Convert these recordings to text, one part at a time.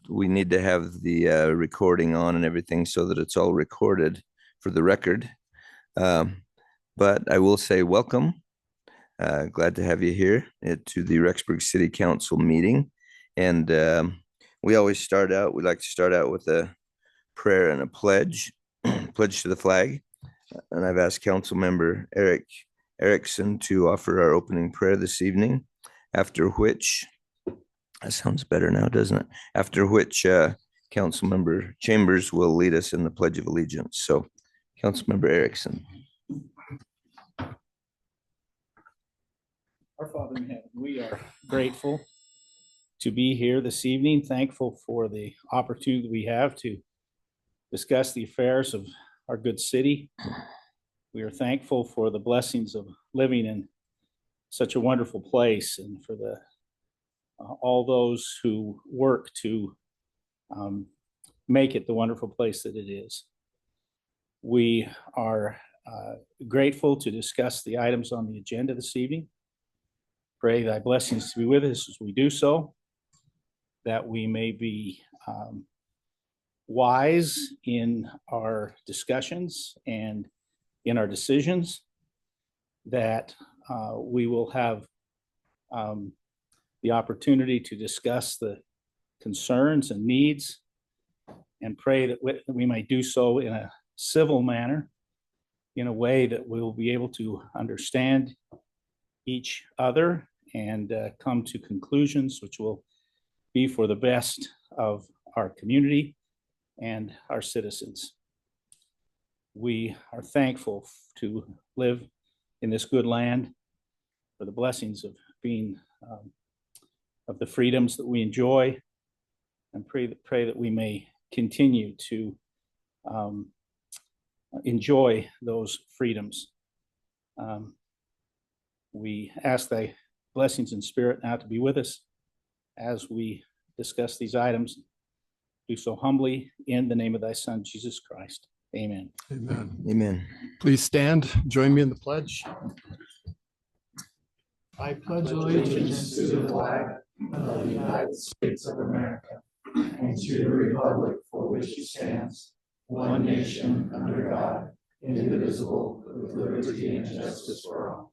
We need to have the recording on and everything so that it's all recorded for the record. But I will say welcome. Glad to have you here to the Rexburg City Council meeting. And we like to start out with a prayer and a pledge, pledge to the flag. And I've asked Council Member Eric Erickson to offer our opening prayer this evening, after which, that sounds better now, doesn't it? After which Council Member Chambers will lead us in the Pledge of Allegiance. So, Council Member Erickson. Our Father in heaven, we are grateful to be here this evening, thankful for the opportunity we have to discuss the affairs of our good city. We are thankful for the blessings of living in such a wonderful place, and for all those who work to make it the wonderful place that it is. We are grateful to discuss the items on the agenda this evening. Pray thy blessings to be with us as we do so, that we may be wise in our discussions and in our decisions, that we will have the opportunity to discuss the concerns and needs, and pray that we may do so in a civil manner, in a way that we'll be able to understand each other and come to conclusions which will be for the best of our community and our citizens. We are thankful to live in this good land, for the blessings of being of the freedoms that we enjoy, and pray that we may continue to enjoy those freedoms. We ask thy blessings in spirit now to be with us as we discuss these items. Do so humbly in the name of thy Son, Jesus Christ. Amen. Amen. Amen. Please stand. Join me in the pledge. I pledge allegiance to the flag of the United States of America and to the republic for which it stands, one nation under God, indivisible, with liberty and justice for all.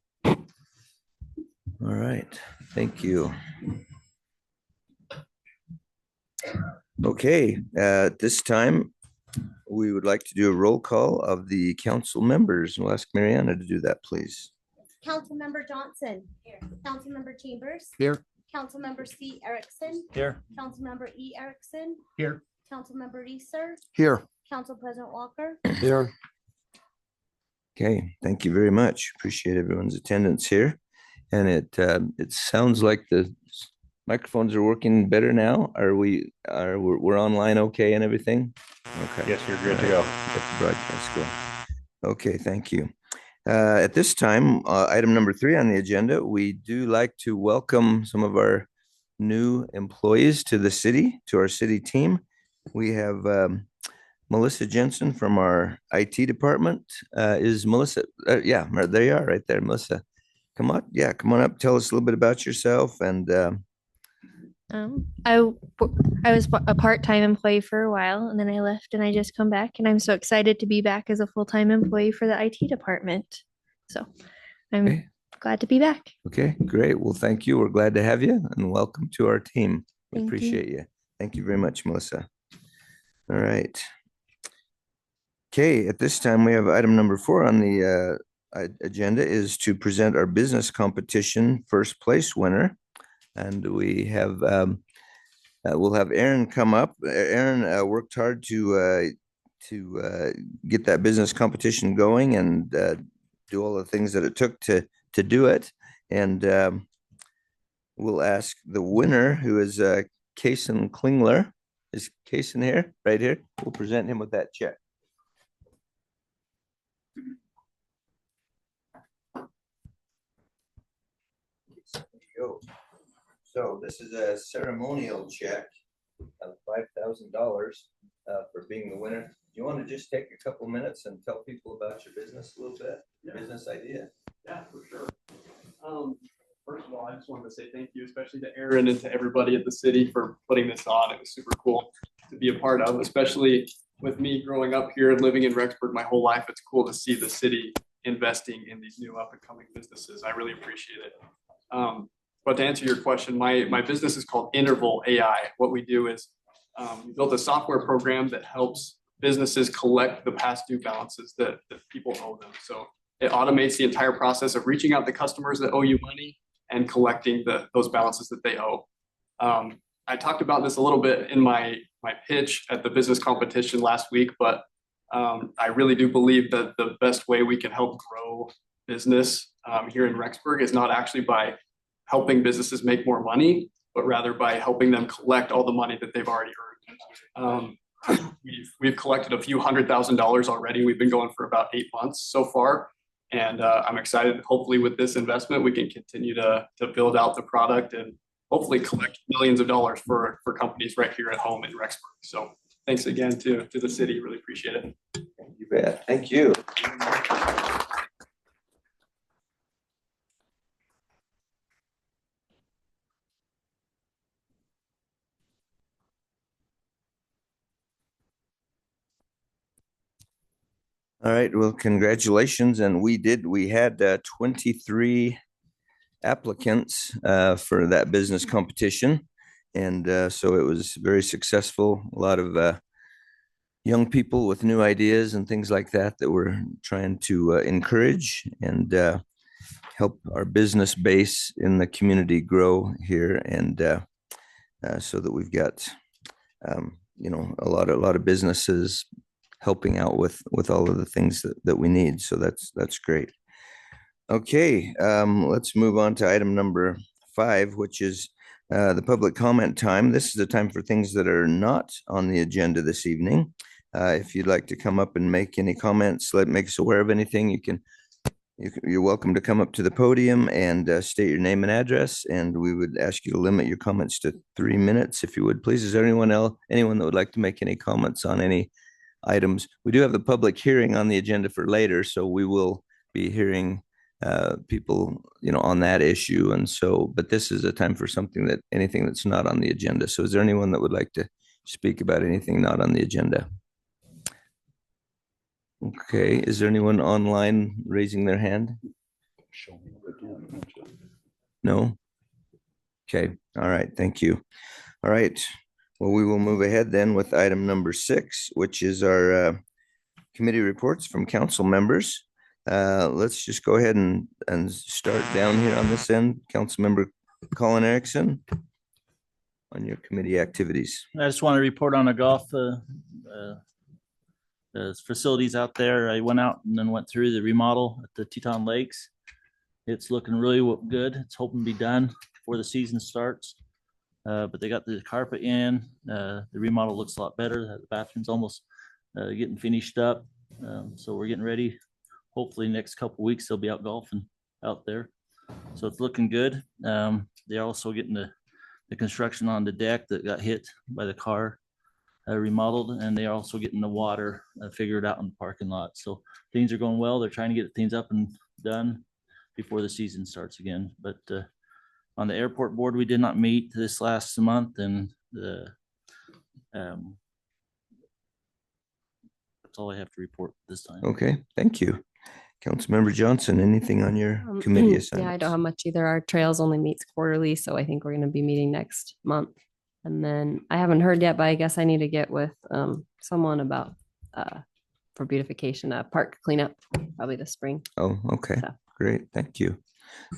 All right. Thank you. Okay. At this time, we would like to do a roll call of the council members. We'll ask Mariana to do that, please. Councilmember Johnson. Here. Councilmember Chambers. Here. Councilmember C. Erickson. Here. Councilmember E. Erickson. Here. Councilmember Reeser. Here. Council President Walker. Here. Okay, thank you very much. Appreciate everyone's attendance here. And it sounds like the microphones are working better now. We're online okay and everything? Okay. Yes, you're good to go. Get the broadcast going. Okay, thank you. At this time, item number 3 on the agenda, we do like to welcome some of our new employees to the city, to our city team. We have Melissa Jensen from our IT department. Is Melissa? Yeah, there you are, right there, Melissa. Come on, yeah, come on up. Tell us a little bit about yourself and. I was a part-time employee for a while and then I left and I just come back and I'm so excited to be back as a full-time employee for the IT department. So I'm Okay. glad to be back. Okay, great. Well, thank you. We're glad to have you and welcome to our team. We Thank you. appreciate you. Thank you very much, Melissa. All right. Okay, at this time, we have item number 4 on the agenda is to present our business competition first place winner. And we have, we'll have Aaron come up. Aaron worked hard to get that business competition going and do all the things that it took to do it. And we'll ask the winner, who is Kason Klingler. Is Kason here? Right here. We'll present him with that check. There you go. So this is a ceremonial check of $5,000 for being the winner. Do you want to just take a couple minutes and tell people about your business a little bit, your business idea? Yeah, for sure. First of all, I just wanted to say thank you, especially to Aaron and to everybody at the city for putting this on. It was super cool to be a part of, especially with me growing up here and living in Rexburg my whole life. It's cool to see the city investing in these new up and coming businesses. I really appreciate it. But to answer your question, my business is called Interval AI. What we do is we built a software program that helps businesses collect the past due balances that people owe them. So it automates the entire process of reaching out to customers that owe you money and collecting those balances that they owe. I talked about this a little bit in my pitch at the business competition last week, but I really do believe that the best way we can help grow business here in Rexburg is not actually by helping businesses make more money, but rather by helping them collect all the money that they've already earned. We've collected a few $100,000 already. We've been going for about 8 months so far. And I'm excited, hopefully with this investment, we can continue to build out the product and hopefully collect millions of dollars for companies right here at home in Rexburg. So thanks again to the city, really appreciate it. You bet. Thank you. All right, well, congratulations. And we had 23 applicants for that business competition. And so it was very successful. A lot of young people with new ideas and things like that we're trying to encourage and help our business base in the community grow here. And so that we've got, a lot of businesses helping out with all of the things that we need. So that's great. Okay, let's move on to item number 5, which is the public comment time. This is the time for things that are not on the agenda this evening. If you'd like to come up and make any comments, make us aware of anything, you're welcome to come up to the podium and state your name and address. And we would ask you to limit your comments to 3 minutes, if you would, please. Is there anyone that would like to make any comments on any items? We do have the public hearing on the agenda for later, so we will be hearing people, on that issue. And so, but this is a time for anything that's not on the agenda. So is there anyone that would like to speak about anything not on the agenda? Okay, is there anyone online raising their hand? No? Okay, all right, thank you. All right, Well, we will move ahead then with item number 6, which is our committee reports from council members. Let's just go ahead and start down here on this end. Councilmember Colin Erickson on your committee activities. I just want to report on the golf facilities out there. I went out and then went through the remodel at the Teton Lakes. It's looking really good. It's hoping to be done before the season starts. But they got the carpet in. The remodel looks a lot better. The bathroom's almost getting finished up. So we're getting ready. Hopefully next couple weeks they'll be out golfing out there. So it's looking good. They're also getting the construction on the deck that got hit by the car remodeled, and they're also getting the water figured out in the parking lot. So things are going well. They're trying to get things up and done before the season starts again. But on the airport board, we did not meet this last month, and that's all I have to report this time. Okay, thank you. Councilmember Johnson, anything on your committee assignments? Yeah, I don't have much either. Our trails only meets quarterly, so I think we're going to be meeting next month. And then I haven't heard yet, but I guess I need to get with someone about for beautification, park cleanup, probably this spring. Oh, okay, So. great. Thank you.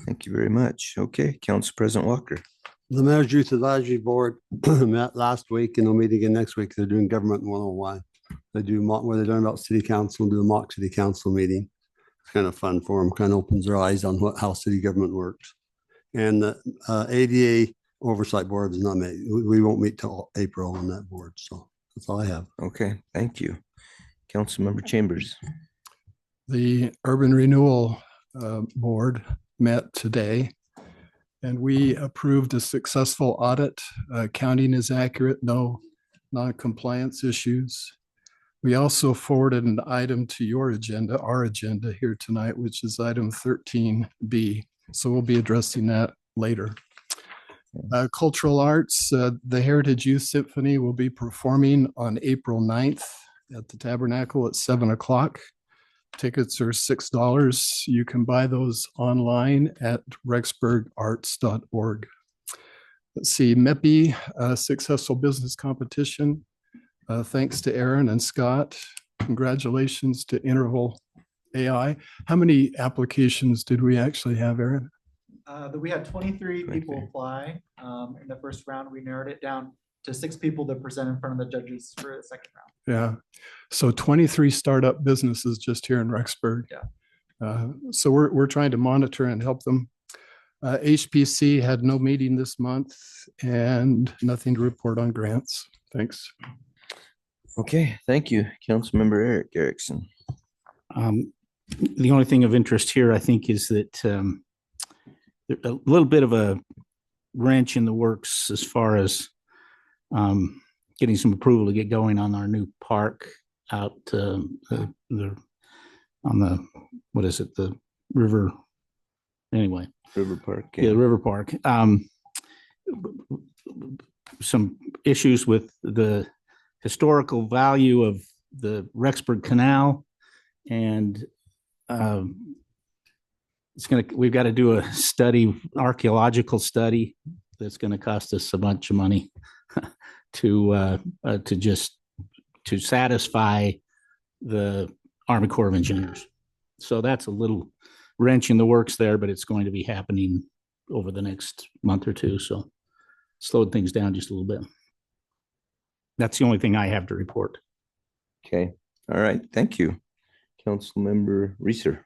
Thank you very much. Okay, Council President Walker. The Mayor's Youth Advisory Board met last week and they'll meet again next week. They're doing government 101. They do where they're learning about city council, do a mock city council meeting. It's kind of fun for them, kind of opens their eyes on how city government works. And the ADA Oversight Board is not met. We won't meet till April on that board. So that's all I have. Okay, thank you. Councilmember Chambers. The Urban Renewal Board met today, and we approved a successful audit. Counting is accurate, no non-compliance issues. We also forwarded an item to your agenda, our agenda here tonight, which is item 13B. So we'll be addressing that later. Cultural arts, the Heritage Youth Symphony will be performing on April 9th at the Tabernacle at 7 o'clock. Tickets are $6. You can buy those online at rexburgarts.org. Let's see, MEPI, successful business competition. Thanks to Aaron and Scott. Congratulations to Interval AI. How many applications did we actually have, Aaron? We had 23 people apply. In the first round, we narrowed it down to 6 people to present in front of the judges for the second round. Yeah. So 23 startup businesses just here in Rexburg. Yeah. So we're trying to monitor and help them. HPC had no meeting this month and nothing to report on grants. Thanks. Okay, thank you. Councilmember Eric Erickson. The only thing of interest here, I think, is that a little bit of a wrench in the works as far as getting some approval to get going on our new park out on the, what is it, the river, anyway. River Park. Yeah, River Park. Some issues with the historical value of the Rexburg Canal, and we've got to do a study, archaeological study, that's going to cost us a bunch of money to satisfy the Army Corps of Engineers. So that's a little wrench in the works there, but it's going to be happening over the next month or two. So slowed things down just a little bit. That's the only thing I have to report. Okay, all right, thank you. Councilmember Reeser.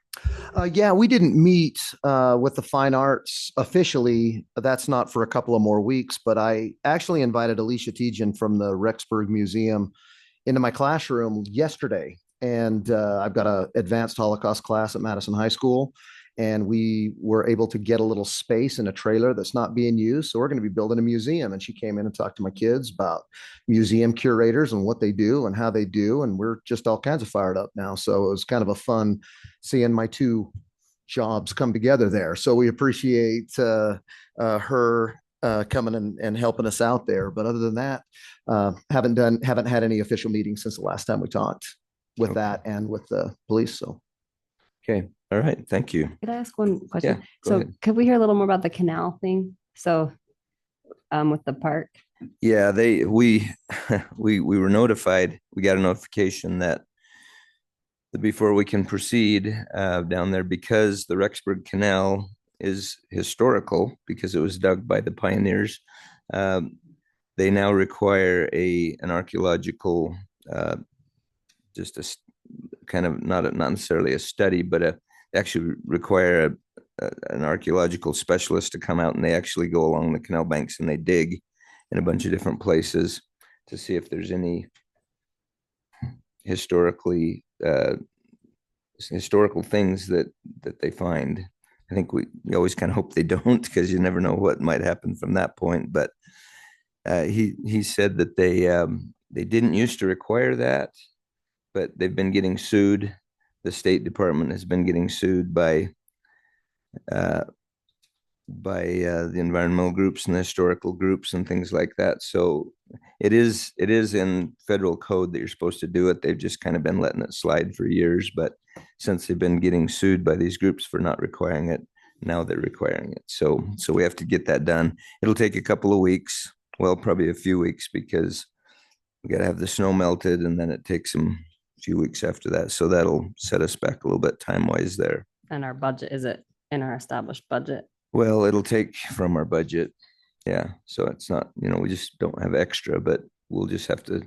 Yeah, we didn't meet with the fine arts officially. That's not for a couple of more weeks, but I actually invited Alicia Tejan from the Rexburg Museum into my classroom yesterday. And I've got an advanced Holocaust class at Madison High School. And we were able to get a little space in a trailer that's not being used. So we're going to be building a museum. And she came in and talked to my kids about museum curators and what they do and how they do. And we're just all kinds of fired up now. So it was kind of a fun seeing my two jobs come together there. So we appreciate her coming and helping us out there. But other than that, haven't had any official meetings since the last time we talked with that and with the police. So. Okay. All right. Thank you. Could I ask one question? Yeah, So ahead. could we hear a little more about the canal thing? So with the park, Yeah, we were notified, we got a notification that before we can proceed down there, because the Rexburg Canal is historical, because it was dug by the pioneers, they now require an archaeological, just kind of not necessarily a study, but actually require an archaeological specialist to come out, and they actually go along the canal banks and they dig in a bunch of different places to see if there's any historical things that they find. I think we always kind of hope they don't, because you never know what might happen from that point. But he said that they didn't used to require that, but they've been getting sued. The State Department has been getting sued by the environmental groups and the historical groups and things like that. So it is in federal code that you're supposed to do it. They've just kind of been letting it slide for years, but since they've been getting sued by these groups for not requiring it, now they're requiring it. So we have to get that done. It'll take a couple of weeks, well, probably a few weeks, because we got to have the snow melted, and then it takes them a few weeks after that. So that'll set us back a little bit time-wise there. And our budget, is it in our established budget? Well, it'll take from our budget. Yeah. So it's not, we just don't have extra, but we'll just have to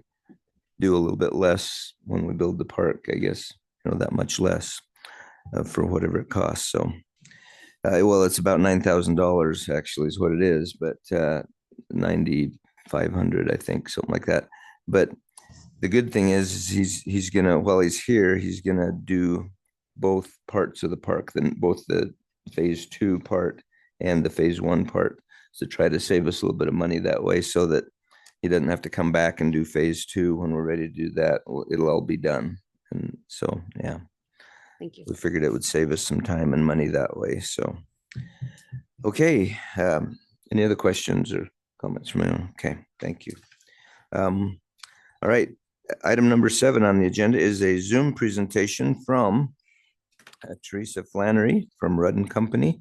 do a little bit less when we build the park, I guess, that much less for whatever it costs. So, well, it's about $9,000 actually is what it is, but 9,500, I think, something like that. But the good thing is he's gonna, while he's here, he's gonna do both parts of the park, then both the phase 2 part and the phase 1 part, to try to save us a little bit of money that way, so that he doesn't have to come back and do phase 2 when we're ready to do that. It'll all be done. And so, yeah, Thank you. we figured it would save us some time and money that way. So, okay. Any other questions or comments from anyone? Okay, thank you. All right. Item number 7 on the agenda is a Zoom presentation from Teresa Flannery from Rudd and Company.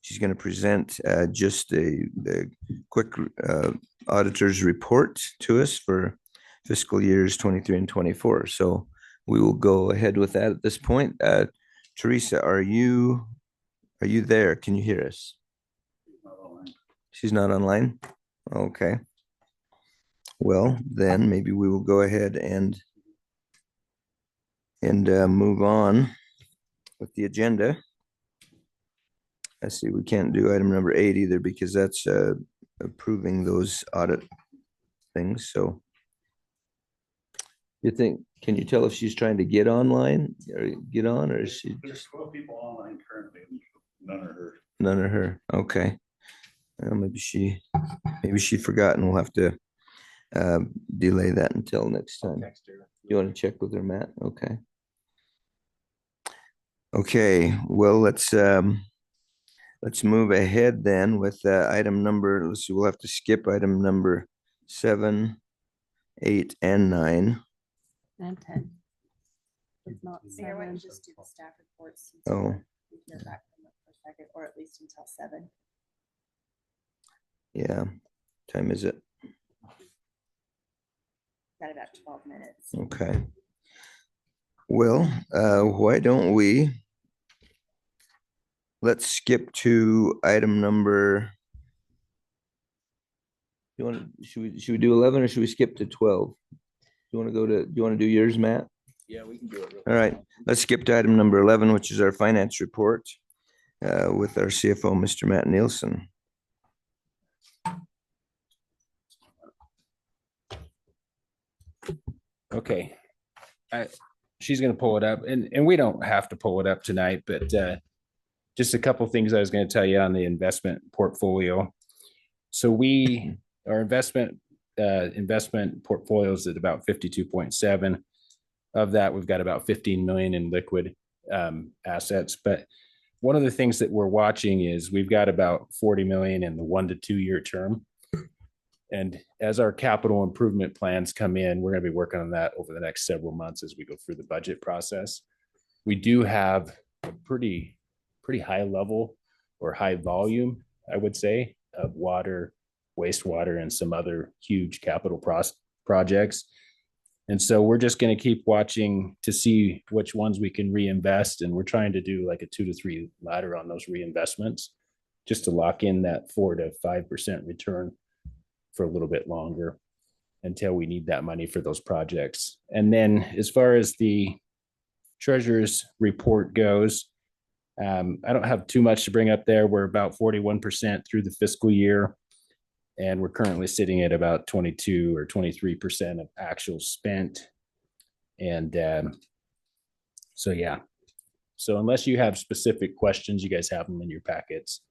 She's going to present just a quick auditor's report to us for fiscal years 23 and 24. So we will go ahead with that at this point. Teresa, are you there? Can you hear us? She's not online. Okay. Well, then maybe we will go ahead and move on with the agenda. I see we can't do item number 8 either, because that's approving those audit things. So can you tell if she's trying to get online or get on, or is she? There's 12 people online currently. None are her. None are her. Okay. Well, maybe she forgot, and we'll have to delay that until next time. You want to check with her, Matt? Okay. Okay. Well, let's move ahead then with item number. Let's see. We'll have to skip item number 7, 8, and 9. And 10. It's not Mayor, why don't 7. you just do the staff reports? Oh. We hear back from them for a second, or at least until 7. Yeah. Time is it? Got about 12 minutes. Okay. Well, why don't let's skip to item number. Should we do 11, or should we skip to 12? Do you want to do yours, Matt? Yeah, we can do it. All right, let's skip to item number 11, which is our finance report with our CFO, Mr. Matt Nielsen. Okay. She's going to pull it up, and we don't have to pull it up tonight, but just a couple of things I was going to tell you on the investment portfolio. So our investment portfolios at about 52.7. Of that, we've got about 15 million in liquid assets. But one of the things that we're watching is we've got about 40 million in the 1 to 2 year term. And as our capital improvement plans come in, we're going to be working on that over the next several months as we go through the budget process. We do have a pretty high level or high volume, I would say, of water, wastewater, and some other huge capital projects. And so we're just going to keep watching to see which ones we can reinvest. And we're trying to do like a 2 to 3 ladder on those reinvestments, just to lock in that 4 to 5% return for a little bit longer until we need that money for those projects. And then as far as the treasurer's report goes, I don't have too much to bring up there. We're about 41% through the fiscal year, and we're currently sitting at about 22 or 23% of actual spent. And so, yeah. So unless you have specific questions, you guys have them in your packets.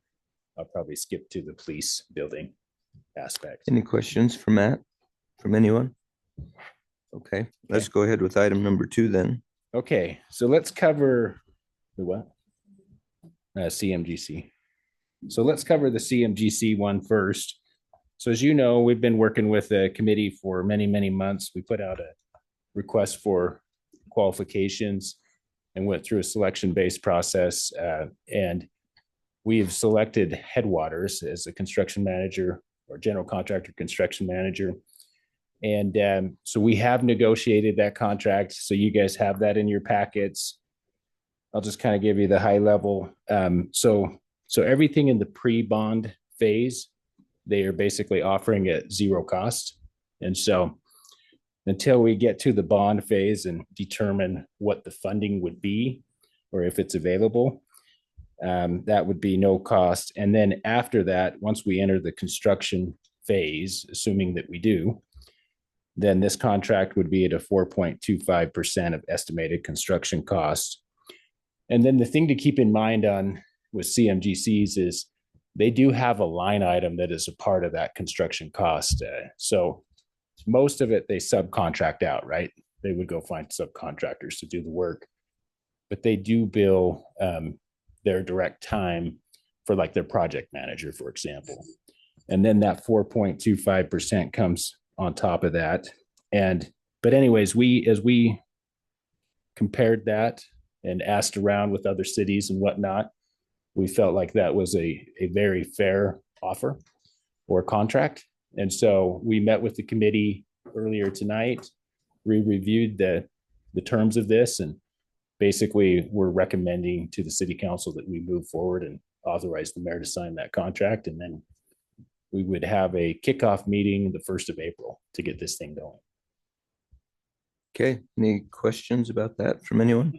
I'll probably skip to the police building aspect. Any questions for Matt, from anyone? Okay, let's go ahead with item number 2 then. Okay, so let's cover the what? CMGC. So let's cover the CMGC one first. So as you know, we've been working with a committee for many, many months. We put out a request for qualifications and went through a selection-based process. And we've selected Headwaters as a construction manager or general contractor construction manager. And so we have negotiated that contract. So you guys have that in your packets. I'll just kind of give you the high level. So everything in the pre-bond phase, they are basically offering at zero cost. And so until we get to the bond phase and determine what the funding would be, or if it's available, that would be no cost. And then after that, once we enter the construction phase, assuming that we do, then this contract would be at a 4.25% of estimated construction cost. And then the thing to keep in mind on with CMGCs is they do have a line item that is a part of that construction cost. So most of it, they subcontract out, right? They would go find subcontractors to do the work, but they do bill their direct time for like their project manager, for example. And then that 4.25% comes on top of that. But anyways, as we compared that and asked around with other cities and whatnot, we felt like that was a very fair offer or contract. And so we met with the committee earlier tonight. We reviewed the terms of this, and basically we're recommending to the city council that we move forward and authorize the mayor to sign that contract. And then we would have a kickoff meeting the 1st of April to get this thing going. Okay, any questions about that from anyone?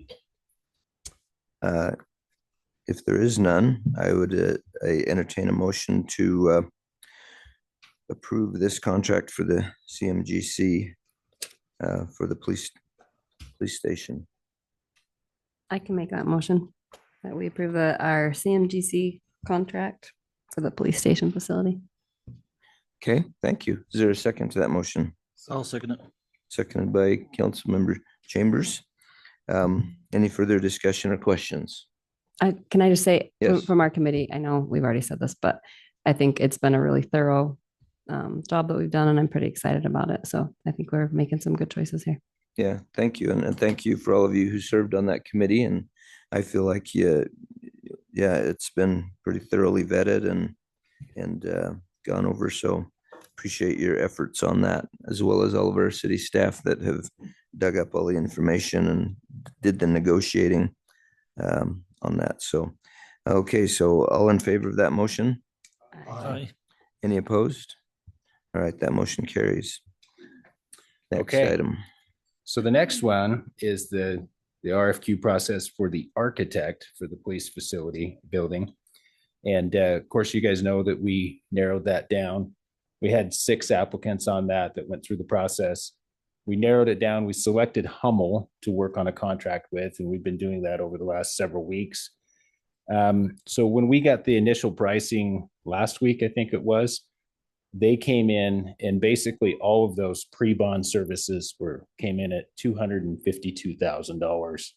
If there is none, I would entertain a motion to approve this contract for the CMGC for the police station. I can make that motion that we approve our CMGC contract for the police station facility. Okay, thank you. Is there a second to that motion? I'll second it. Seconded by Councilmember Chambers. Any further discussion or questions? Can I just say Yes. from our committee, I know we've already said this, but I think it's been a really thorough job that we've done, and I'm pretty excited about it. So I think we're making some good choices here. Yeah, thank you. And thank you for all of you who served on that committee. And I feel like, it's been pretty thoroughly vetted and gone over. So appreciate your efforts on that, as well as all of our city staff that have dug up all the information and did the negotiating on that. So, okay, so all in favor of that motion? Aye. Any opposed? All right, that motion carries. Next Okay. item. So the next one is the RFQ process for the architect for the police facility building. And of course, you guys know that we narrowed that down. We had 6 applicants on that went through the process. We narrowed it down. We selected Hummel to work on a contract with, and we've been doing that over the last several weeks. So when we got the initial pricing last week, I think it was, they came in and basically all of those pre-bond services came in at $252,000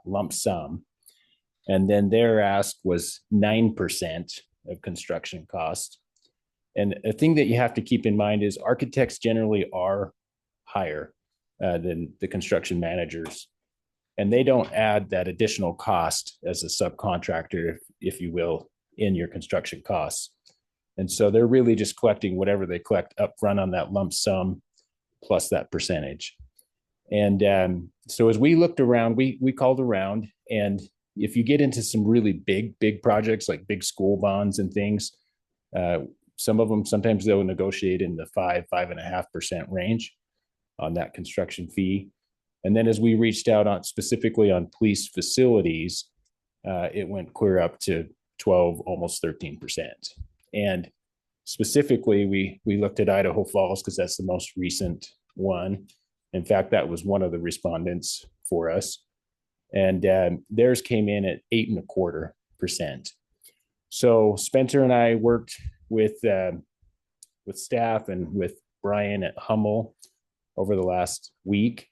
lump sum. And then their ask was 9% of construction cost. And a thing that you have to keep in mind is architects generally are higher than the construction managers. And they don't add that additional cost as a subcontractor, if you will, in your construction costs. And so they're really just collecting whatever they collect upfront on that lump sum plus that percentage. And so as we looked around, we called around, and if you get into some really big projects like big school bonds and things, some of them, sometimes they'll negotiate in the 5.5% range on that construction fee. And then as we reached out on specifically on police facilities, it went clear up to 12, almost 13%. And specifically, we looked at Idaho Falls because that's the most recent one. In fact, that was one of the respondents for us. And theirs came in at 8.25%. So Spencer and I worked with staff and with Brian at Hummel over the last week.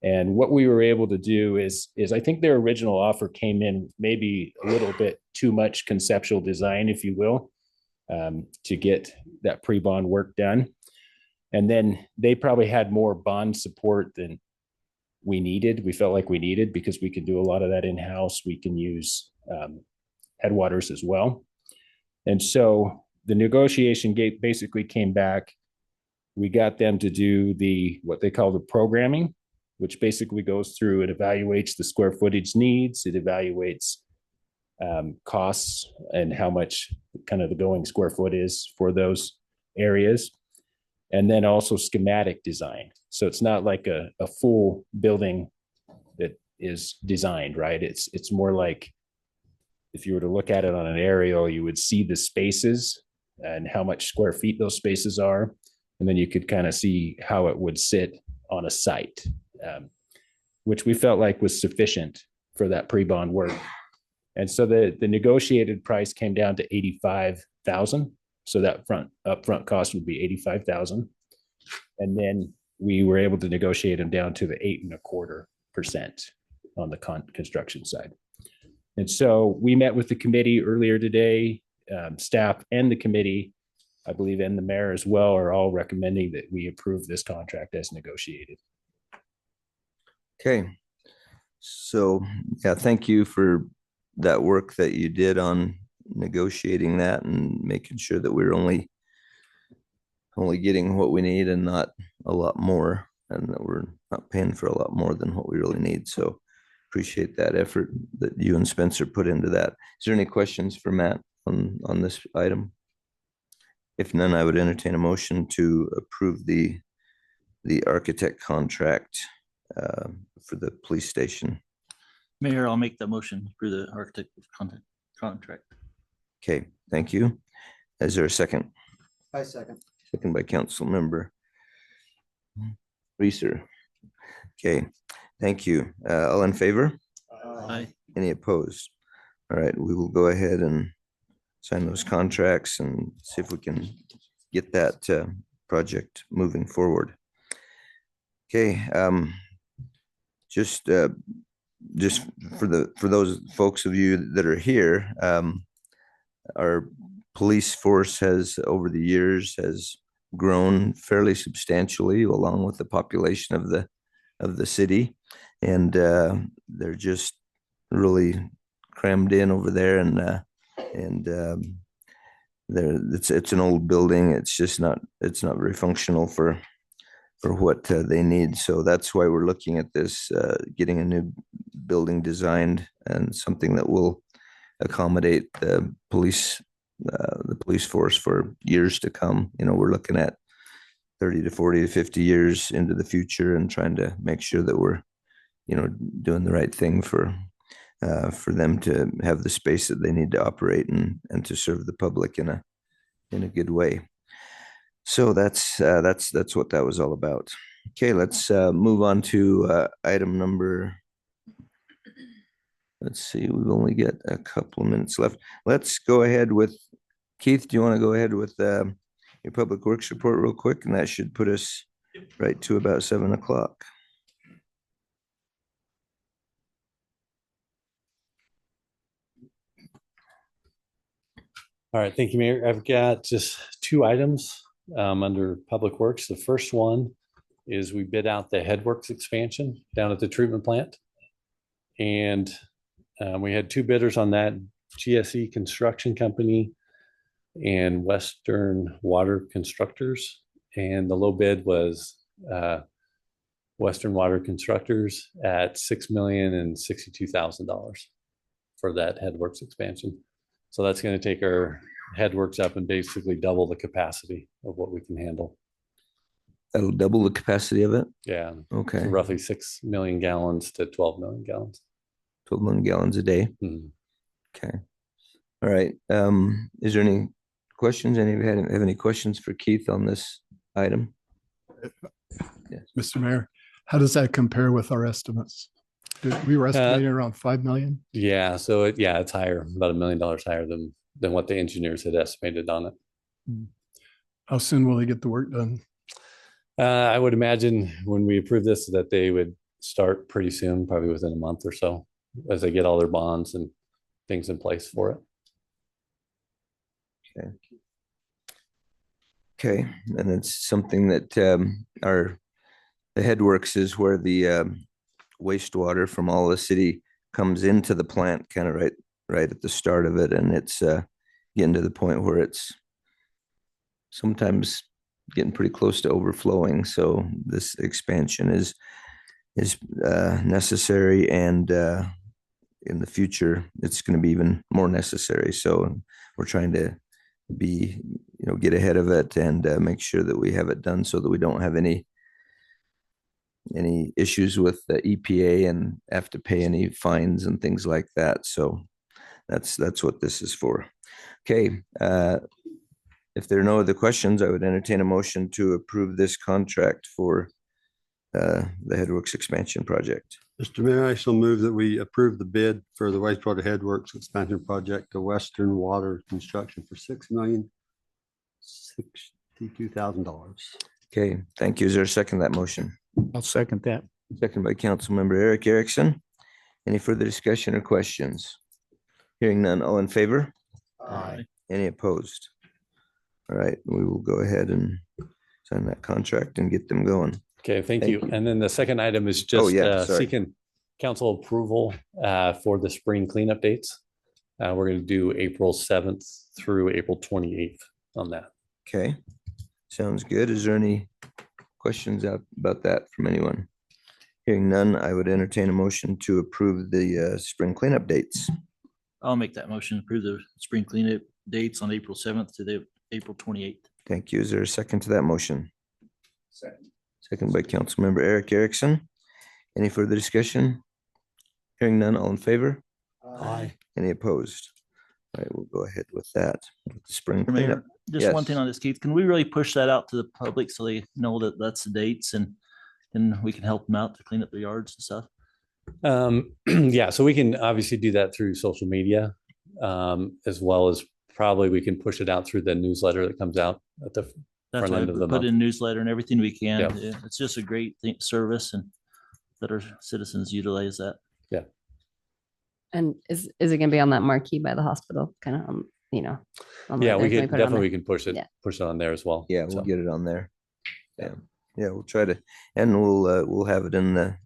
And what we were able to do is I think their original offer came in maybe a little bit too much conceptual design, if you will, to get that pre-bond work done. And then they probably had more bond support than we needed. We felt like we needed, because we can do a lot of that in-house. We can use Headwaters as well. And so the negotiation gate basically came back. We got them to do what they call the programming, which basically goes through, it evaluates the square footage needs, it evaluates costs and how much kind of the going square foot is for those areas. And then also schematic design. So it's not like a full building that is designed, right? It's more like, if you were to look at it on an aerial, you would see the spaces and how much square feet those spaces are. And then you could kind of see how it would sit on a site, which we felt like was sufficient for that pre-bond work. And so the negotiated price came down to $85,000. So that upfront cost would be $85,000. And then we were able to negotiate them down to the 8.25% on the construction side. And so we met with the committee earlier today. Staff and the committee, I believe, and the mayor as well, are all recommending that we approve this contract as negotiated. Okay. So yeah, thank you for that work that you did on negotiating that and making sure that we're only getting what we need and not a lot more, and that we're not paying for a lot more than what we really need. So appreciate that effort that you and Spencer put into that. Is there any questions for Matt on this item? If none, I would entertain a motion to approve the architect contract for the police station. Mayor, I'll make the motion for the architect contract. Okay, thank you. Is there a second? I second. Second by Council Member Reeser. Okay, thank you. All in favor? Aye. Any opposed? All right, we will go ahead and sign those contracts and see if we can get that project moving forward. Okay, just for those folks of you that are here, our police force has over the years has grown fairly substantially along with the population of the city, and they're just really crammed in over there, and it's an old building. It's just not very functional for what they need. So that's why we're looking at this, getting a new building designed and something that will accommodate the police force for years to come. You know, we're looking at 30 to 40 to 50 years into the future, and trying to make sure that we're, you know, doing the right thing for them to have the space that they need to operate and to serve the public in a good way. So that's what that was all about. Okay, let's move on to item number. Let's see, we've only got a couple of minutes left. Let's go ahead with Keith. Do you want to go ahead with your public works report real quick? And that should put us right to about 7 o'clock. All right, thank you, Mayor. I've got just 2 items under Public Works. The first one is we bid out the Headworks expansion down at the treatment plant. And we had 2 bidders on that, GSE Construction Company and Western Water Constructors. And the low bid was Western Water Constructors at $6,062,000 for that headworks expansion. So that's going to take our headworks up and basically double the capacity of what we can handle. That'll double the capacity of it? Yeah. Okay. So roughly 6 million gallons to 12 million gallons. 12 million gallons a day. Mhm. Okay. All right. Is there any questions? Any have any questions for Keith on this item? Mr. Mayor, how does that compare with our estimates? We were estimating around 5 million. Yeah. So it's higher, about $1 million higher than what the engineers had estimated on it. How soon will they get the work done? I would imagine when we approve this that they would start pretty soon, probably within a month or so, as they get all their bonds and things in place for it. Okay. Okay, and it's something that the headworks is where the wastewater from all the city comes into the plant, kind of right at the start of it, and it's getting to the point where it's sometimes getting pretty close to overflowing. So this expansion is necessary, and in the future it's going to be even more necessary. So we're trying to get ahead of it and make sure that we have it done so that we don't have any issues with the EPA and have to pay any fines and things like that. So that's what this is for. Okay. If there are no other questions, I would entertain a motion to approve this contract for the Headworks expansion project. Mr. Mayor, I shall move that we approve the bid for the wastewater headworks expansion project to Western Water Construction for $6,062,000. Okay, thank you. Is there a second to that motion? I'll second that. Second by Councilmember Eric Erickson. Any further discussion or questions? Hearing none, all in favor? Aye. Any opposed? All right, we will go ahead and sign that contract and get them going. Okay, thank you. And then the second item is just sorry. seeking council approval for the spring cleanup dates. We're going to do April 7th through April 28th on that. Okay, sounds good. Is there any questions about that from anyone? Hearing none, I would entertain a motion to approve the spring cleanup dates. I'll make that motion to approve the spring cleanup dates on April 7th to the April 28th. Thank you. Is there a second to that motion? Second. Second by Councilmember Eric Erickson. Any further discussion? Hearing none, all in favor? Aye. Any opposed? All right, we'll go ahead with that. With the spring Mr. Mayor, cleanup. just one Yes. thing on this, Keith, can we really push that out to the public so they know that that's the dates and we can help them out to clean up their yards and stuff? Yeah, so we can obviously do that through social media, as well as probably we can push it out through the newsletter that comes out at the That's front why end of the we put month. in newsletter and everything we can. Yeah. Yeah, it's just a great service and that our citizens utilize that. Yeah. And is it gonna be on that marquee by the hospital, kind of, on Yeah, the- we can can put it on definitely there? we can push it Yeah. on there as well. Yeah, we'll So, get it on there. Yeah, yeah, we'll try to, and we'll have it in the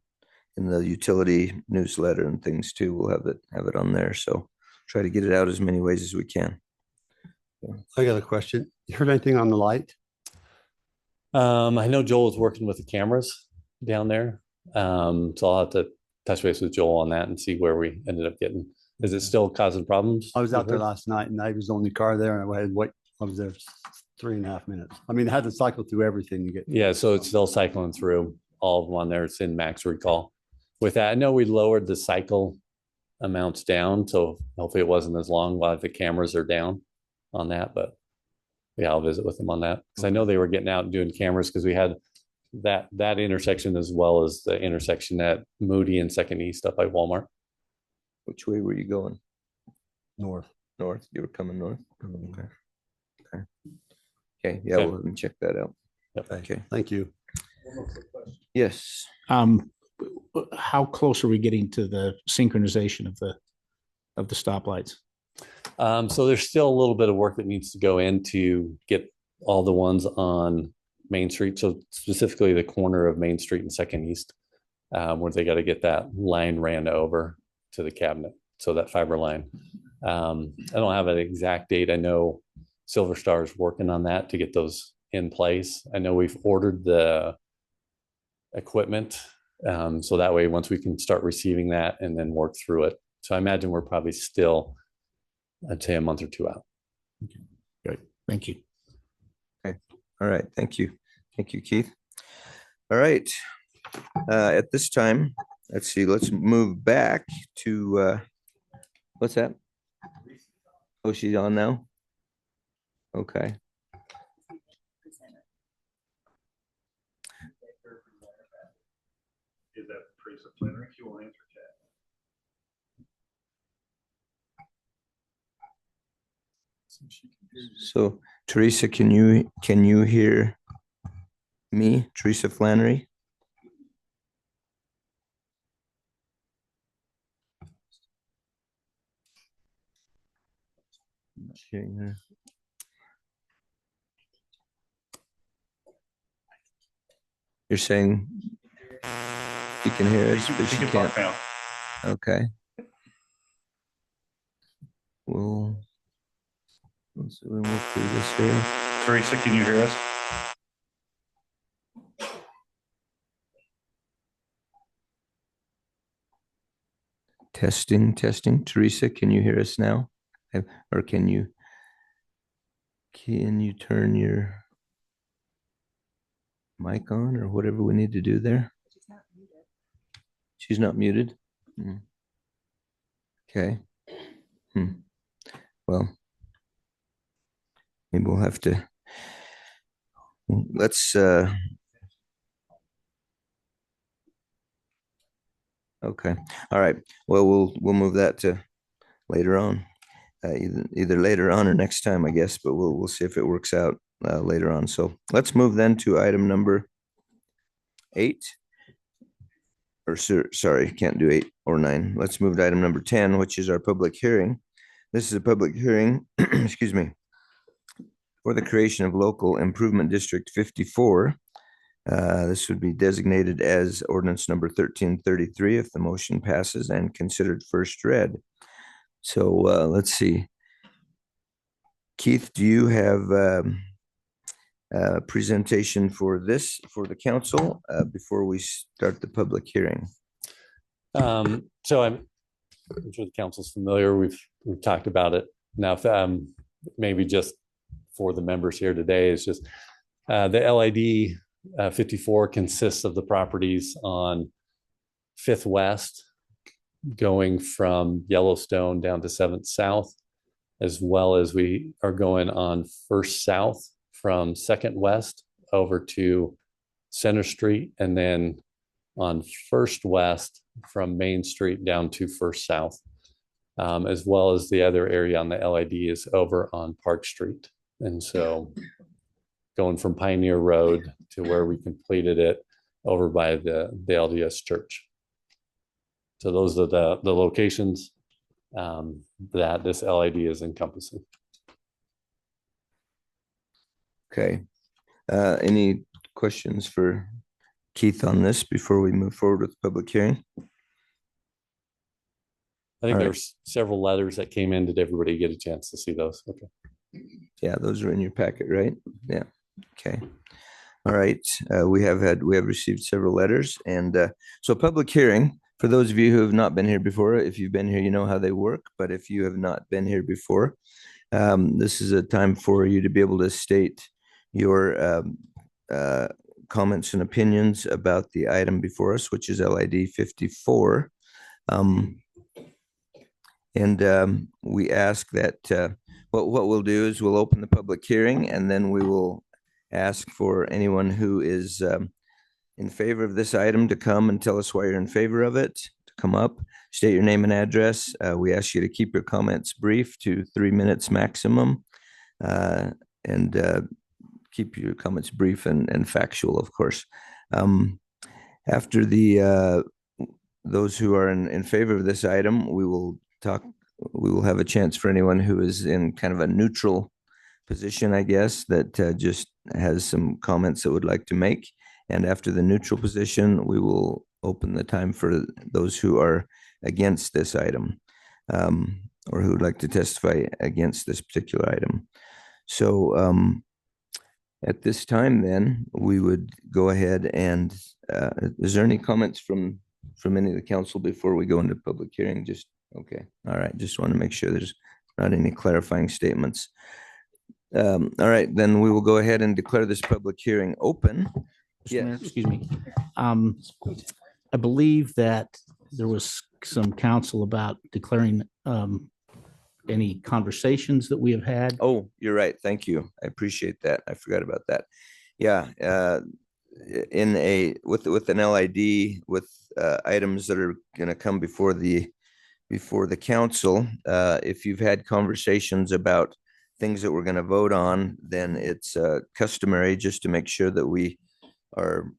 utility newsletter and things too. We'll have it on there. So try to get it out as many ways as we can. I got a question. You heard anything on the light? I know Joel is working with the cameras down there. So I'll have to touch base with Joel on that and see where we ended up getting. Is it still causing problems? I was out there with it? last night and I was the only car there and I had wait. I was there 3.5 minutes. I mean, I had to cycle through everything to get. Yeah, so it's still cycling through all of them on there. It's in max recall. With that, I know we lowered the cycle amounts down, so hopefully it wasn't as long while the cameras are down on that, but yeah, I'll visit with them on that. Because I know they were getting out and doing cameras because we had that intersection as well as the intersection at Moody and Second East up by Walmart. Which way were you going? North. North? You were coming north? Okay. Okay. Okay, yeah, Okay. we'll have them check that out. Yep. Okay, Thank you. yes. How close are we getting to the synchronization of the stoplights? So there's still a little bit of work that needs to go in to get all the ones on Main Street. So specifically the corner of Main Street and Second East, where they got to get that line ran over to the cabinet. So that fiber line. I don't have an exact date. I know Silver Star is working on that to get those in place. I know we've ordered the equipment. So that way, once we can start receiving that and then work through it. So I imagine we're probably still, I'd say, a month or two out. Great. Thank you. Okay. All right. Thank you. Thank you, Keith. All right. At this time, let's see, let's move back to, what's that? Oh, she's on now? Okay. Is that Teresa Flannery? She will answer chat. So Teresa, can you hear me, Teresa Flannery? Not hearing her. You're saying you can hear us, but She she can talk can't. now. Okay. We'll move through this here. Teresa, can you hear us? Testing, testing. Teresa, can you hear us now? Or can you turn your mic on or whatever we need to do there? She's not muted. Okay. Well, maybe we'll have to, let's, okay. All right. Well, we'll move that to later on, either later on or next time, I guess, but we'll see if it works out later on. So let's move then to item number 8. Or sorry, can't do 8 or 9. Let's move to item number 10, which is our public hearing. This is a public hearing, excuse me, for the creation of local improvement district 54. This would be designated as ordinance number 1333 if the motion passes and considered first read. So let's see. Keith, do you have a presentation for this for the council before we start the public hearing? So I'm sure the council's familiar. We've talked about it now. Maybe just for the members here today is just the LID 54 consists of the properties on 5th West, going from Yellowstone down to 7th South, as well as we are going on 1st South from 2nd West over to Center Street, and then on 1st West from Main Street down to 1st South, as well as the other area on the LID is over on Park Street. And so going from Pioneer Road to where we completed it over by the LDS Church. So those are the locations that this LID is encompassing. Okay. Any questions for Keith on this before we move forward with the public hearing? I think All right. there's several letters that came in. Did everybody get a chance to see those? Okay. Yeah, those are in your packet, right? Yeah. Okay. All right. We have received several letters, and so public hearing, for those of you who have not been here before, if you've been here, you know how they work. But if you have not been here before, this is a time for you to be able to state your comments and opinions about the item before us, which is LID 54. We ask that what we'll do is we'll open the public hearing, and then we will ask for anyone who is in favor of this item to come and tell us why you're in favor of it, to come up, state your name and address. We ask you to keep your comments brief to 3 minutes maximum, and keep your comments brief and factual, of course. After those who are in favor of this item, we will have a chance for anyone who is in kind of a neutral position, I guess, that just has some comments that would like to make. And after the neutral position, we will open the time for those who are against this item, or who would like to testify against this particular item. So at this time, then we would go ahead and is there any comments from any of the council before we go into public hearing? Just okay. All right. Just want to make sure there's not any clarifying statements. All right, then we will go ahead and declare this public hearing open. Mr. Mayor, Yes. excuse me. I believe that there was some counsel about declaring any conversations that we have had. Oh, you're right. Thank you. I appreciate that. I forgot about that. Yeah, with an LID with items that are going to come before the council, if you've had conversations about things that we're going to vote on, then it's customary just to make sure that we are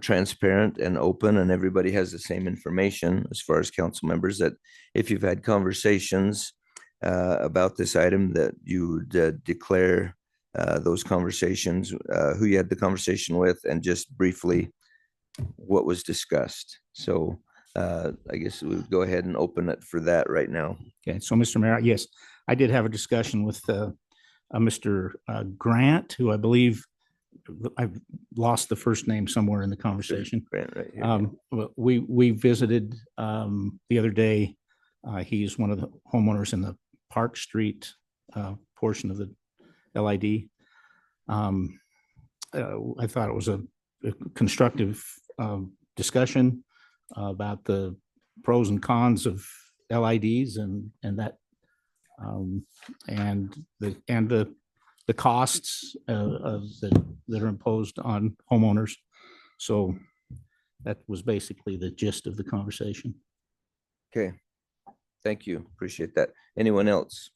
transparent and open and everybody has the same information as far as council members, that if you've had conversations about this item, that you would declare those conversations, who you had the conversation with, and just briefly what was discussed. So I guess we would go ahead and open it for that right now. Okay, so Mr. Mayor, yes, I did have a discussion with Mr. Grant, who I believe I've lost the first name somewhere in the conversation. Grant, right here. We visited the other day. He's one of the homeowners in the Park Street portion of the LID. I thought it was a constructive discussion about the pros and cons of LIDs and that and the costs that are imposed on homeowners. So that was basically the gist of the conversation. Okay, thank you. Appreciate that. Anyone else?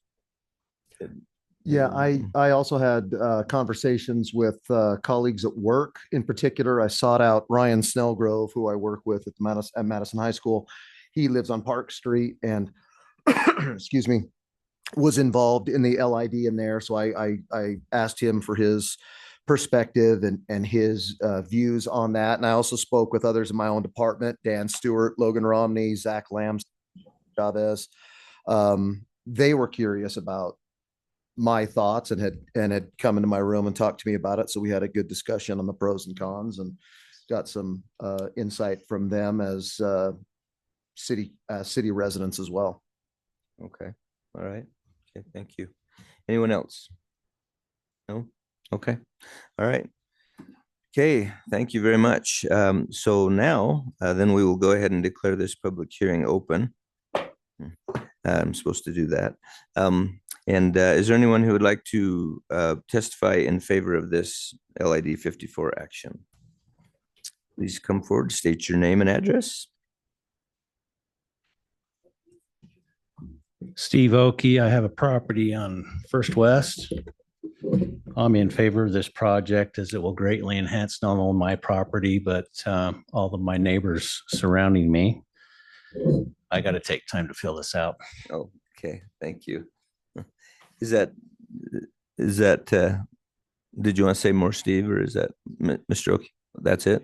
Yeah, I also had conversations with colleagues at work. In particular, I sought out Ryan Snellgrove, who I work with at Madison High School. He lives on Park Street and excuse me, was involved in the LID in there. So I asked him for his perspective and his views on that. And I also spoke with others in my own department, Dan Stewart, Logan Romney, Zach Lambs, Chavez. They were curious about my thoughts and had come into my room and talked to me about it. So we had a good discussion on the pros and cons and got some insight from them as city residents as well. Okay. All right. Okay. Thank you. Anyone else? No? Okay. All right. Okay. Thank you very much. So now, then we will go ahead and declare this public hearing open. I'm supposed to do that. And is there anyone who would like to testify in favor of this LID 54 action? Please come forward, state your name and address. Steve Oakey. I have a property on First West. I'm in favor of this project as it will greatly enhance not only my property, but all of my neighbors surrounding me. I got to take time to fill this out. Oh, okay. Thank you. Is that, did you want to say more, Steve, or is that Mr. Oakey? That's it?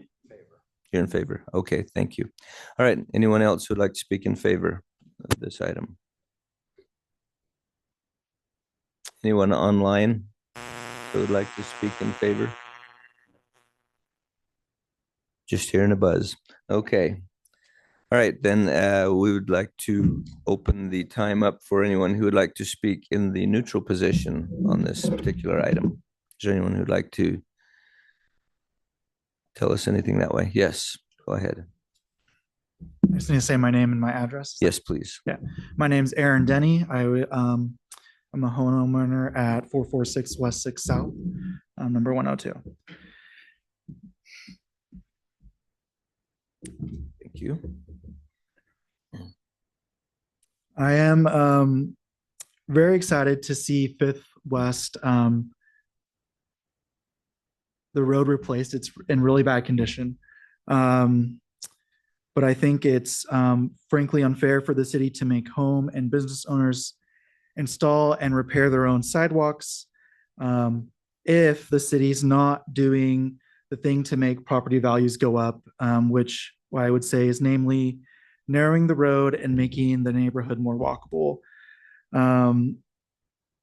You're in favor. Okay. Thank you. All right. Anyone else who would like to speak in favor of this item? Anyone online who would like to speak in favor? Just hearing a buzz. Okay. All right, then we would like to open the time up for anyone who would like to speak in the neutral position on this particular item. Is there anyone who'd like to tell us anything that way? Yes, go ahead. I just need to say my name and my address. Yes, please. Yeah, my name's Aaron Denny. I'm a homeowner at 446 West 6 South, number 102. Thank you. I am very excited to see Fifth West, the road replaced. It's in really bad condition. But I think it's frankly unfair for the city to make home and business owners install and repair their own sidewalks if the city's not doing the thing to make property values go up, which I would say is namely narrowing the road and making the neighborhood more walkable.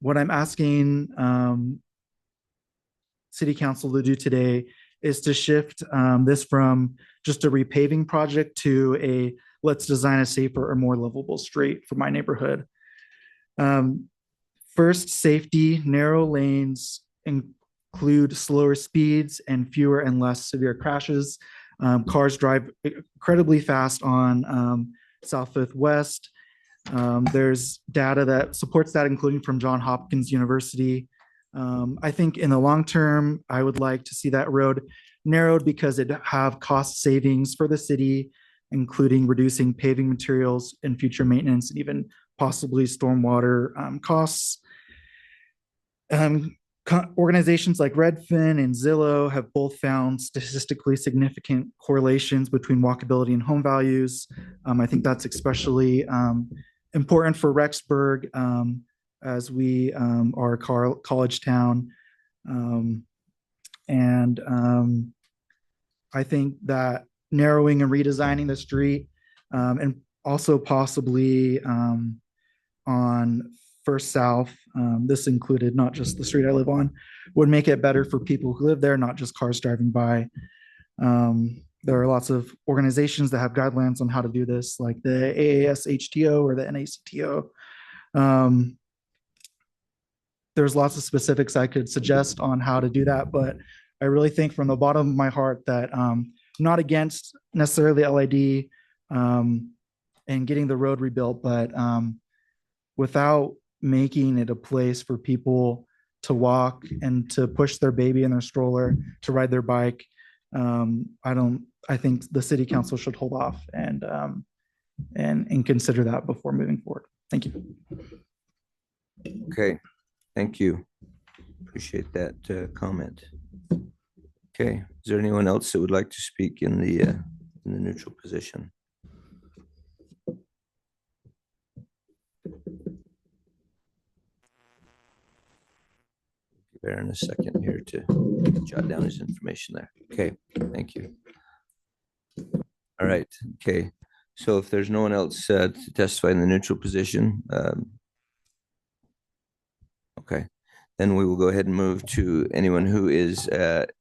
what I'm asking city council to do today is to shift this from just a repaving project to a let's design a safer or more livable street for my neighborhood. First, safety. Narrow lanes include slower speeds and fewer and less severe crashes. Cars drive incredibly fast on South Fifth West. There's data that supports that, including from Johns Hopkins University. I think in the long term, I would like to see that road narrowed because it have cost savings for the city, including reducing paving materials and future maintenance and even possibly stormwater costs. Organizations like Redfin and Zillow have both found statistically significant correlations between walkability and home values. I think that's especially important for Rexburg as we are a college town. I think that narrowing and redesigning the street and also possibly on First South, this included not just the street I live on, would make it better for people who live there, not just cars driving by. There are lots of organizations that have guidelines on how to do this, like the AASHTO or the NACTO. There's lots of specifics I could suggest on how to do that, but I really think from the bottom of my heart that I'm not against necessarily LID and getting the road rebuilt, but without making it a place for people to walk and to push their baby in their stroller, to ride their bike, I think the city council should hold off and consider that before moving forward. Thank you. Okay, thank you. Appreciate that comment. Okay, is there anyone else that would like to speak in the neutral position? Give Aaron a second here to jot down his information there. Okay, thank you. All right, okay. So if there's no one else to testify in the neutral position, okay, then we will go ahead and move to anyone who is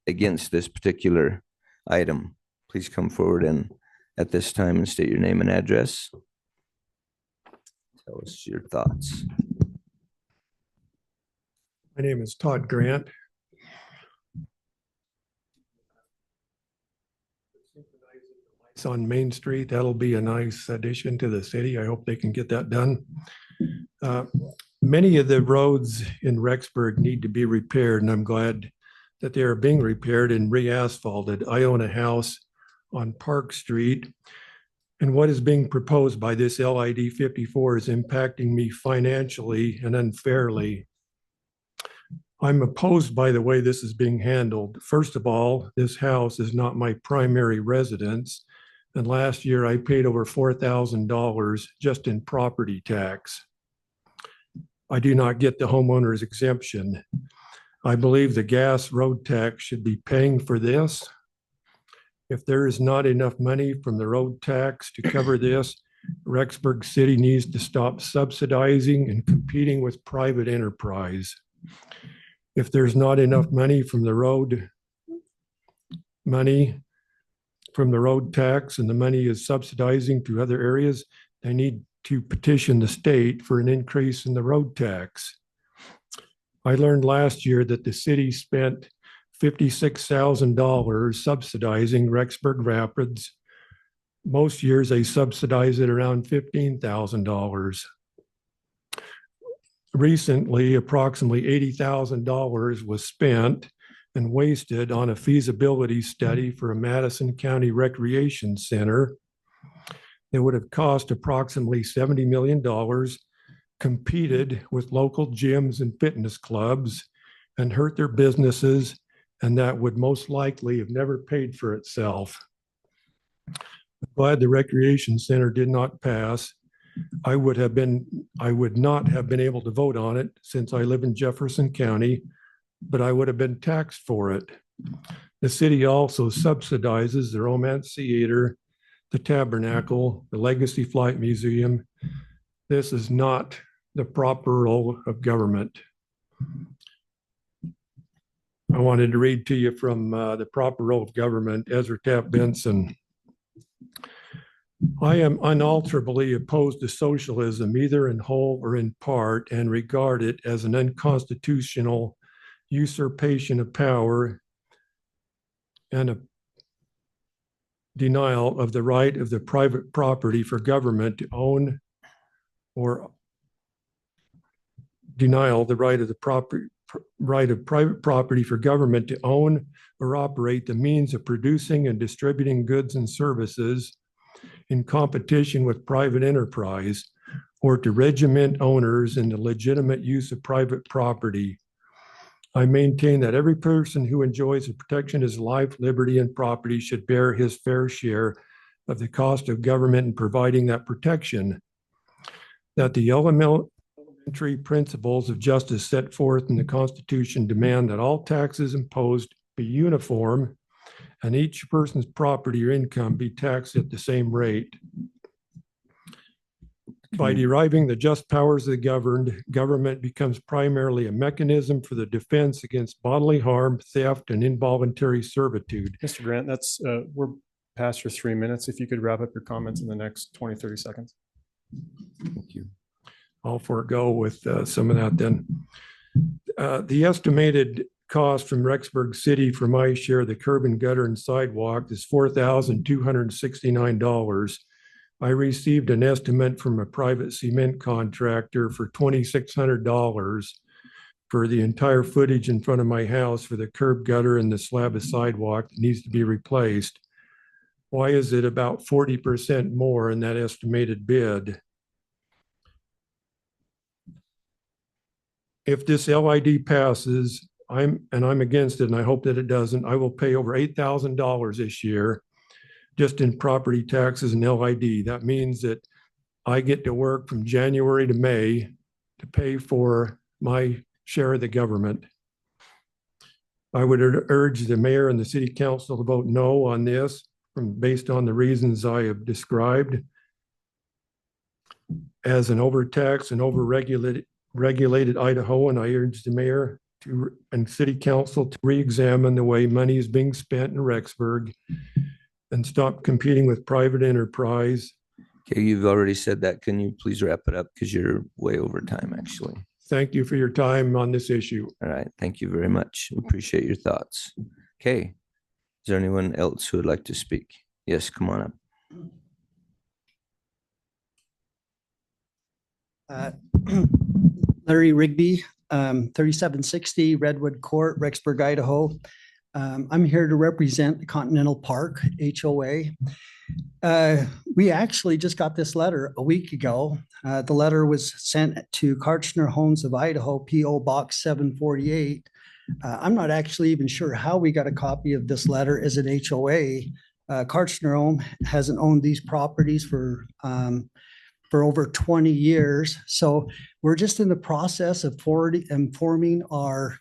against this particular item. Please come forward and at this time and state your name and address. Tell us your thoughts. My name is Todd Grant. It's on Main Street. That'll be a nice addition to the city. I hope they can get that done. Many of the roads in Rexburg need to be repaired, and I'm glad that they are being repaired and re-asphalted. I own a house on Park Street, and what is being proposed by this LID 54 is impacting me financially and unfairly. I'm opposed by the way this is being handled. First of all, this house is not my primary residence, and last year I paid over $4,000 just in property tax. I do not get the homeowner's exemption. I believe the gas road tax should be paying for this. If there is not enough money from the road tax to cover this, Rexburg City needs to stop subsidizing and competing with private enterprise. If there's not enough money from the road tax and the money is subsidizing to other areas, they need to petition the state for an increase in the road tax. I learned last year that the city spent $56,000 subsidizing Rexburg Rapids. Most years they subsidize it around $15,000. Recently, approximately $80,000 was spent and wasted on a feasibility study for a Madison County Recreation Center. It would have cost approximately $70 million, competed with local gyms and fitness clubs, and hurt their businesses, and that would most likely have never paid for itself. I'm glad the Recreation Center did not pass. I would not have been able to vote on it since I live in Jefferson County, but I would have been taxed for it. The city also subsidizes the Romance Theater, the Tabernacle, the Legacy Flight Museum. This is not the proper role of government. I wanted to read to you from the proper role of government, Ezra Taft Benson. I am unalterably opposed to socialism, either in whole or in part, and regard it as an unconstitutional usurpation of power and a denial of the right of the private property for government to own, or denial the right of the right of private property for government to own or operate the means of producing and distributing goods and services in competition with private enterprise, or to regiment owners in the legitimate use of private property. I maintain that every person who enjoys the protection of his life, liberty, and property should bear his fair share of the cost of government in providing that protection. That the elementary principles of justice set forth in the Constitution demand that all taxes imposed be uniform and each person's property or income be taxed at the same rate. By deriving the just powers of the governed, government becomes primarily a mechanism for the defense against bodily harm, theft, and involuntary servitude. Mr. Grant, that's we're past your 3 minutes. If you could wrap up your comments in the next 20, 30 seconds. Thank you. I'll forego with some of that then. The estimated cost from Rexburg City for my share of the curb and gutter and sidewalk is $4,269. I received an estimate from a private cement contractor for $2,600 for the entire footage in front of my house for the curb gutter and the slab of sidewalk that needs to be replaced. Why is it about 40% more in that estimated bid? If this LID passes, I'm against it, and I hope that it doesn't, I will pay over $8,000 this year just in property taxes and LID. That means that I get to work from January to May to pay for my share of the government. I would urge the mayor and the city council to vote no on this based on the reasons I have described. As an overtaxed and overregulated Idahoan, I urge the mayor and city council to re-examine the way money is being spent in Rexburg and stop competing with private enterprise. Okay, you've already said that. Can you please wrap it up? Because you're way over time, actually. Thank you for your time on this issue. All right. Thank you very much. We appreciate your thoughts. Okay. Is there anyone else who would like to speak? Yes, come on up. Larry Rigby, 3760 Redwood Court, Rexburg, Idaho. I'm here to represent the Continental Park HOA. We actually just got this letter a week ago. The letter was sent to Karchner Homes of Idaho, P.O. Box 748. I'm not actually even sure how we got a copy of this letter as an HOA. Karchner Home hasn't owned these properties for over 20 years. So we're just in the process of informing our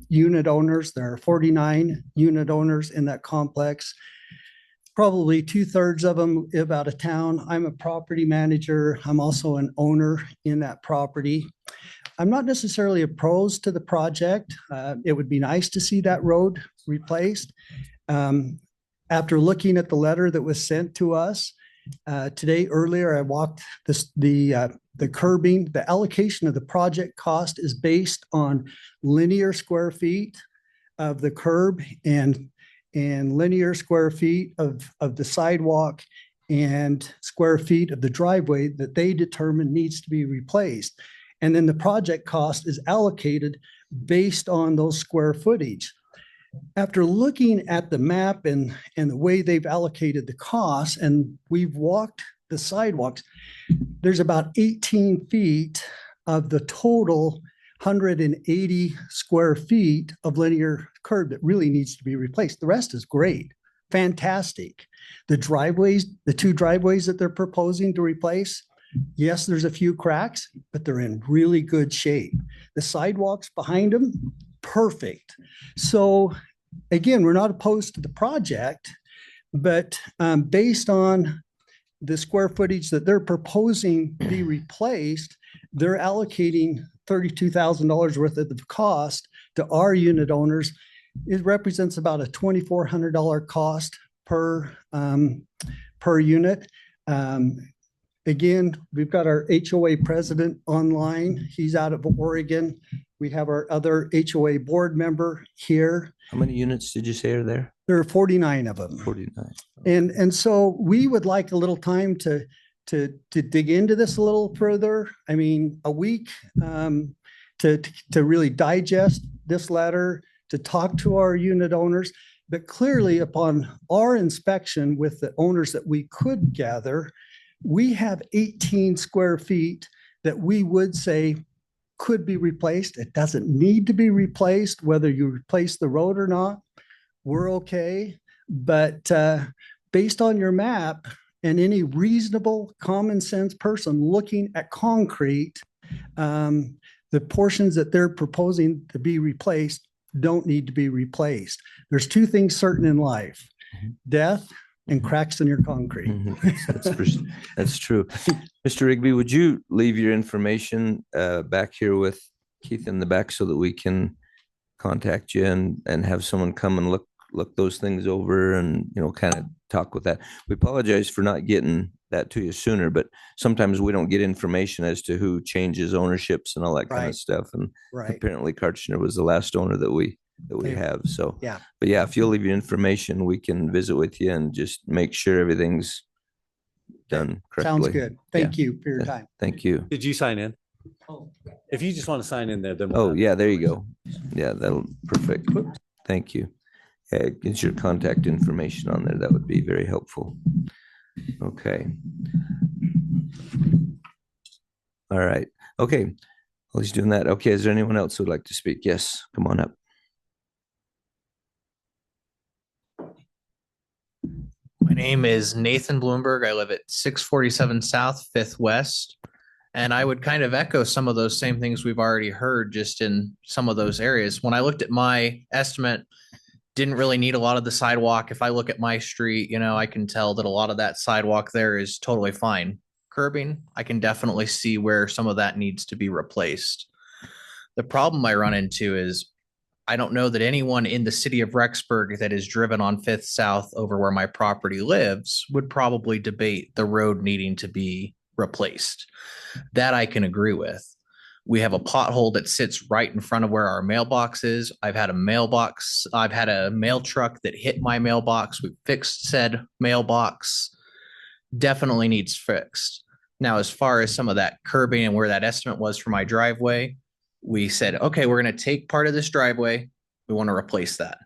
unit owners. There are 49 unit owners in that complex. Probably 2/3 of them live out of town. I'm a property manager. I'm also an owner in that property. I'm not necessarily opposed to the project. It would be nice to see that road replaced. After looking at the letter that was sent to us, today earlier, I walked the curbing. The allocation of the project cost is based on linear square feet of the curb and linear square feet of the sidewalk and square feet of the driveway that they determine needs to be replaced. And then the project cost is allocated based on those square footage. After looking at the map and the way they've allocated the costs, and we've walked the sidewalks, there's about 18 feet of the total 180 square feet of linear curb that really needs to be replaced. The rest is great, fantastic. The driveways, the two driveways that they're proposing to replace, yes, there's a few cracks, but they're in really good shape. The sidewalks behind them, perfect. So again, we're not opposed to the project, but based on the square footage that they're proposing be replaced, they're allocating $32,000 worth of the cost to our unit owners. It represents about a $2,400 cost per unit. Again, we've got our HOA president online. He's out of Oregon. We have our other HOA board member here. How many units did you say are there? There are 49 of them. 49. And so we would like a little time to dig into this a little further. I mean, a week to really digest this letter, to talk to our unit owners. But clearly upon our inspection with the owners that we could gather, we have 18 square feet that we would say could be replaced. It doesn't need to be replaced, whether you replace the road or not. We're okay. But based on your map and any reasonable common sense person looking at concrete, the portions that they're proposing to be replaced don't need to be replaced. There's two things certain in life: death and cracks in your concrete. That's true. Mr. Rigby, would you leave your information back here with Keith in the back so that we can contact you and have someone come and look those things over and, you know, kind of talk with that? We apologize for not getting that to you sooner, but sometimes we don't get information as to who changes ownerships and all that kind of stuff. And apparently Kartchner was the last owner that we have. So, yeah. But yeah, if you'll leave your information, we can visit with you and just make sure everything's done correctly. Sounds good. Thank you for your time. Thank you. Did you sign in? If you just want to sign in there, then. Oh, yeah, there you go. Yeah, that'll perfect. Thank you. Yeah, get your contact information on there. That would be very helpful. Okay. All right. Okay. Well, he's doing that. Okay. Is there anyone else who would like to speak? Yes. Come on up. My name is Nathan Bloomberg. I live at 647 South, 5th West. And I would kind of echo some of those same things we've already heard just in some of those areas. When I looked at my estimate, didn't really need a lot of the sidewalk. If I look at my street, you know, I can tell that a lot of that sidewalk there is totally fine. Curbing, I can definitely see where some of that needs to be replaced. The problem I run into is I don't know that anyone in the city of Rexburg that is driven on 5th South over where my property lives would probably debate the road needing to be replaced. That I can agree with. We have a pothole that sits right in front of where our mailbox is. I've had a mail truck that hit my mailbox. We fixed said mailbox. Definitely needs fixed. Now, as far as some of that curbing and where that estimate was for my driveway, we said, okay, we're going to take part of this driveway. We want to replace that.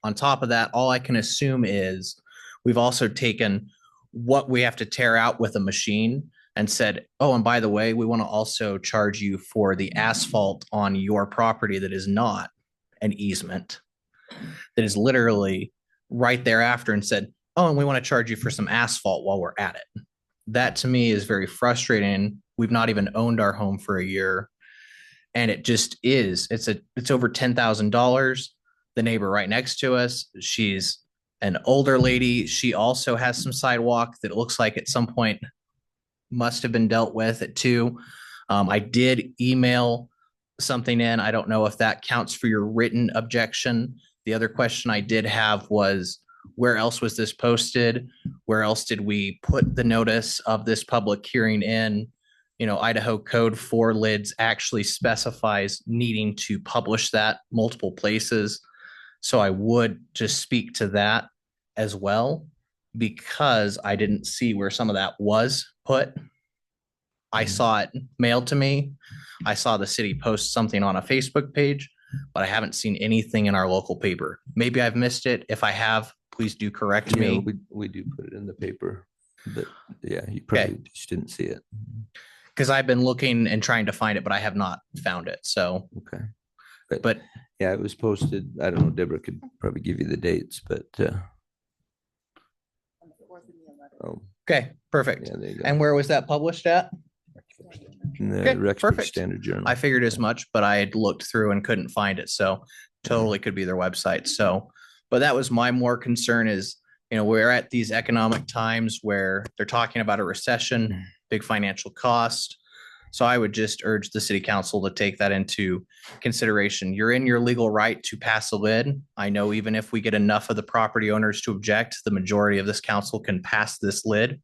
On top of that, all I can assume is we've also taken what we have to tear out with a machine and said, oh, and by the way, we want to also charge you for the asphalt on your property that is not an easement, that is literally right thereafter, and said, oh, and we want to charge you for some asphalt while we're at it. That to me is very frustrating. We've not even owned our home for a year. And it just is, it's over $10,000. The neighbor right next to us, she's an older lady. She also has some sidewalk that looks like at some point must have been dealt with it too. I did email something in. I don't know if that counts for your written objection. The other question I did have was, where else was this posted? Where else did we put the notice of this public hearing in? You know, Idaho Code 4 lids actually specifies needing to publish that multiple places. So I would just speak to that as well, because I didn't see where some of that was put. I saw it mailed to me. I saw the city post something on a Facebook page, but I haven't seen anything in our local paper. Maybe I've missed it. If I have, please do correct me. We do put it in the paper, but yeah, you probably just didn't see it. Because I've been looking and trying to find it, but I have not found it. So, okay. But yeah, it was posted. I don't know, Deborah could probably give you the dates, but oh, okay, perfect. Yeah, there you go. And where was that published at? In the Okay, Rexburg perfect. Standard Journal. I figured as much, but I had looked through and couldn't find it. So totally could be their website. So, but that was my more concern is, you know, we're at these economic times where they're talking about a recession, big financial cost. So I would just urge the city council to take that into consideration. You're in your legal right to pass a lid. I know even if we get enough of the property owners to object, the majority of this council can pass this lid.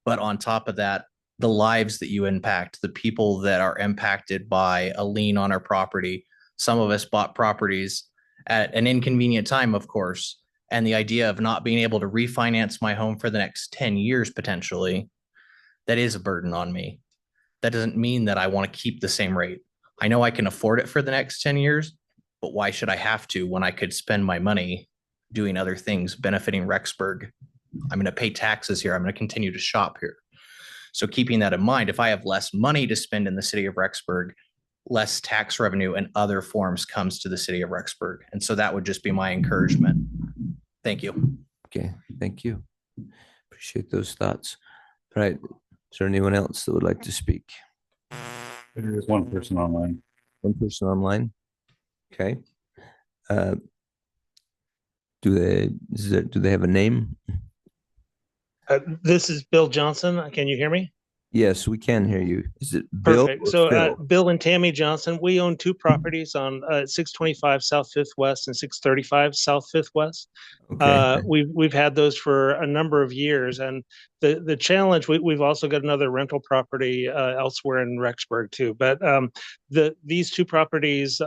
But on top of that, the lives that you impact, the people that are impacted by a lien on our property. Some of us bought properties at an inconvenient time, of course, and the idea of not being able to refinance my home for the next 10 years potentially, that is a burden on me. That doesn't mean that I want to keep the same rate. I know I can afford it for the next 10 years, but why should I have to when I could spend my money doing other things benefiting Rexburg? I'm going to pay taxes here. I'm going to continue to shop here. So keeping that in mind, if I have less money to spend in the city of Rexburg, less tax revenue in other forms comes to the city of Rexburg. And so that would just be my encouragement. Thank you. Okay, thank you. Appreciate those thoughts. All right. Is there anyone else that would like to speak? There is one person online. One person online. Okay. Do they have a name? This is Bill Johnson. Can you hear me? Yes, we can hear you. Is it Bill? Perfect. or So Phil? Bill and Tammy Johnson, we own two properties on 625 South Fifth West and 635 South Fifth West. Okay. We've had those for a number of years, and the challenge, we've also got another rental property elsewhere in Rexburg too. But these two properties,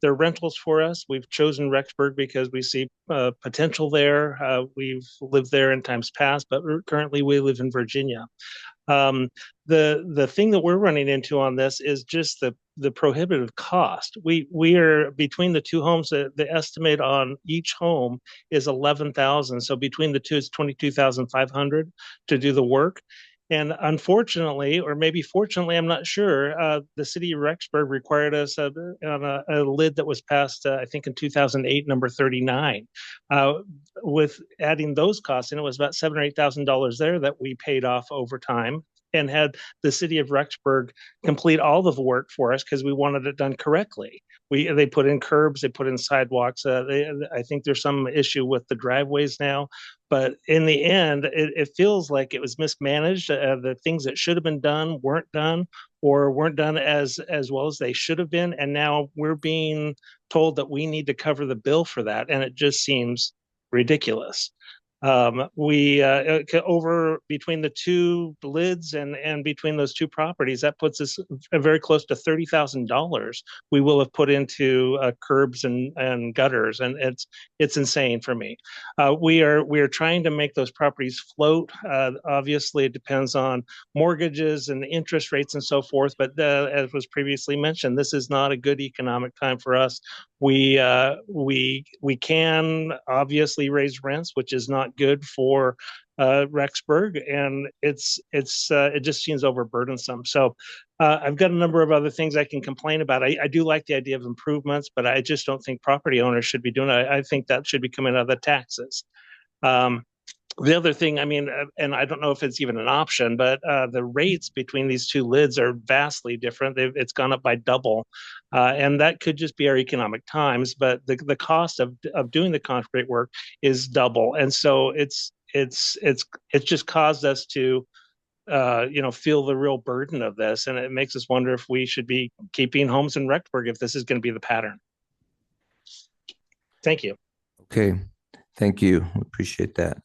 they're rentals for us. We've chosen Rexburg because we see potential there. We've lived there in times past, but currently we live in Virginia. The thing that we're running into on this is just the prohibitive cost. We are between the two homes, the estimate on each home is 11,000. So between the two, it's 22,500 to do the work. And unfortunately, or maybe fortunately, I'm not sure, the city of Rexburg required us on a lid that was passed, I think in 2008, number 39. With adding those costs, and it was about $7,000 or $8,000 there that we paid off over time, and had the city of Rexburg complete all of the work for us because we wanted it done correctly. They put in curbs, they put in sidewalks. I think there's some issue with the driveways now, but in the end, it feels like it was mismanaged. The things that should have been done weren't done, or weren't done as well as they should have been. And now we're being told that we need to cover the bill for that, and it just seems ridiculous. We over between the two lids and between those two properties, that puts us very close to $30,000 we will have put into curbs and gutters, and it's insane for me. We are trying to make those properties float. Obviously, it depends on mortgages and interest rates and so forth. But as was previously mentioned, this is not a good economic time for us. We can obviously raise rents, which is not good for Rexburg, and it just seems overburdensome. So I've got a number of other things I can complain about. I do like the idea of improvements, but I just don't think property owners should be doing it. I think that should be coming out of the taxes. The other thing, I mean, and I don't know if it's even an option, but the rates between these two lids are vastly different. It's gone up by double. And that could just be our economic times, but the cost of doing the concrete work is double. And so it's just caused us to feel the real burden of this. And it makes us wonder if we should be keeping homes in Rexburg if this is going to be the pattern. Thank you. Okay, thank you. Appreciate that.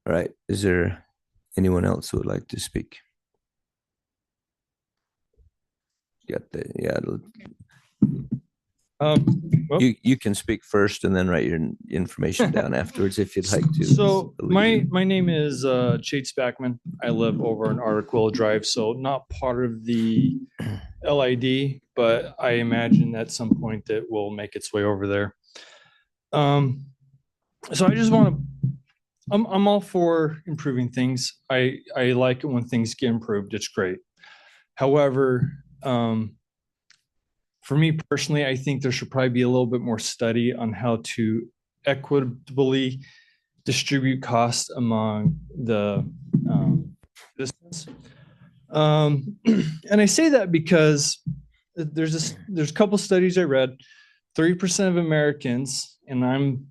All right, is there anyone else who would like to speak? You can speak first and then write your information down afterwards if you'd like to. So my name is Chade Spackman. I live over in Arquill Drive, so not part of the LID, but I imagine at some point it will make its way over there. So I just want to, I'm all for improving things. I like it when things get improved. It's great. However, for me personally, I think there should probably be a little bit more study on how to equitably distribute costs among the business. And I say that because there's a couple studies I read. 30% of Americans, and I'm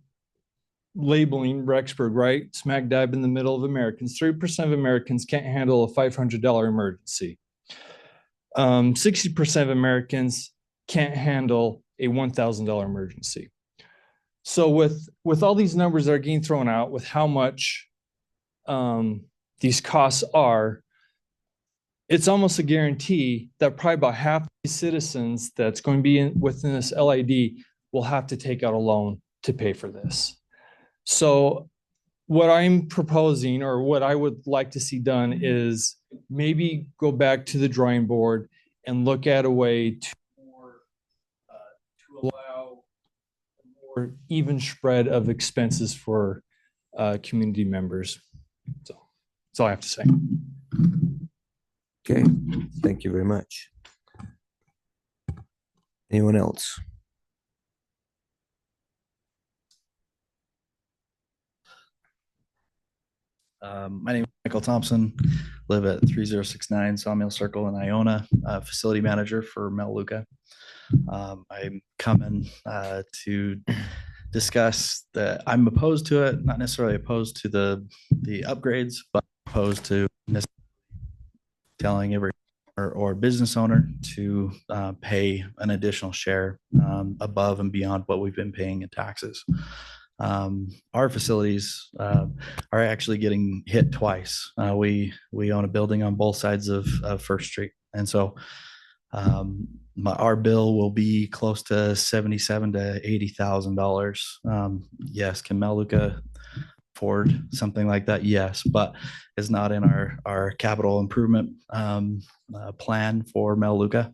labeling Rexburg, right? Smack dab in the middle of Americans. 30% of Americans can't handle a $500 emergency. 60% of Americans can't handle a $1,000 emergency. So with all these numbers that are getting thrown out, with how much these costs are, it's almost a guarantee that probably about half the citizens that's going to be within this LID will have to take out a loan to pay for this. So what I'm proposing, or what I would like to see done, is maybe go back to the drawing board and look at a way to allow a more even spread of expenses for community members. So that's all I have to say. Okay, thank you very much. Anyone else? My name is Michael Thompson, live at 3069 Sawmill Circle in Iona, facility manager for Melaleuca. I'm coming to discuss that I'm opposed to it, not necessarily opposed to the upgrades, but opposed to telling every or business owner to pay an additional share above and beyond what we've been paying in taxes. Our facilities are actually getting hit twice. We own a building on both sides of First Street, and so our bill will be close to $77,000 to $80,000. Yes, can Melaleuca afford something like that? Yes, but it's not in our capital improvement plan for Melaleuca.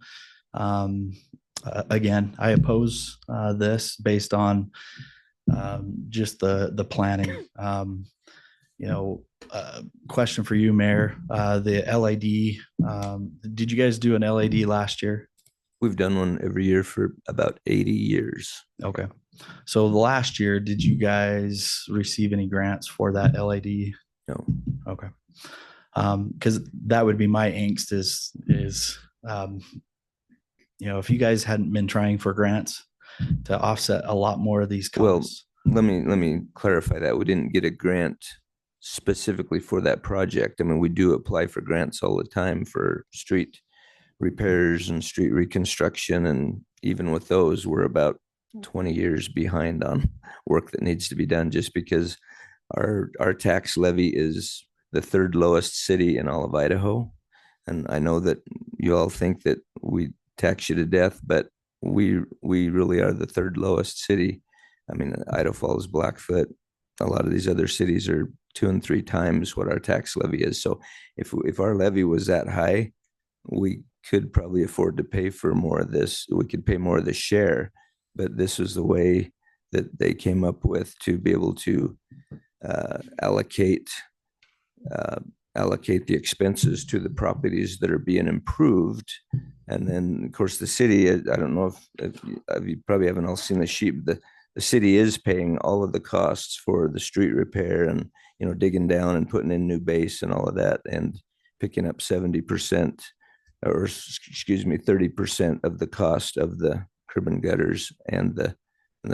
Again, I oppose this based on just the planning. Question for you, Mayor. The LID, did you guys do an LID last year? We've done one every year for about 80 years. Okay. So the last year, did you guys receive any grants for that LID? No. Okay. Because that would be my angst is if you guys hadn't been trying for grants to offset a lot more of these costs. Well, let me clarify that. We didn't get a grant specifically for that project. I mean, we do apply for grants all the time for street repairs and street reconstruction, and even with those, we're about 20 years behind on work that needs to be done, just because our tax levy is the third lowest city in all of Idaho. And I know that you all think that we tax you to death, but we really are the third lowest city. I mean, Idaho Falls, Blackfoot, a lot of these other cities are 2 and 3 times what our tax levy is. So if our levy was that high, we could probably afford to pay for more of this. We could pay more of the share, but this was the way that they came up with to be able to allocate the expenses to the properties that are being improved. And then, of course, the city, I don't know if you probably haven't all seen the sheet. The city is paying all of the costs for the street repair and, digging down and putting in new base and all of that, and picking up 70%, or excuse me, 30% of the cost of the curb and gutters and the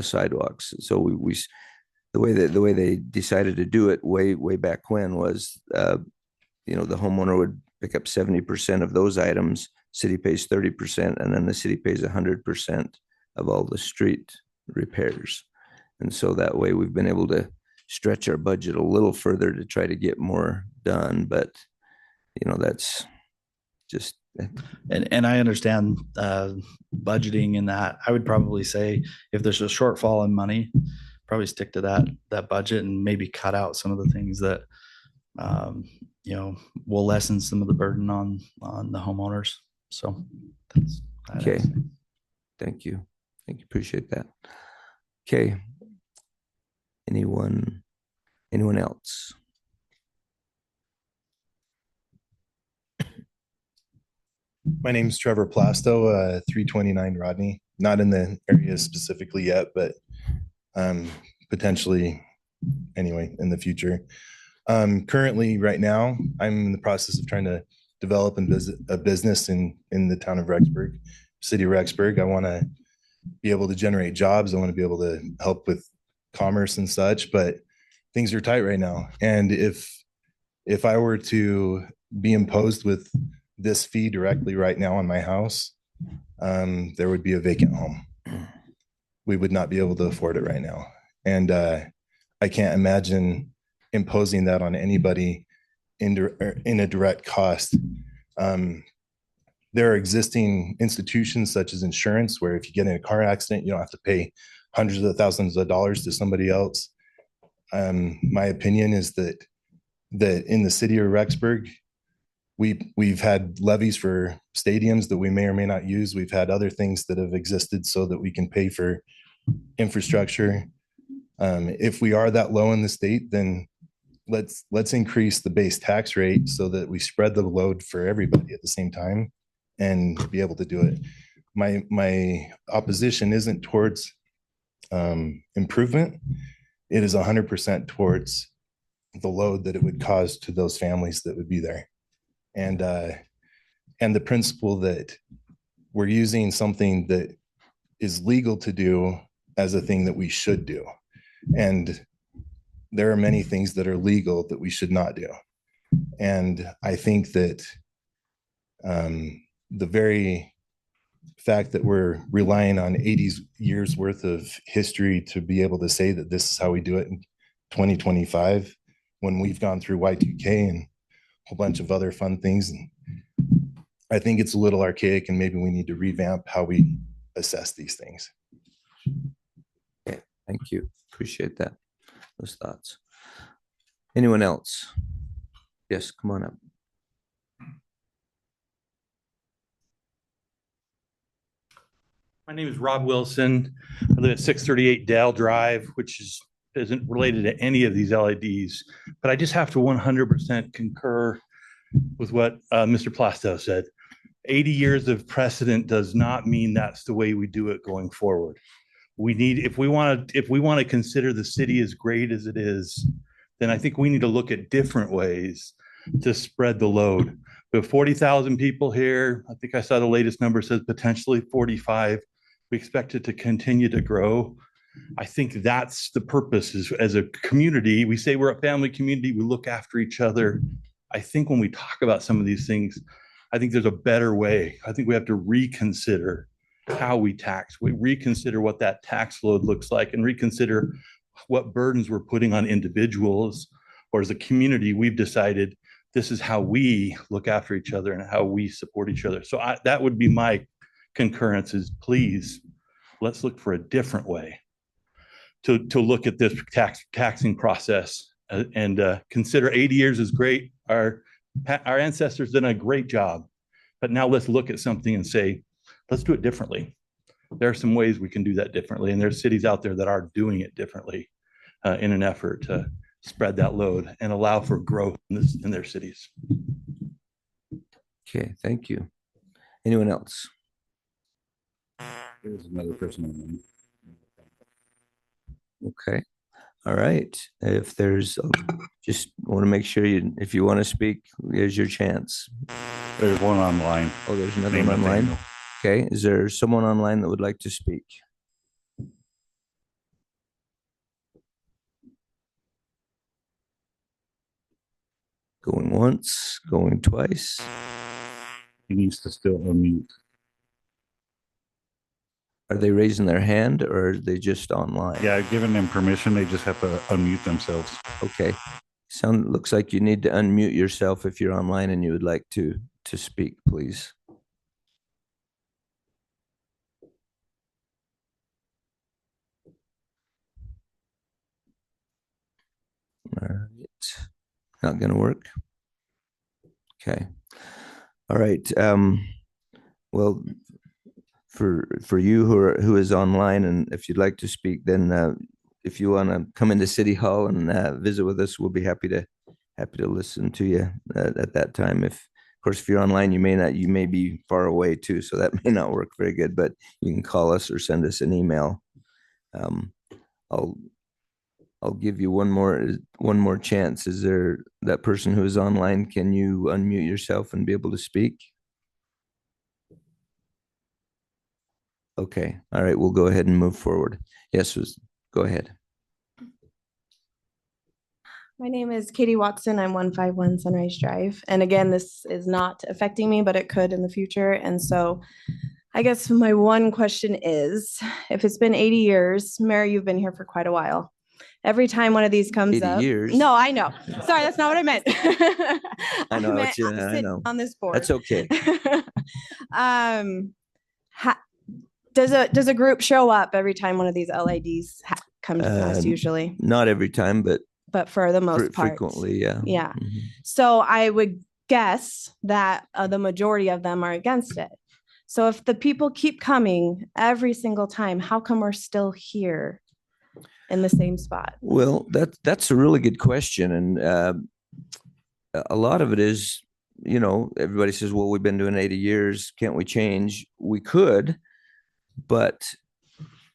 sidewalks. So we the way they decided to do it way back when was, the homeowner would pick up 70% of those items, city pays 30%, and then the city pays 100% of all the street repairs. And so that way we've been able to stretch our budget a little further to try to get more done. But, that's just. And I understand budgeting in that. I would probably say if there's a shortfall in money, probably stick to that budget and maybe cut out some of the things that will lessen some of the burden on the homeowners. So that's okay. Thank you. Appreciate that. Okay. Anyone else? My name is Trevor Plasto, 329 Rodney. Not in the area specifically yet, but potentially anyway in the future. Currently, right now, I'm in the process of trying to develop and visit a business in the town of Rexburg, city of Rexburg. I want to be able to generate jobs. I want to be able to help with commerce and such, but things are tight right now. And if I were to be imposed with this fee directly right now on my house, there would be a vacant home. We would not be able to afford it right now. And I can't imagine imposing that on anybody in a direct cost. There are existing institutions such as insurance, where if you get in a car accident, you don't have to pay hundreds of thousands of dollars to somebody else. My opinion is that in the city of Rexburg, we've had levies for stadiums that we may or may not use. We've had other things that have existed so that we can pay for infrastructure. If we are that low in the state, then let's increase the base tax rate so that we spread the load for everybody at the same time and be able to do it. My opposition isn't towards improvement. It is 100% towards the load that it would cause to those families that would be there. And the principle that we're using something that is legal to do as a thing that we should do. And there are many things that are legal that we should not do. And I think that the very fact that we're relying on 80 years worth of history to be able to say that this is how we do it in 2025, when we've gone through Y2K and a whole bunch of other fun things. And I think it's a little archaic, and maybe we need to revamp how we assess these things. Okay, thank you. Appreciate that. Those thoughts. Anyone else? Yes, come on up. My name is Rob Wilson. I live at 638 Dale Drive, which isn't related to any of these LIDs, but I just have to 100% concur with what Mr. Plastow said. 80 years of precedent does not mean that's the way we do it going forward. We need, if we want to consider the city as great as it is, then I think we need to look at different ways to spread the load. We have 40,000 people here. I think I saw the latest number says potentially 45. We expect it to continue to grow. I think that's the purpose, is as a community, we say we're a family community, we look after each other. I think when we talk about some of these things, I think there's a better way. I think we have to reconsider how we tax. We reconsider what that tax load looks like, and reconsider what burdens we're putting on individuals, or as a community, we've decided this is how we look after each other and how we support each other. So that would be my concurrence, is please, let's look for a different way to look at this taxing process, and consider 80 years is great. Our ancestors did a great job, but now let's look at something and say, let's do it differently. There are some ways we can do that differently, and there's cities out there that are doing it differently in an effort to spread that load and allow for growth in their cities. Okay, thank you. Anyone else? There's another person on. Okay. All right. If there's, just want to make sure if you want to speak, here's your chance. There's one online. Oh, there's another one online. Okay. Is there someone online that would like to speak? Going once, going twice. He needs to still unmute. Are they raising their hand, or are they just online? Yeah, I've given them permission. They just have to unmute themselves. Okay. Looks like you need to unmute yourself if you're online and you would like to speak, please. All right. Not going to work. Okay. All right. Well, for you who is online, and if you'd like to speak, then if you want to come into City Hall and visit with us, we'll be happy to listen to you at that time. Of course, if you're online, you may be far away too, so that may not work very good. But you can call us or send us an email. I'll give you one more chance. Is there that person who is online? Can you unmute yourself and be able to speak? Okay. All right. We'll go ahead and move forward. Yes, go ahead. My name is Katie Watson. I'm 151 Sunrise Drive. And again, this is not affecting me, but it could in the future. And so I guess my one question is, if it's been 80 years, Mary, you've been here for quite a while. Every time one of these comes 80 up. years? No, I know. Sorry, that's not what I meant. I know. meant It's, I sitting know. on this board. That's okay. Does a group show up every time one of these LIDs comes to pass usually? Not every time, but for the most part. frequently, yeah. Yeah. So I would guess that the majority of them are against it. So if the people keep coming every single time, how come we're still here in the same spot? Well, that's a really good question. And a lot of it is, everybody says, well, we've been doing 80 years. Can't we change? We could, but,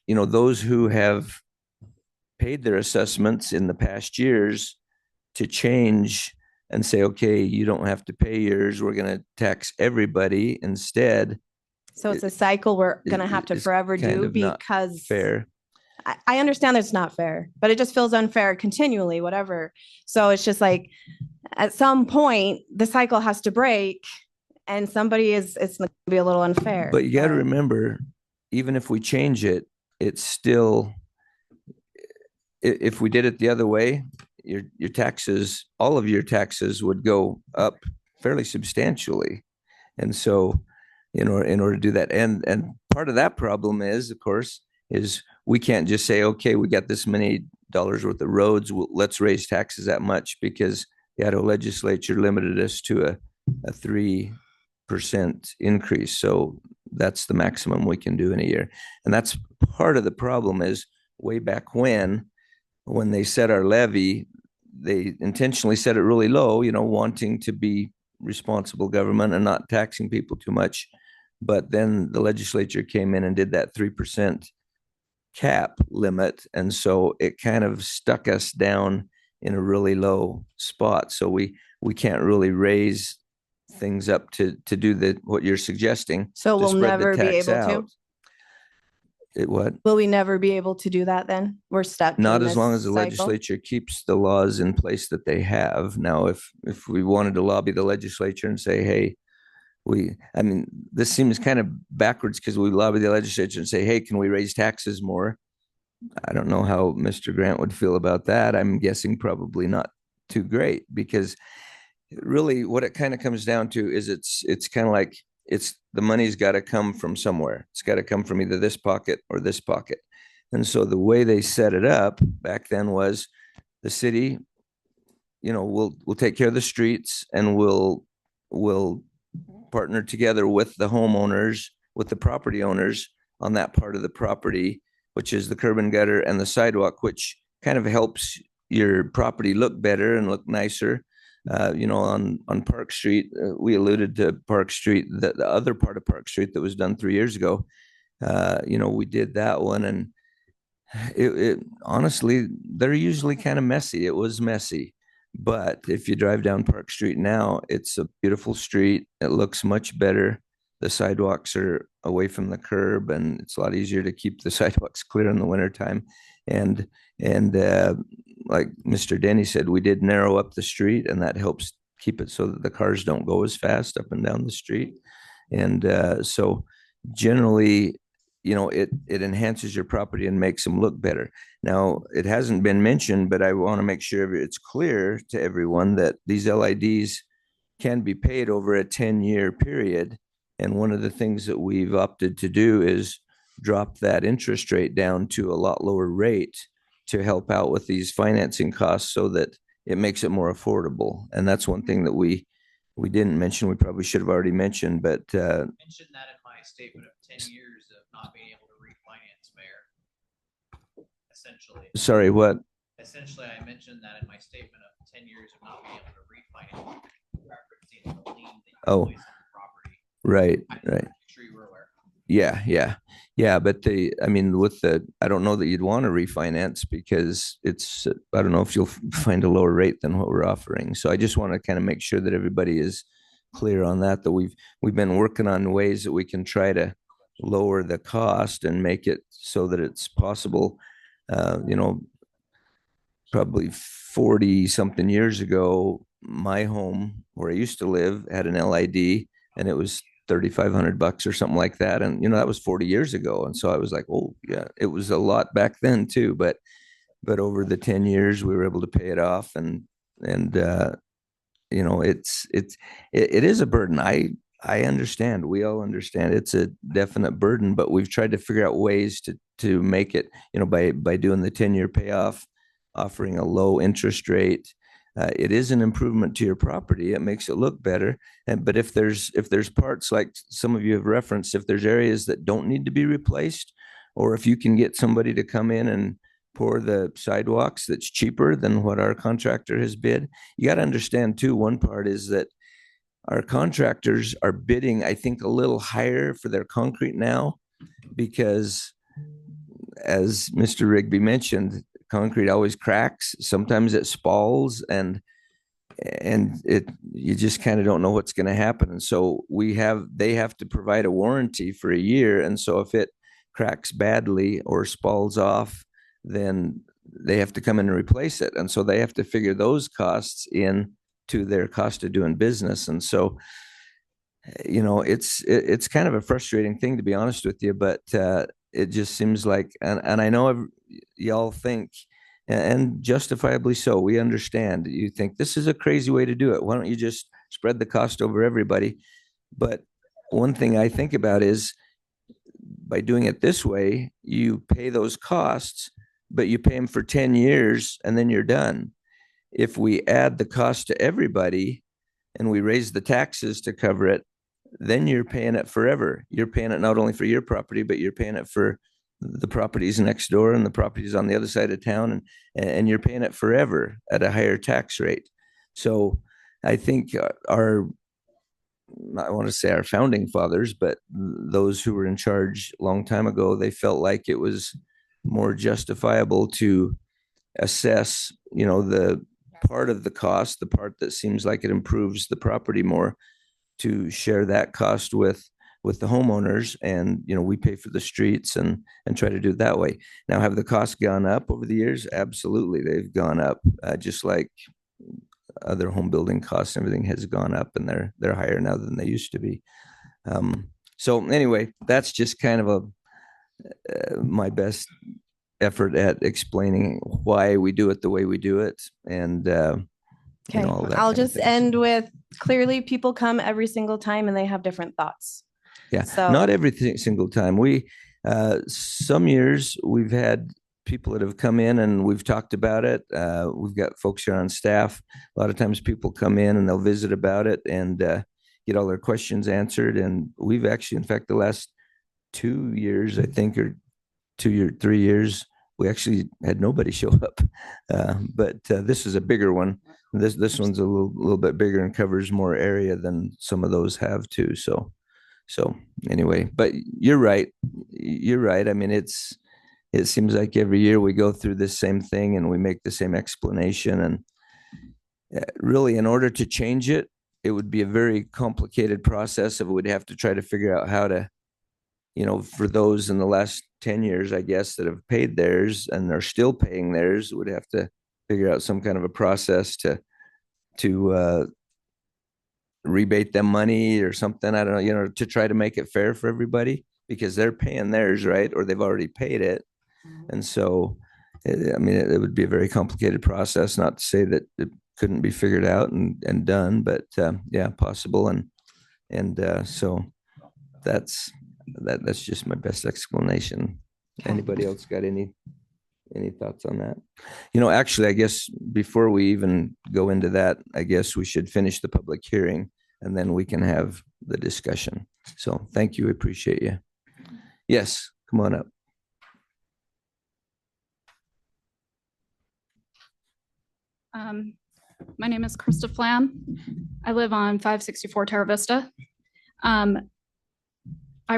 those who have paid their assessments in the past years to change and say, okay, you don't have to pay yours. We're going to tax everybody instead. So it's a cycle we're going to have to forever do because fair. I understand that's not fair, but it just feels unfair continually, whatever. So it's just like at some point the cycle has to break and it's going to be a little unfair. But you got to remember, even if we change it, it's still, if we did it the other way, your taxes, all of your taxes would go up fairly substantially. And so, in order to do that, and part of that problem is, of course, is we can't just say, okay, we got this many dollars worth of roads, let's raise taxes that much, because the Idaho legislature limited us to a 3% increase. So that's the maximum we can do in a year. And that's part of the problem is way back when they set our levy, they intentionally set it really low, wanting to be responsible government and not taxing people too much. But then the legislature came in and did that 3% cap limit. And so it kind of stuck us down in a really low spot. So we can't really raise things up to do what you're suggesting. So we'll never be able to? What? Will we never be able to do that then? We're stuck. Not as long as the legislature keeps the laws in place that they have. Now, if we wanted to lobby the legislature and say, hey, this seems kind of backwards because we lobby the legislature and say, hey, can we raise taxes more? I don't know how Mr. Grant would feel about that. I'm guessing probably not too great, because really what it kind of comes down to is it's kind of like the money's got to come from somewhere. It's got to come from either this pocket or this pocket. And so the way they set it up back then was the city, we'll take care of the streets, and we'll partner together with the homeowners, with the property owners on that part of the property, which is the curb and gutter and the sidewalk, which kind of helps your property look better and look nicer. On Park Street, we alluded to Park Street, the other part of Park Street that was done 3 years ago. We did that one, and it honestly, they're usually kind of messy. It was messy. But if you drive down Park Street now, it's a beautiful street. It looks much better. The sidewalks are away from the curb, and it's a lot easier to keep the sidewalks clear in the wintertime. And like Mr. Denny said, we did narrow up the street, and that helps keep it so that the cars don't go as fast up and down the street. And so generally, it enhances your property and makes them look better. Now, it hasn't been mentioned, but I want to make sure it's clear to everyone that these LIDs can be paid over a 10-year period. And one of the things that we've opted to do is drop that interest rate down to a lot lower rate to help out with these financing costs so that it makes it more affordable. And that's one thing that we didn't mention. We probably should have already mentioned, but mentioned that in my statement of 10 years of not being able to refinance, Mayor. Essentially. Sorry, what? Essentially, I mentioned that in my statement of 10 years of not being able to refinance, referencing the lien that you place on the property. Right. I'm sure you were aware. Yeah. But I don't know that you'd want to refinance, because I don't know if you'll find a lower rate than what we're offering. So I just want to kind of make sure that everybody is clear on that we've been working on ways that we can try to lower the cost and make it so that it's possible, probably 40 something years ago, my home where I used to live had an LID, and it was $3,500 or something like that. And, that was 40 years ago. And so I was like, oh yeah, it was a lot back then too. But over the 10 years, we were able to pay it off. And it is a burden. I understand. We all understand it's a definite burden, but we've tried to figure out ways to make it, by doing the 10-year payoff, offering a low interest rate. It is an improvement to your property. It makes it look better. But if there's parts like some of you have referenced, if there's areas that don't need to be replaced, or if you can get somebody to come in and pour the sidewalks that's cheaper than what our contractor has bid, you got to understand too, one part is that our contractors are bidding, I think, a little higher for their concrete now, because as Mr. Rigby mentioned, concrete always cracks. Sometimes it spalls, and you just kind of don't know what's going to happen. And so they have to provide a warranty for a year. And so if it cracks badly or spalls off, then they have to come in and replace it. And so they have to figure those costs in to their cost of doing business. And so, it's kind of a frustrating thing, to be honest with you, but it just seems like, and I know y'all think, and justifiably so, we understand, you think this is a crazy way to do it. Why don't you just spread the cost over everybody? But one thing I think about is, by doing it this way, you pay those costs, but you pay them for 10 years and then you're done. If we add the cost to everybody and we raise the taxes to cover it, then you're paying it forever. You're paying it not only for your property, but you're paying it for the properties next door and the properties on the other side of town, and you're paying it forever at a higher tax rate. So I think I want to say our founding fathers, but those who were in charge a long time ago, they felt like it was more justifiable to assess, the part of the cost, the part that seems like it improves the property more, to share that cost with the homeowners. And, we pay for the streets and try to do it that way. Now, have the costs gone up over the years? Absolutely. They've gone up, just like other home building costs. Everything has gone up, and they're higher now than they used to be. So anyway, that's just kind of my best effort at explaining why we do it the way we do it. And, Okay, I'll just end with, clearly people come every single time and they have different thoughts. Yeah, So- not every single time. Some years we've had people that have come in and we've talked about it. We've got folks here on staff. A lot of times people come in and they'll visit about it and get all their questions answered. And we've actually, in fact, the last 2 years, I think, or 3 years, we actually had nobody show up. But this is a bigger one. This one's a little bit bigger and covers more area than some of those have too. So anyway, but you're right. You're right. I mean, it seems like every year we go through this same thing and we make the same explanation. And really, in order to change it, it would be a very complicated process. Of we'd have to try to figure out how to, for those in the last 10 years, I guess, that have paid theirs and are still paying theirs, would have to figure out some kind of a process to rebate them money or something. I don't know, to try to make it fair for everybody, because they're paying theirs, right? Or they've already paid it. And so, it would be a very complicated process, not to say that it couldn't be figured out and done, but yeah, possible. And so that's just my best explanation. Anybody else got any thoughts on that? Actually, I guess before we even go into that, I guess we should finish the public hearing and then we can have the discussion. So thank you. Appreciate you. Yes, come on up. My name is Krista Flam. I live on 564 Terra Vista. I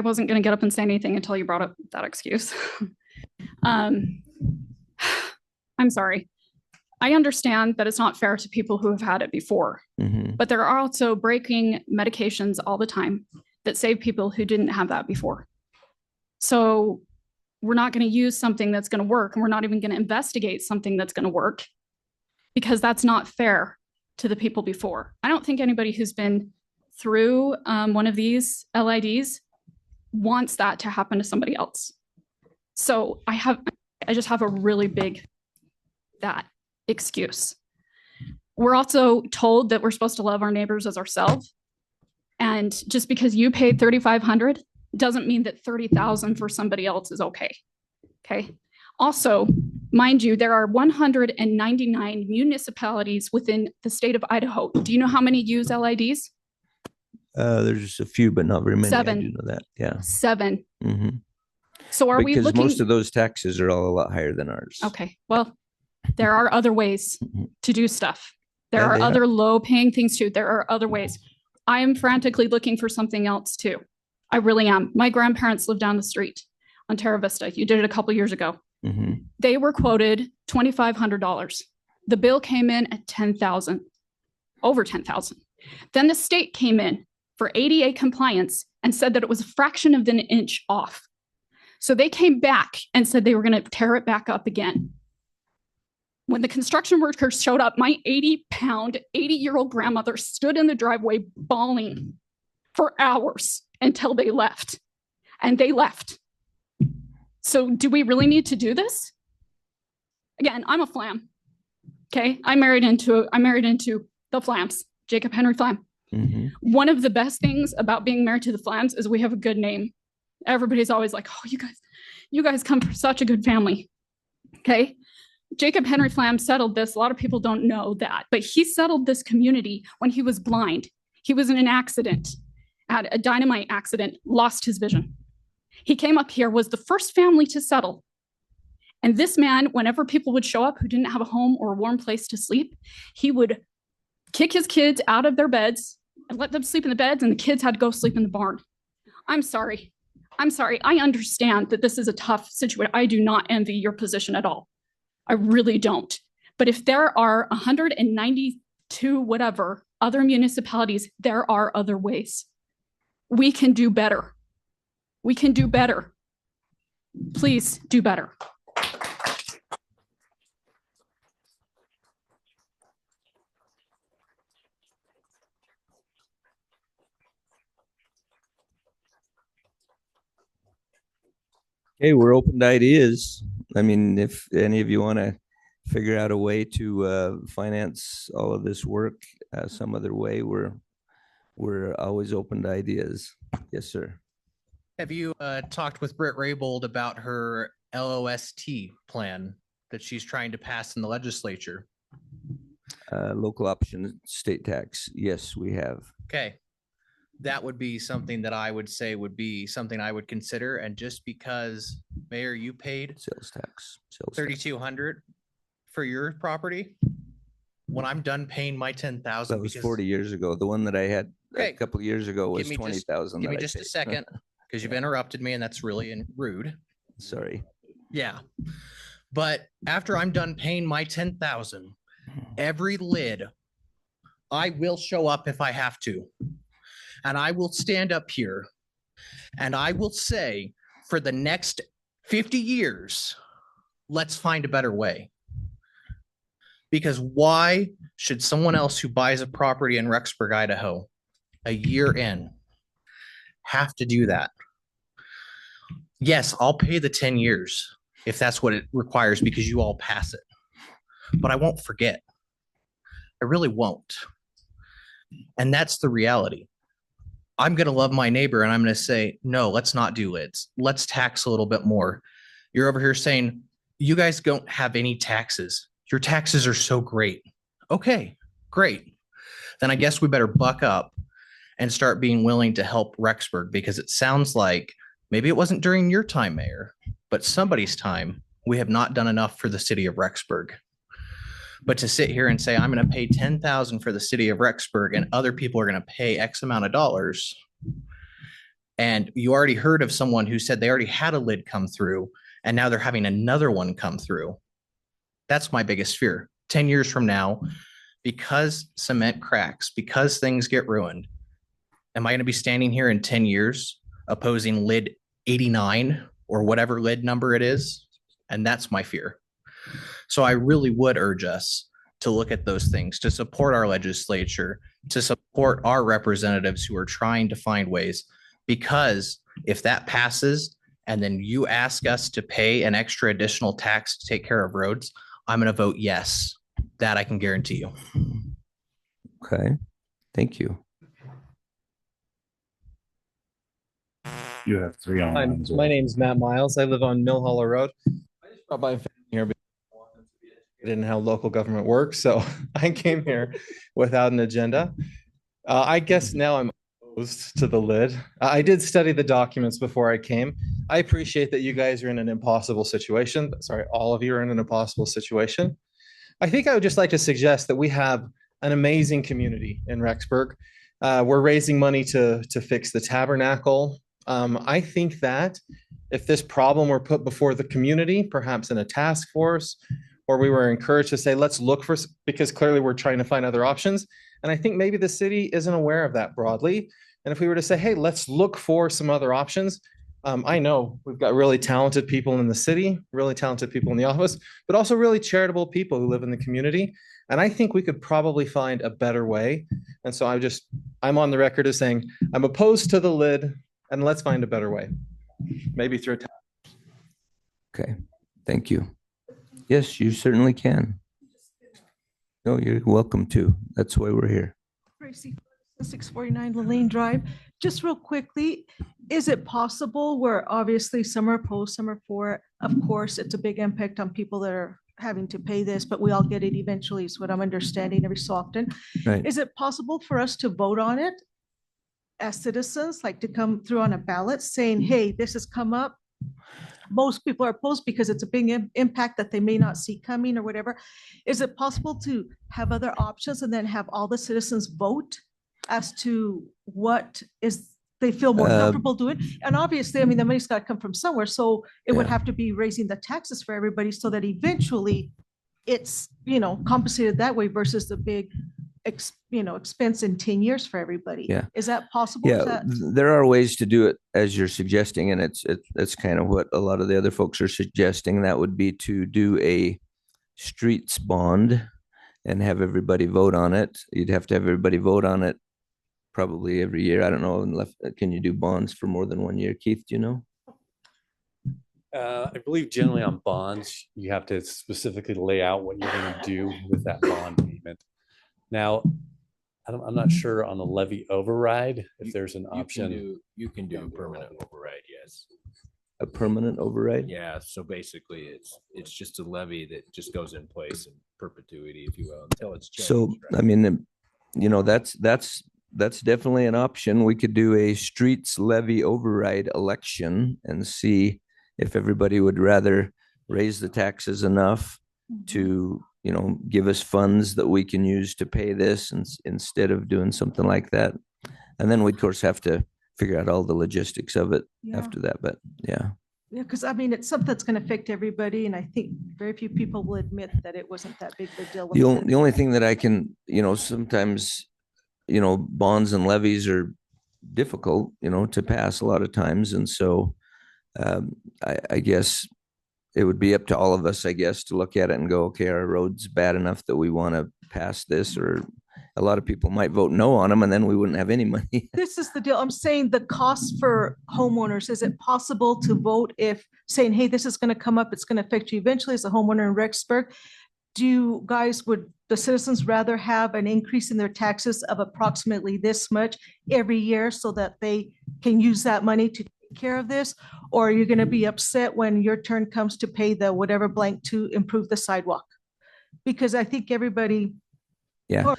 wasn't going to get up and say anything until you brought up that excuse. I'm sorry. I understand that it's not fair to people who have had it before, but there are also breaking medications all the time that save people who didn't have that before. So we're not going to use something that's going to work, and we're not even going to investigate something that's going to work because that's not fair to the people before. I don't think anybody who's been through one of these LIDs wants that to happen to somebody else. So I just have a really big that excuse. We're also told that we're supposed to love our neighbors as ourselves. And just because you paid $3,500 doesn't mean that $30,000 for somebody else is okay. Okay. Also, mind you, there are 199 municipalities within the state of Idaho. Do you know how many use LIDs? There's a few, but not very many. 7. I do know that. Yeah. 7. Mm-hmm. So are we because looking? most of those taxes are all a lot higher than ours. Okay. Well, there are other ways to do stuff. There Yeah, are they other low paying things too. There are other ways. I am frantically looking for something else too. I really am. My grandparents live down the street on Terra Vista. You did it a couple years ago. Mm-hmm. They were quoted $2,500. The bill came in at $10,000, over $10,000. Then the state came in for ADA compliance and said that it was a fraction of an inch off. So they came back and said they were going to tear it back up again. When the construction workers showed up, my 80-pound, 80-year-old grandmother stood in the driveway bawling for hours until they left. And they left. So do we really need to do this? Again, I'm a Flam. Okay. I'm married into the Flams, Jacob Henry Flam. Mm-hmm. One of the best things about being married to the Flams is we have a good name. Everybody's always like, oh, you guys come from such a good family. Okay. Jacob Henry Flam settled this. A lot of people don't know that, but he settled this community when he was blind. He was in an accident, had a dynamite accident, lost his vision. He came up here, was the first family to settle. And this man, whenever people would show up who didn't have a home or a warm place to sleep, he would kick his kids out of their beds and let them sleep in the beds, and the kids had to go sleep in the barn. I'm sorry. I understand that this is a tough situation. I do not envy your position at all. I really don't. But if there are 192 whatever other municipalities, there are other ways. We can do better. We can do better. Please do better. Okay, we're open to ideas. I mean, if any of you want to figure out a way to finance all of this work some other way, we're always open to ideas. Yes, sir. Have you talked with Britt Raybold about her LOST plan that she's trying to pass in the legislature? Local option state tax. Yes, we have. Okay. That would be something that I would say would be something I would consider. And just because, Mayor, you paid sales tax, 3,200 for your property, when I'm done paying my 10,000, that was 40 years ago. The one that I had Okay. a couple of years ago was 20,000. Give me just a second, because you've interrupted me, and that's really rude. Sorry. Yeah. But after I'm done paying my 10,000, every lid, I will show up if I have to. And I will stand up here and I will say, for the next 50 years, let's find a better way. Because why should someone else who buys a property in Rexburg, Idaho, a year in, have to do that? Yes, I'll pay the 10 years if that's what it requires because you all pass it. But I won't forget. I really won't. And that's the reality. I'm going to love my neighbor and I'm going to say, no, let's not do lids. Let's tax a little bit more. You're over here saying, you guys don't have any taxes. Your taxes are so great. Okay, great. Then I guess we better buck up and start being willing to help Rexburg, because it sounds like maybe it wasn't during your time, Mayor, but somebody's time, we have not done enough for the city of Rexburg. But to sit here and say, I'm going to pay 10,000 for the city of Rexburg and other people are going to pay X amount of dollars. And you already heard of someone who said they already had a lid come through and now they're having another one come through. That's my biggest fear. 10 years from now, because cement cracks, because things get ruined, am I going to be standing here in 10 years opposing lid 89 or whatever lid number it is? And that's my fear. So I really would urge us to look at those things, to support our legislature, to support our representatives who are trying to find ways. Because if that passes and then you ask us to pay an extra additional tax to take care of roads, I'm going to vote yes. That I can guarantee you. Okay, thank you. You have three Hi, on. my name's Matt Miles. I live on Mill Hollow Road. I just brought by here because I didn't know how local government works, so I came here without an agenda. I guess now I'm opposed to the lid. I did study the documents before I came. I appreciate that you guys are in an impossible situation. Sorry, all of you are in an impossible situation. I think I would just like to suggest that we have an amazing community in Rexburg. We're raising money to fix the tabernacle. I think that if this problem were put before the community, perhaps in a task force, or we were encouraged to say, let's look for, because clearly we're trying to find other options. And I think maybe the city isn't aware of that broadly. And if we were to say, hey, let's look for some other options. I know we've got really talented people in the city, really talented people in the office, but also really charitable people who live in the community. And I think we could probably find a better way. And so I'm on the record as saying, I'm opposed to the lid, and let's find a better way. Maybe through a Okay, thank you. Yes, you certainly can. No, you're welcome to. That's why we're here. Tracy, 649 Lane Drive. Just real quickly, is it possible where obviously some are opposed, some are for it? Of course, it's a big impact on people that are having to pay this, but we all get it eventually is what I'm understanding every so often. Right. Is it possible for us to vote on it as citizens, like to come through on a ballot saying, hey, this has come up? Most people are opposed because it's a big impact that they may not see coming or whatever. Is it possible to have other options and then have all the citizens vote as to what is they feel more comfortable doing? And obviously, I mean, the money's got to come from somewhere. So it would have to be raising the taxes for everybody so that eventually it's, compensated that way versus the big expense in 10 years for everybody. Yeah. Is that possible? Is Yeah, that- there are ways to do it as you're suggesting, and it's kind of what a lot of the other folks are suggesting. That would be to do a streets bond and have everybody vote on it. You'd have to have everybody vote on it probably every year. I don't know. Can you do bonds for more than 1 year? Keith, do you know? I believe generally on bonds, you have to specifically lay out what you're going to do with that bond payment. Now, I'm not sure on the levy override if there's an option. You can do a permanent override, yes. A permanent override? Yeah, so basically it's just a levy that just goes in place in perpetuity, if you will, until it's changed. So, I mean, that's definitely an option. We could do a streets levy override election and see if everybody would rather raise the taxes enough to, give us funds that we can use to pay this instead of doing something like that. And then we'd of course have to figure out all the logistics of it after that. But yeah. Yeah, because I mean, it's something that's going to affect everybody. And I think very few people will admit that it wasn't that big of a deal. The only thing that I can, sometimes, bonds and levies are difficult, to pass a lot of times. And so I guess it would be up to all of us, I guess, to look at it and go, okay, our road's bad enough that we want to pass this, or a lot of people might vote no on them and then we wouldn't have any money. This is the deal. I'm saying the cost for homeowners, is it possible to vote if saying, hey, this is going to come up, it's going to affect you eventually as a homeowner in Rexburg? Would the citizens rather have an increase in their taxes of approximately this much every year so that they can use that money to take care of this? Or are you going to be upset when your turn comes to pay the whatever blank to improve the sidewalk? Because I think everybody, I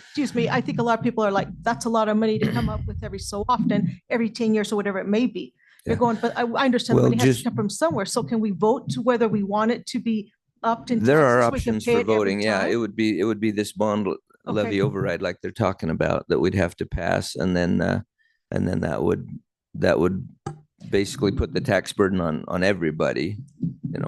think a lot of people are like, that's a lot of money to come up with every so often, every 10 years or whatever it may be. They're going, but I understand the money has to come from somewhere. So can we vote to whether we want it to be upped? There are options for voting. Yeah, it would be this bond levy override like they're talking about that we'd have to pass, and then that would basically put the tax burden on everybody.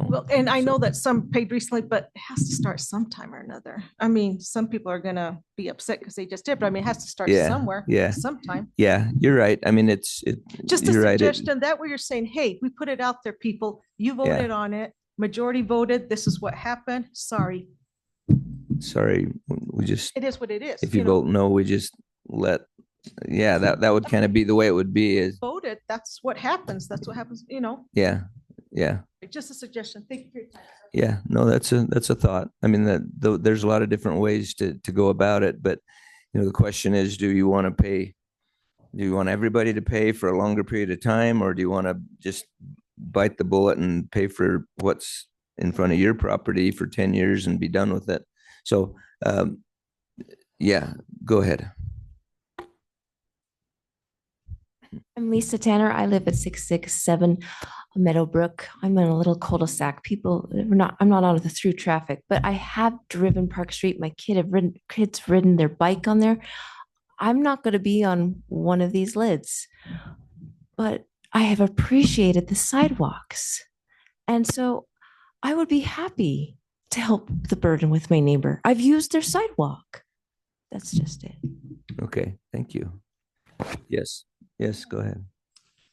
Well, and I know that some paid recently, but it has to start sometime or another. I mean, some people are gonna be upset because they just did, but I mean, it has to start somewhere. Sometime. Yeah, you're right. I mean, it's just a you're right. suggestion that where you're saying, hey, we put it out there, people, you voted on it, majority voted, this is what happened. Sorry. sorry, we just, It is what it is. if you know. vote no, we just let, yeah, that would kind of be the way it would be is, Voted, that's what happens. That's what happens, yeah, yeah. just a suggestion. Thank you for your time. Yeah, no, that's a thought. I mean, there's a lot of different ways to go about it, but the question is, do you want everybody to pay for a longer period of time, or do you want to just bite the bullet and pay for what's in front of your property for 10 years and be done with it? So, yeah, go ahead. I'm Lisa Tanner. I live at 667 Meadowbrook. I'm in a little cul-de-sac. I'm not out of the through traffic, but I have driven Park Street. My kids ridden their bike on there. I'm not going to be on one of these lids, but I have appreciated the sidewalks. And so I would be happy to help the burden with my neighbor. I've used their sidewalk. That's just it. Okay, thank you. Yes, go ahead.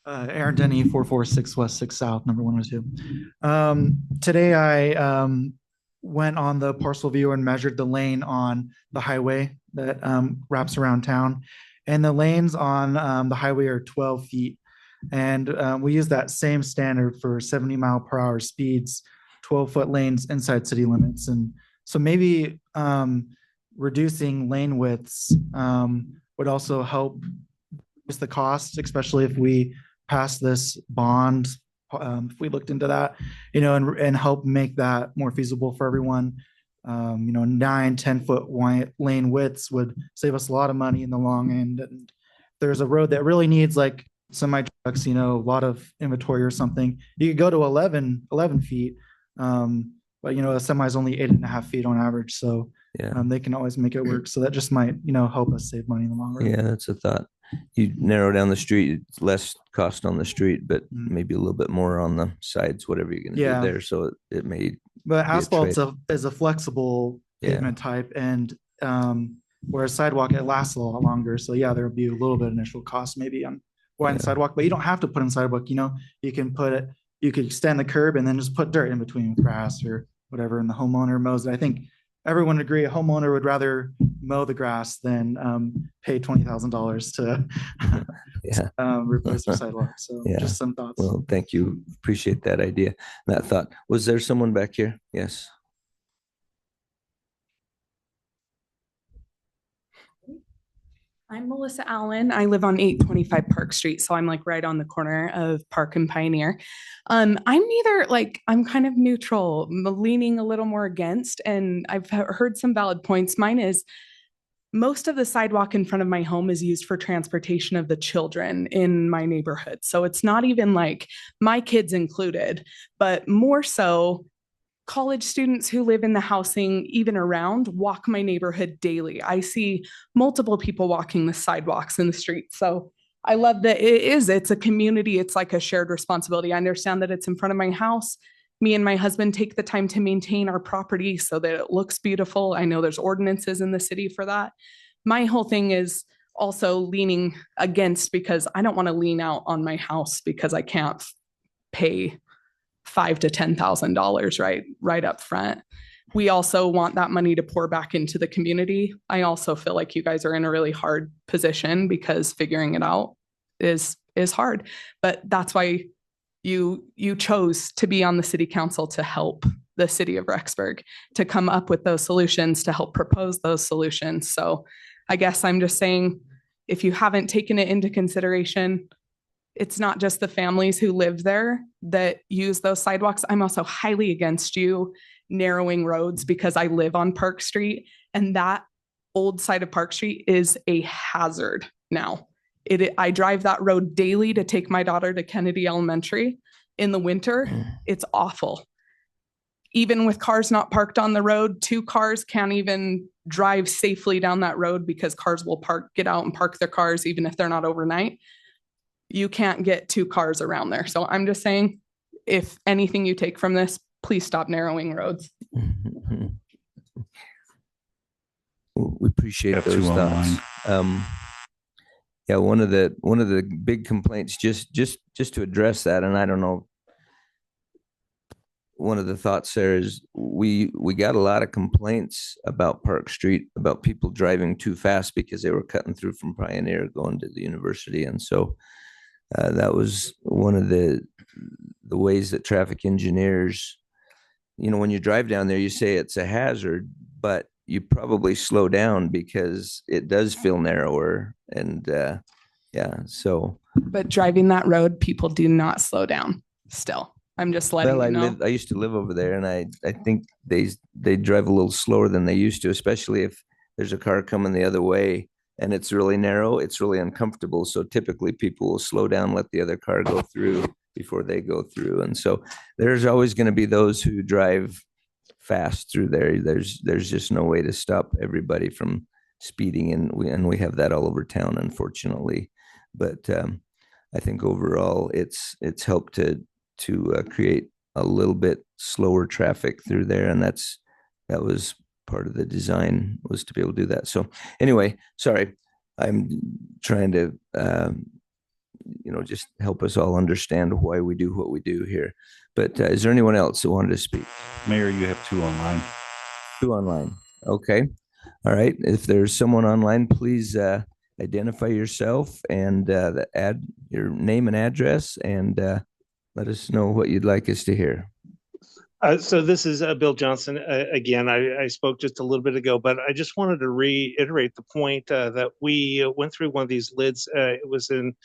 Aaron Denny, 446 West 6 South, number 102. Today I went on the parcel viewer and measured the lane on the highway that wraps around town. And the lanes on the highway are 12 feet. And we use that same standard for 70-mile-per-hour speeds, 12-foot lanes inside city limits. And so maybe reducing lane widths would also help reduce the cost, especially if we pass this bond, if we looked into that, and help make that more feasible for everyone. 9-10 foot wide lane widths would save us a lot of money in the long end. And there's a road that really needs like semi trucks, a lot of inventory or something, you could go to 11 feet. But a semi is only 8.5 feet on average. So they can always make it work. So that just might, help us save money in the long run. Yeah, that's a thought. You narrow down the street, it's less cost on the street, but maybe a little bit more on the sides, whatever you're going to do there. So it may. But be a asphalt trade. is a flexible pavement type, and whereas sidewalk, it lasts a lot longer. So yeah, there would be a little bit of initial cost maybe on widening the sidewalk, but you don't have to put in sidewalk. You can you could extend the curb and then just put dirt in between with grass or whatever, and the homeowner mows it. I think everyone would agree a homeowner would rather mow the grass than pay $20,000 to replace their sidewalk. So just some thoughts. Well, thank you. Appreciate that idea, that thought. Was there someone back here? Yes. I'm Melissa Allen. I live on 825 Park Street. So I'm like right on the corner of Park and Pioneer. I'm neither I'm kind of neutral, leaning a little more against, and I've heard some valid points. Mine is most of the sidewalk in front of my home is used for transportation of the children in my neighborhood. So it's not even like my kids included, but more so college students who live in the housing even around walk my neighborhood daily. I see multiple people walking the sidewalks in the street. So I love that it's a community. It's like a shared responsibility. I understand that it's in front of my house. Me and my husband take the time to maintain our property so that it looks beautiful. I know there's ordinances in the city for that. My whole thing is also leaning against, because I don't want to lean out on my house because I can't pay $5,000 to $10,000 right up front. We also want that money to pour back into the community. I also feel like you guys are in a really hard position because figuring it out is hard, but that's why you chose to be on the city council to help the city of Rexburg, to come up with those solutions, to help propose those solutions. So I guess I'm just saying, if you haven't taken it into consideration, it's not just the families who live there that use those sidewalks. I'm also highly against you narrowing roads because I live on Park Street, and that old side of Park Street is a hazard now. I drive that road daily to take my daughter to Kennedy Elementary. In the winter, it's awful. Even with cars not parked on the road, 2 cars can't even drive safely down that road because cars will get out and park their cars even if they're not overnight. You can't get 2 cars around there. So I'm just saying, if anything you take from this, please stop narrowing roads. We appreciate those thoughts. Yeah, one of the big complaints, just to address that, and I don't know one of the thoughts there is we got a lot of complaints about Park Street, about people driving too fast because they were cutting through from Pioneer going to the university. And so that was one of the ways that traffic engineers, when you drive down there, you say it's a hazard, but you probably slow down because it does feel narrower. And so. But driving that road, people do not slow down still. I'm just letting you know. I used to live over there, and I think they drive a little slower than they used to, especially if there's a car coming the other way and it's really narrow. It's really uncomfortable. So typically people will slow down, let the other car go through before they go through. And so there's always going to be those who drive fast through there. There's just no way to stop everybody from speeding, and we have that all over town, unfortunately. But I think overall it's helped to create a little bit slower traffic through there. And that was part of the design, was to be able to do that. So anyway, sorry, I'm trying to, just help us all understand why we do what we do here. But is there anyone else that wanted to speak? Mayor, you have 2 online. 2 online. Okay. All right. If there's someone online, please identify yourself and add your name and address, and let us know what you'd like us to hear. So this is Bill Johnson. Again, I spoke just a little bit ago, but I just wanted to reiterate the point that we went through one of these lids. It was in,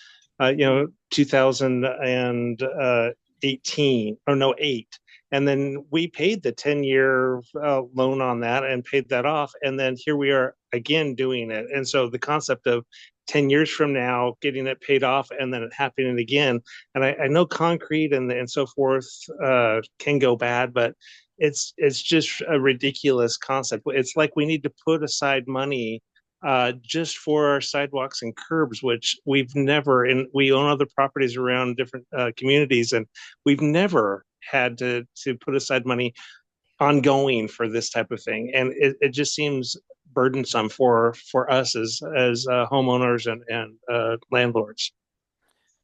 2018 or no, 8. And then we paid the 10-year loan on that and paid that off. And then here we are again doing it. And so the concept of 10 years from now, getting it paid off and then it happening again. And I know concrete and so forth can go bad, but it's just a ridiculous concept. It's like we need to put aside money just for our sidewalks and curbs, which we've never, and we own other properties around different communities, and we've never had to put aside money ongoing for this type of thing. And it just seems burdensome for us as homeowners and landlords.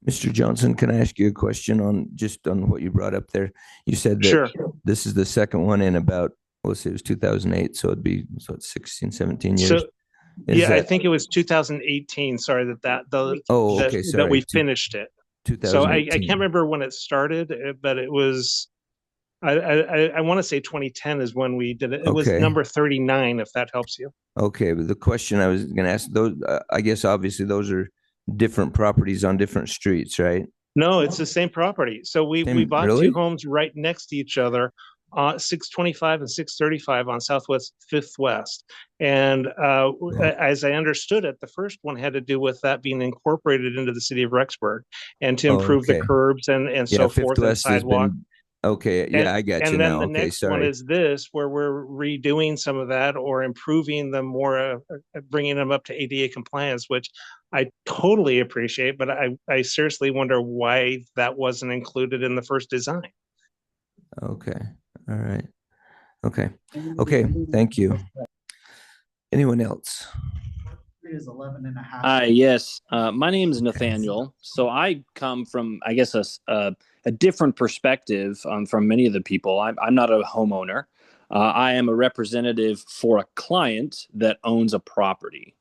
Mr. Johnson, can I ask you a question on what you brought up there? You said that Sure. This is the second one in about, let's say it was 2008, so it'd be 16, 17 years. So, I think it was 2018. Sorry that we finished it. So I can't remember when it started, but it was, I want to say 2010 is when we did it. It was number 39, if that helps you. Okay, but the question I was going to ask, those, I guess obviously those are different properties on different streets, right? No, it's the same property. So we bought two homes right next to each other, 625 and 635 on Southwest 5th West. And as I understood it, the first one had to do with that being incorporated into the city of Rexburg and to improve the curbs and so forth and sidewalk. Okay, yeah, I got you and then now. the Okay, next one sorry. is this, where we're redoing some of that or improving them more, bringing them up to ADA compliance, which I totally appreciate, but I seriously wonder why that wasn't included in the first design. Okay, all right. Okay, thank you. Anyone else? It is 11 and a half. Hi, yes. My name is Nathaniel. So I come from, I guess, a different perspective from many of the people. I'm not a homeowner. I am a representative for a client that owns a property.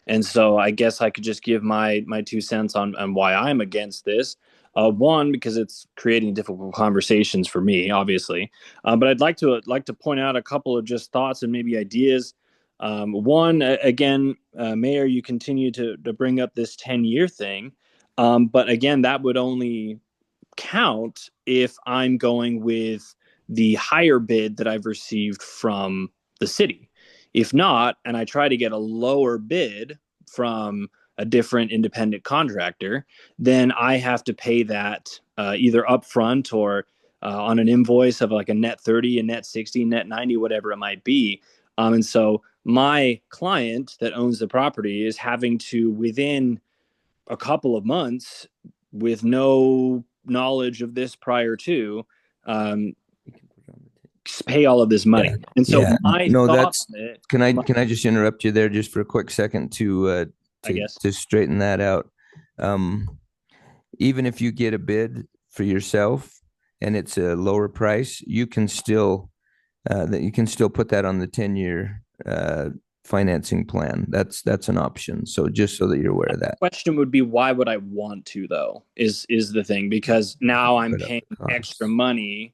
And so I guess I could just give my 2 cents on why I'm against this. One, because it's creating difficult conversations for me, obviously. But I'd like to point out a couple of just thoughts and maybe ideas. One, again, Mayor, you continue to bring up this 10-year thing. But again, that would only count if I'm going with the higher bid that I've received from the city. If not, and I try to get a lower bid from a different independent contractor, then I have to pay that either upfront or on an invoice of like a net 30, a net 60, net 90, whatever it might be. And so my client that owns the property is having to, within a couple of months, with no knowledge of this prior to, pay all of this money. And so my thought on it, can I just interrupt you there just for a quick second to straighten that out? Even if you get a bid for yourself, and it's a lower price, you can still put that on the 10-year financing plan. That's an option. So just so that you're aware of that. Question would be, why would I want to though? Is the thing, because now I'm Put up paying the cost. extra money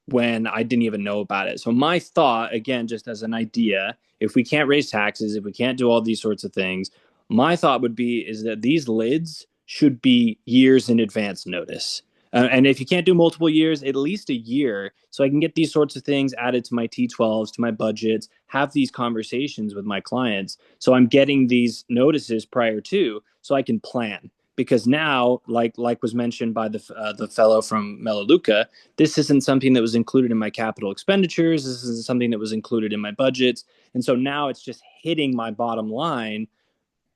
when I didn't even know about it. So my thought, again, just as an idea, if we can't raise taxes, if we can't do all these sorts of things, my thought would be is that these lids should be years in advance notice. And if you can't do multiple years, at least a year, so I can get these sorts of things added to my T12s, to my budgets, have these conversations with my clients. So I'm getting these notices prior to, so I can plan. Because now, like was mentioned by the fellow from Melaleuca, this isn't something that was included in my capital expenditures. This isn't something that was included in my budgets. And so now it's just hitting my bottom line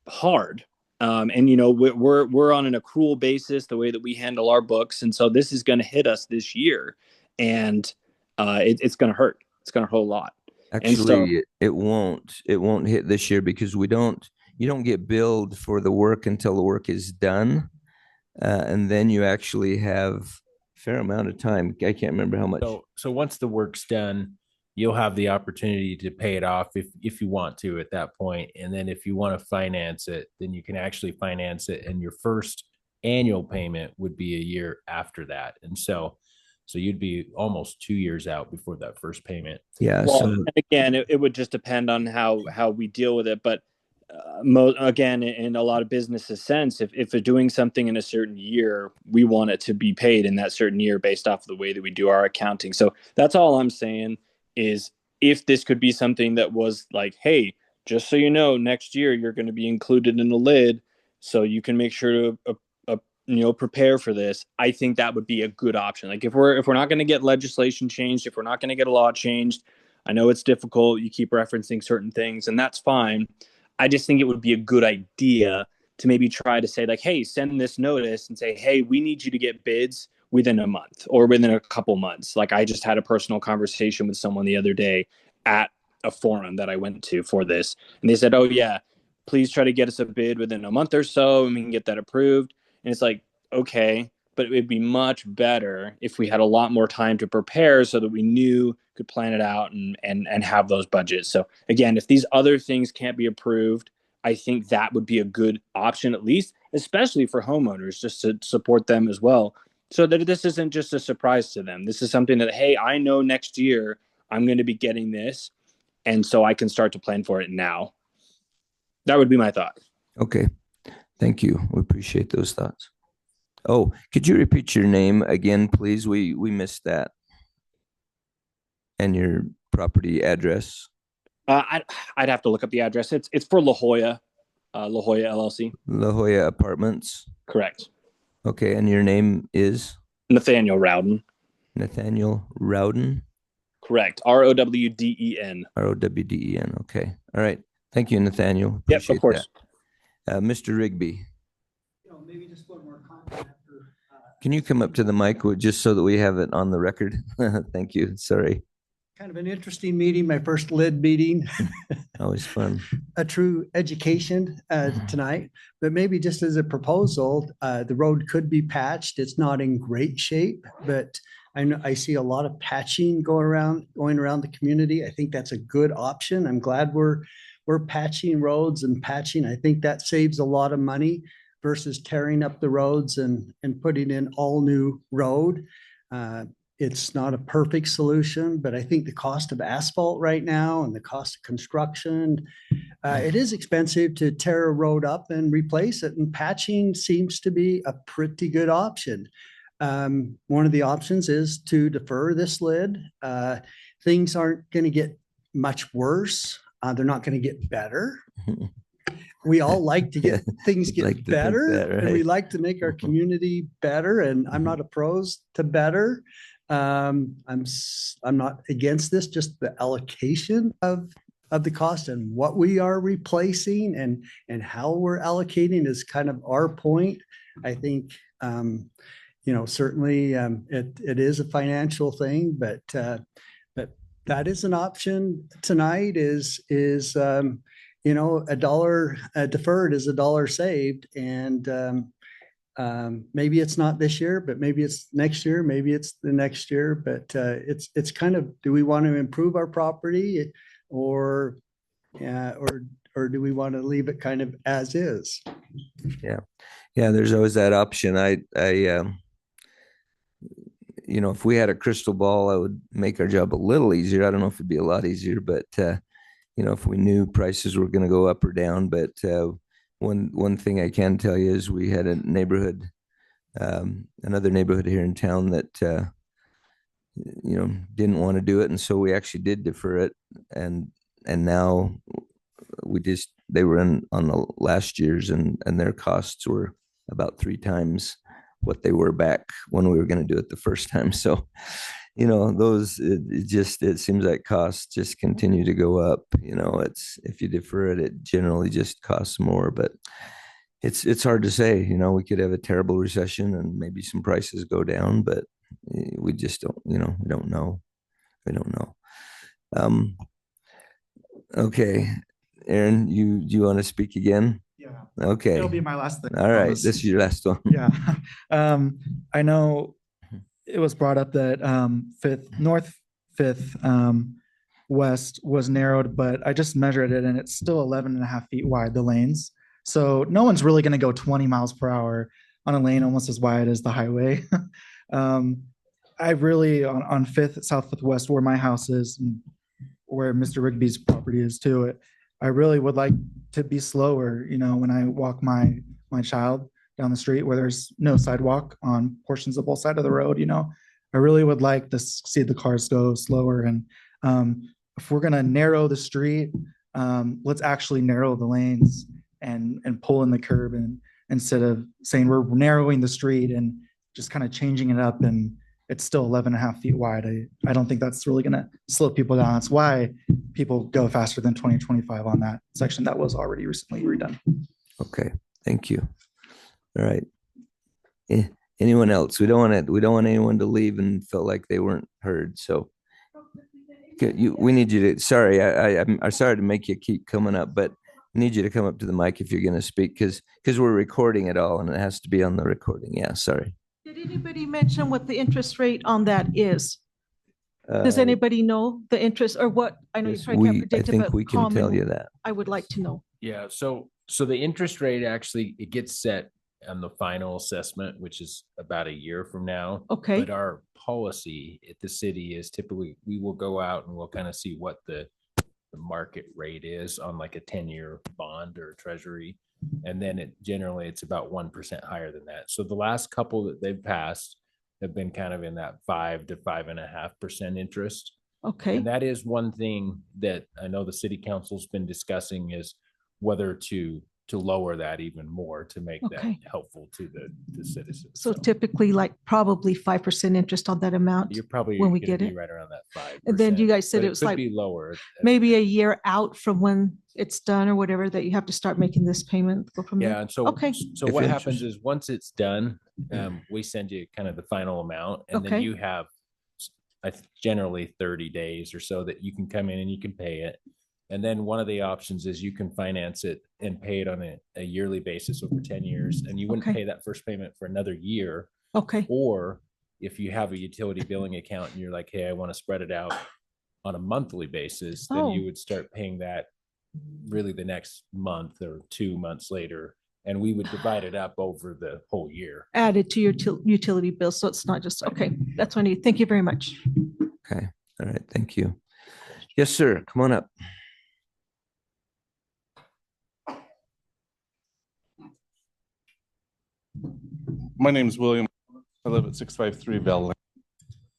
hard. And we're on an accrual basis, the way that we handle our books, and so this is going to hit us this year, and it's going to hurt. It's going to hurt a lot. Actually, it won't hit this year because you don't get billed for the work until the work is done, and then you actually have a fair amount of time. I can't remember how much. So once the work's done, you'll have the opportunity to pay it off if you want to at that point. And then if you want to finance it, then you can actually finance it. And your first annual payment would be a year after that. And so you'd be almost 2 years out before that first payment. Yeah. Well, So again, it would just depend on how we deal with it. But again, in a lot of businesses' sense, if they're doing something in a certain year, we want it to be paid in that certain year based off of the way that we do our accounting. So that's all I'm saying. Is if this could be something that was like, hey, just so you know, next year you're going to be included in the lid, so you can make sure to prepare for this. I think that would be a good option. Like if we're not going to get legislation changed, if we're not going to get a law changed, I know it's difficult. You keep referencing certain things, and that's fine. I just think it would be a good idea to maybe try to say like, hey, send this notice and say, hey, we need you to get bids within a month or within a couple months. Like I just had a personal conversation with someone the other day at a forum that I went to for this. And they said, oh yeah, please try to get us a bid within a month or so and we can get that approved. And it's like, okay, but it would be much better if we had a lot more time to prepare so that we could plan it out and have those budgets. So again, if these other things can't be approved, I think that would be a good option, at least, especially for homeowners, just to support them as well. So that this isn't just a surprise to them. This is something that, hey, I know next year I'm going to be getting this. And so I can start to plan for it now. That would be my thought. Okay. Thank you. We appreciate those thoughts. Oh, could you repeat your name again, please? We missed that. And your property address. I'd have to look up the address. It's for La Jolla LLC. La Jolla Apartments. Correct. Okay, and your name is? Nathaniel Rowden. Nathaniel Rowden? Correct. Rowden. Rowden. Okay. All right. Thank you, Nathaniel. Yes, of course. Mr. Rigby. Maybe just one more comment. Can you come up to the mic just so that we have it on the record? Thank you. Sorry. Kind of an interesting meeting, my first lid meeting. Always fun. A true education tonight, but maybe just as a proposal, the road could be patched. It's not in great shape, but I see a lot of patching going around the community. I think that's a good option. I'm glad we're patching roads and patching. I think that saves a lot of money versus tearing up the roads and putting in all new road. It's not a perfect solution, but I think the cost of asphalt right now and the cost of construction, it is expensive to tear a road up and replace it. And patching seems to be a pretty good option. One of the options is to defer this lid. Things aren't going to get much worse. They're not going to get better. We all like to get things get better, and we like to make our community better. And I'm not opposed to better. I'm not against this, just the allocation of the cost and what we are replacing and how we're allocating is kind of our point. I think, certainly it is a financial thing, but that is an option tonight is $1 deferred is $1 saved. And Maybe it's not this year, but maybe it's next year, maybe it's the next year, but it's kind of, do we want to improve our property or do we want to leave it kind of as is? Yeah. Yeah, there's always that option. If we had a crystal ball, I would make our job a little easier. I don't know if it'd be a lot easier, but if we knew prices were going to go up or down. But one thing I can tell you is we had a neighborhood, another neighborhood here in town that didn't want to do it, and so we actually did defer it, and now they were on the last year's, and their costs were about 3 times what they were back when we were going to do it the first time. So, it seems like costs just continue to go up. If you defer it, it generally just costs more, but it's hard to say. We could have a terrible recession and maybe some prices go down, but we just don't, we don't know. We don't know. Okay. Aaron, do you want to speak again? Yeah. Okay. It'll be my last thing. All right. This is your last one. Yeah. I know it was brought up that North Fifth West was narrowed, but I just measured it and it's still 11.5 feet wide, the lanes. So no one's really going to go 20 miles per hour on a lane almost as wide as the highway. I really, on South Fifth West, where my house is, and where Mr. Rigby's property is too, I really would like to be slower, when I walk my child down the street where there's no sidewalk on portions of both sides of the road. I really would like to see the cars go slower. And if we're going to narrow the street, let's actually narrow the lanes and pull in the curb, and instead of saying we're narrowing the street and just kind of changing it up, and it's still 11.5 feet wide. I don't think that's really going to slow people down. That's why people go faster than 20-25 on that section that was already recently redone. Okay, thank you. All right. Anyone else? We don't want anyone to leave and feel like they weren't heard. So we need you to. Sorry, I'm sorry to make you keep coming up, but I need you to come up to the mic if you're going to speak, because we're recording it all and it has to be on the recording. Yeah, sorry. Did anybody mention what the interest rate on that is? Does anybody know the interest or what? I know you probably can't predict it, think but we can tell you that. I would like to know. Yeah. So the interest rate actually, it gets set on the final assessment, which is about a year from now. Okay. But our policy at the city is typically we will go out and we'll kind of see what the market rate is on like a 10-year bond or treasury. And then it's about 1% higher than that. So the last couple that they've passed have been kind of in that 5 to 5.5% interest. Okay. And that is one thing that I know the city council's been discussing, is whether to lower that even more to make that helpful to the citizens. So typically like probably 5% interest on that amount. You're probably when we gonna get be it right around that 5%. And then you guys said but it was could like be lower. maybe a year out from when it's done or whatever, that you have to start making this payment, go from there. Yeah, and so Okay. so what happens is once it's done, we send you kind of the final amount, and then Okay. you have generally 30 days or so that you can come in and you can pay it. And then one of the options is you can finance it and pay it on a yearly basis over 10 years, and you wouldn't Okay. pay that first payment for another year. Okay. Or if you have a utility billing account and you're like, hey, I want to spread it out on a monthly basis, then Oh. you would start paying that really the next month or 2 months later, and we would divide it up over the whole year. Added to your utility bill. So it's not just, okay, that's what I need. Thank you very much. Okay. All right. Thank you. Yes, sir. Come on up. My name is William. I live at 653 Bell Lane.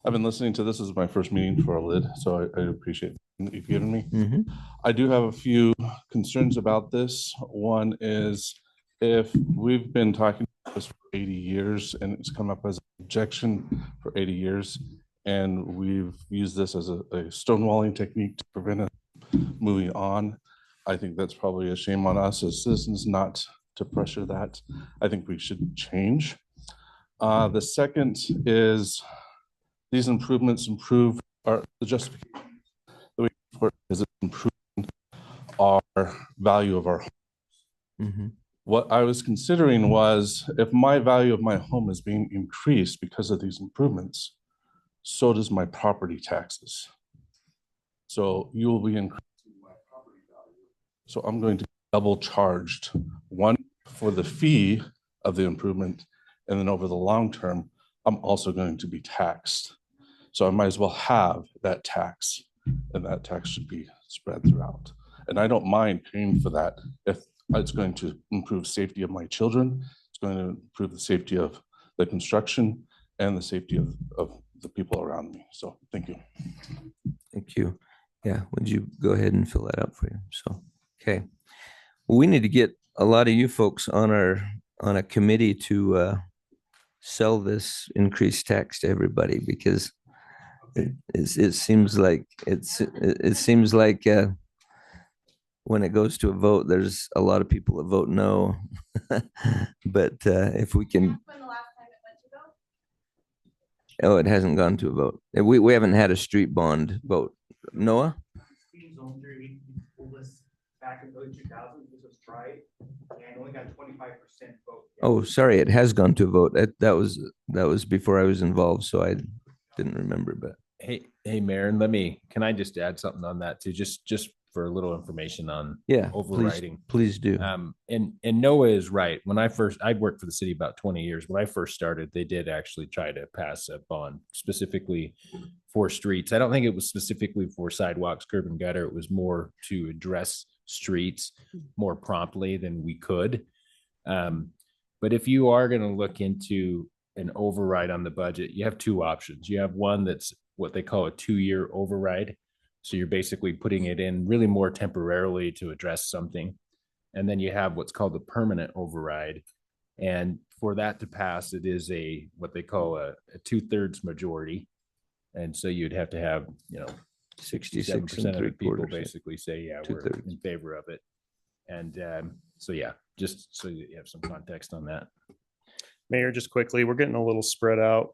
I've been listening to this as my first meeting for a lid, so I appreciate that you've given me. I do have a few concerns about this. One is, if we've been talking about this for 80 years and it's come up as an objection for 80 years, and we've used this as a stonewalling technique to prevent us moving on, I think that's probably a shame on us as citizens not to pressure that. I think we should change. The second is, these improvements improve the justification that we for it is improving our value of our homes. What I was considering was if my value of my home is being increased because of these improvements, so does my property taxes. So you will be increasing my property value. So I'm going to be double charged, one for the fee of the improvement, and then over the long term, I'm also going to be taxed. So I might as well have that tax, and that tax should be spread throughout. And I don't mind paying for that if it's going to improve safety of my children, it's going to improve the safety of the construction and the safety of the people around me. So thank you. Thank you. Yeah, would you go ahead and fill that up for you? So, okay. Well, we need to get a lot of you folks on a committee to sell this increased tax to everybody, because it seems like when it goes to a vote, there's a lot of people that vote no. But if we can. Oh, it hasn't gone to a vote. We haven't had a street bond vote. Noah? Back in early 2000, this was tried and only got 25% vote. Oh, sorry, it has gone to a vote. That was before I was involved, so I didn't remember. But Hey, Mayor, can I just add something on that too? Just for a little information on overriding. Please do. And Noah is right. When I'd worked for the city about 20 years. When I first started, they did actually try to pass a bond specifically for streets. I don't think it was specifically for sidewalks, curb and gutter. It was more to address streets more promptly than we could. But if you are going to look into an override on the budget, you have two options. You have one that's what they call a 2-year override. So you're basically putting it in really more temporarily to address something. And then you have what's called the permanent override. And for that to pass, it is what they call a 2/3 majority. And so you'd have to have, 67% of the people basically say, yeah, we're in favor of it. And so, yeah, just so you have some context on that. Mayor, just quickly, we're getting a little spread out.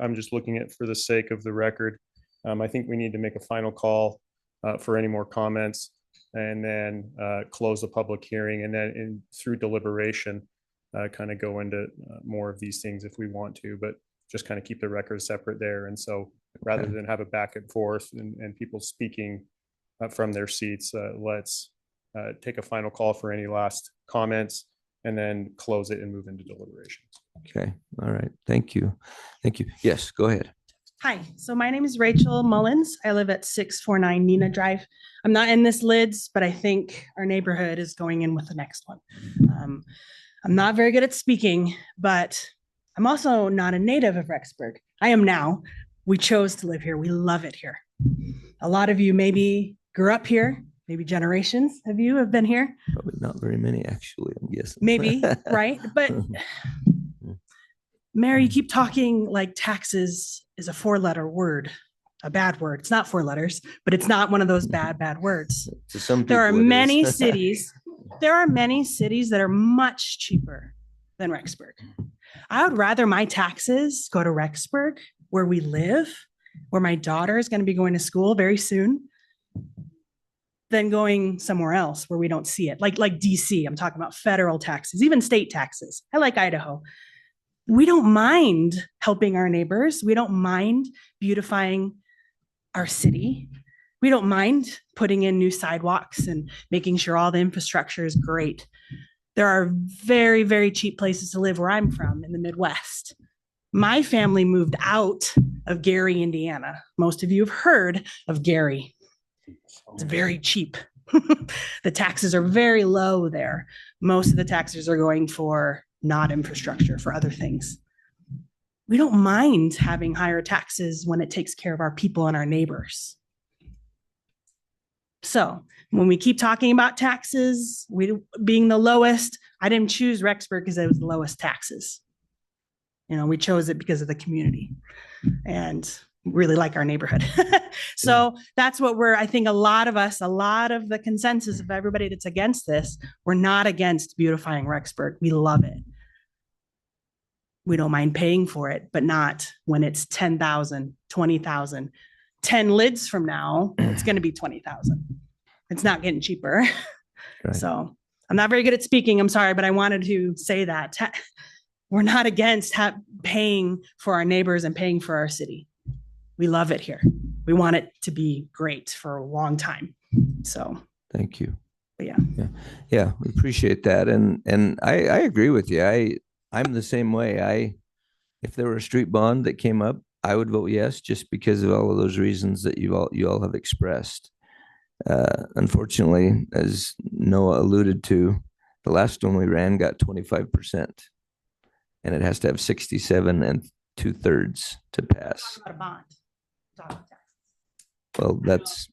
I'm just looking at for the sake of the record. I think we need to make a final call for any more comments, and then close the public hearing, and then through deliberation, kind of go into more of these things if we want to, but just kind of keep the records separate there. And so rather than have a back and forth and people speaking from their seats, let's take a final call for any last comments and then close it and move into deliberations. Okay. All right. Thank you. Thank you. Yes, go ahead. Hi, so my name is Rachel Mullins. I live at 649 Nina Drive. I'm not in this LIDS, but I think our neighborhood is going in with the next one. I'm not very good at speaking, but I'm also not a native of Rexburg. I am now. We chose to live here. We love it here. A lot of you maybe grew up here, maybe generations of you have been here. Probably not very many, actually, I'm guessing. Maybe, right? But Mayor, you keep talking like taxes is a 4-letter word, a bad word. It's not 4 letters, but it's not one of those bad words. There are many cities. There are many cities that are much cheaper than Rexburg. I would rather my taxes go to Rexburg, where we live, where my daughter is going to be going to school very soon, than going somewhere else where we don't see it. Like DC, I'm talking about federal taxes, even state taxes. I like Idaho. We don't mind helping our neighbors. We don't mind beautifying our city. We don't mind putting in new sidewalks and making sure all the infrastructure is great. There are very, very cheap places to live where I'm from in the Midwest. My family moved out of Gary, Indiana. Most of you have heard of Gary. It's very cheap. The taxes are very low there. Most of the taxes are going for not infrastructure, for other things. We don't mind having higher taxes when it takes care of our people and our neighbors. So when we keep talking about taxes, we being the lowest, I didn't choose Rexburg because it was the lowest taxes. We chose it because of the community and really like our neighborhood. So that's what I think a lot of the consensus of everybody that's against this, we're not against beautifying Rexburg. We love it. We don't mind paying for it, but not when it's 10,000, 20,000, 10 LIDS from now, it's going to be 20,000. It's not getting cheaper. Right. So I'm not very good at speaking. I'm sorry, but I wanted to say that we're not against paying for our neighbors and paying for our city. We love it here. We want it to be great for a long time. So thank you. But yeah. Yeah, we appreciate that. And I agree with you. I'm the same way. If there were a street bond that came up, I would vote yes, just because of all of those reasons that you all have expressed. Unfortunately, as Noah alluded to, the last one we ran got 25%, and it has to have 67 and 2/3 to pass. Not a bond. Well, that's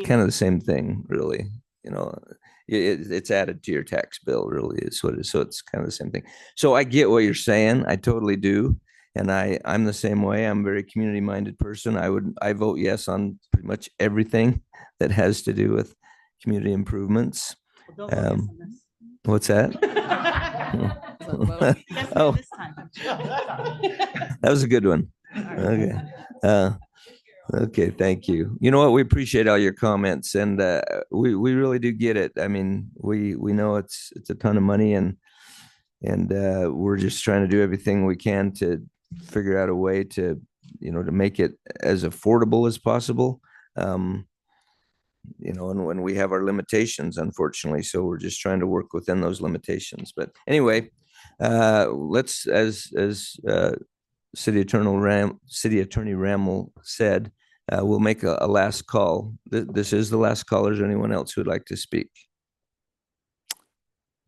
kind of the same thing, really. It's added to your tax bill, really, is what it is. So it's kind of the same thing. So I get what you're saying. I totally do. And I'm the same way. I'm a very community-minded person. I vote yes on pretty much everything that has to do with community improvements. What's that? Oh, that was a good one. Okay. Okay, thank you. You know what? We appreciate all your comments, and we really do get it. I mean, we know it's a ton of money, and we're just trying to do everything we can to figure out a way to make it as affordable as possible. And when we have our limitations, unfortunately, so we're just trying to work within those limitations. But anyway, let's, as City Attorney Rammel said, we'll make a last call. This is the last call. Is there anyone else who would like to speak?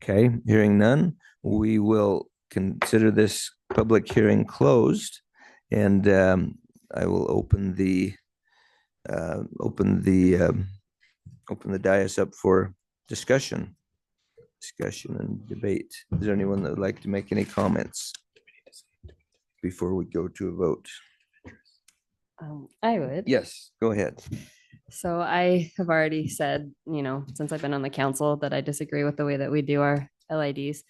Okay, hearing none, we will consider this public hearing closed, and I will open the dais up for discussion and debate. Is there anyone that would like to make any comments before we go to a vote? I would. Yes, go ahead. So I have already said, since I've been on the council, that I disagree with the way that we do our LIDs.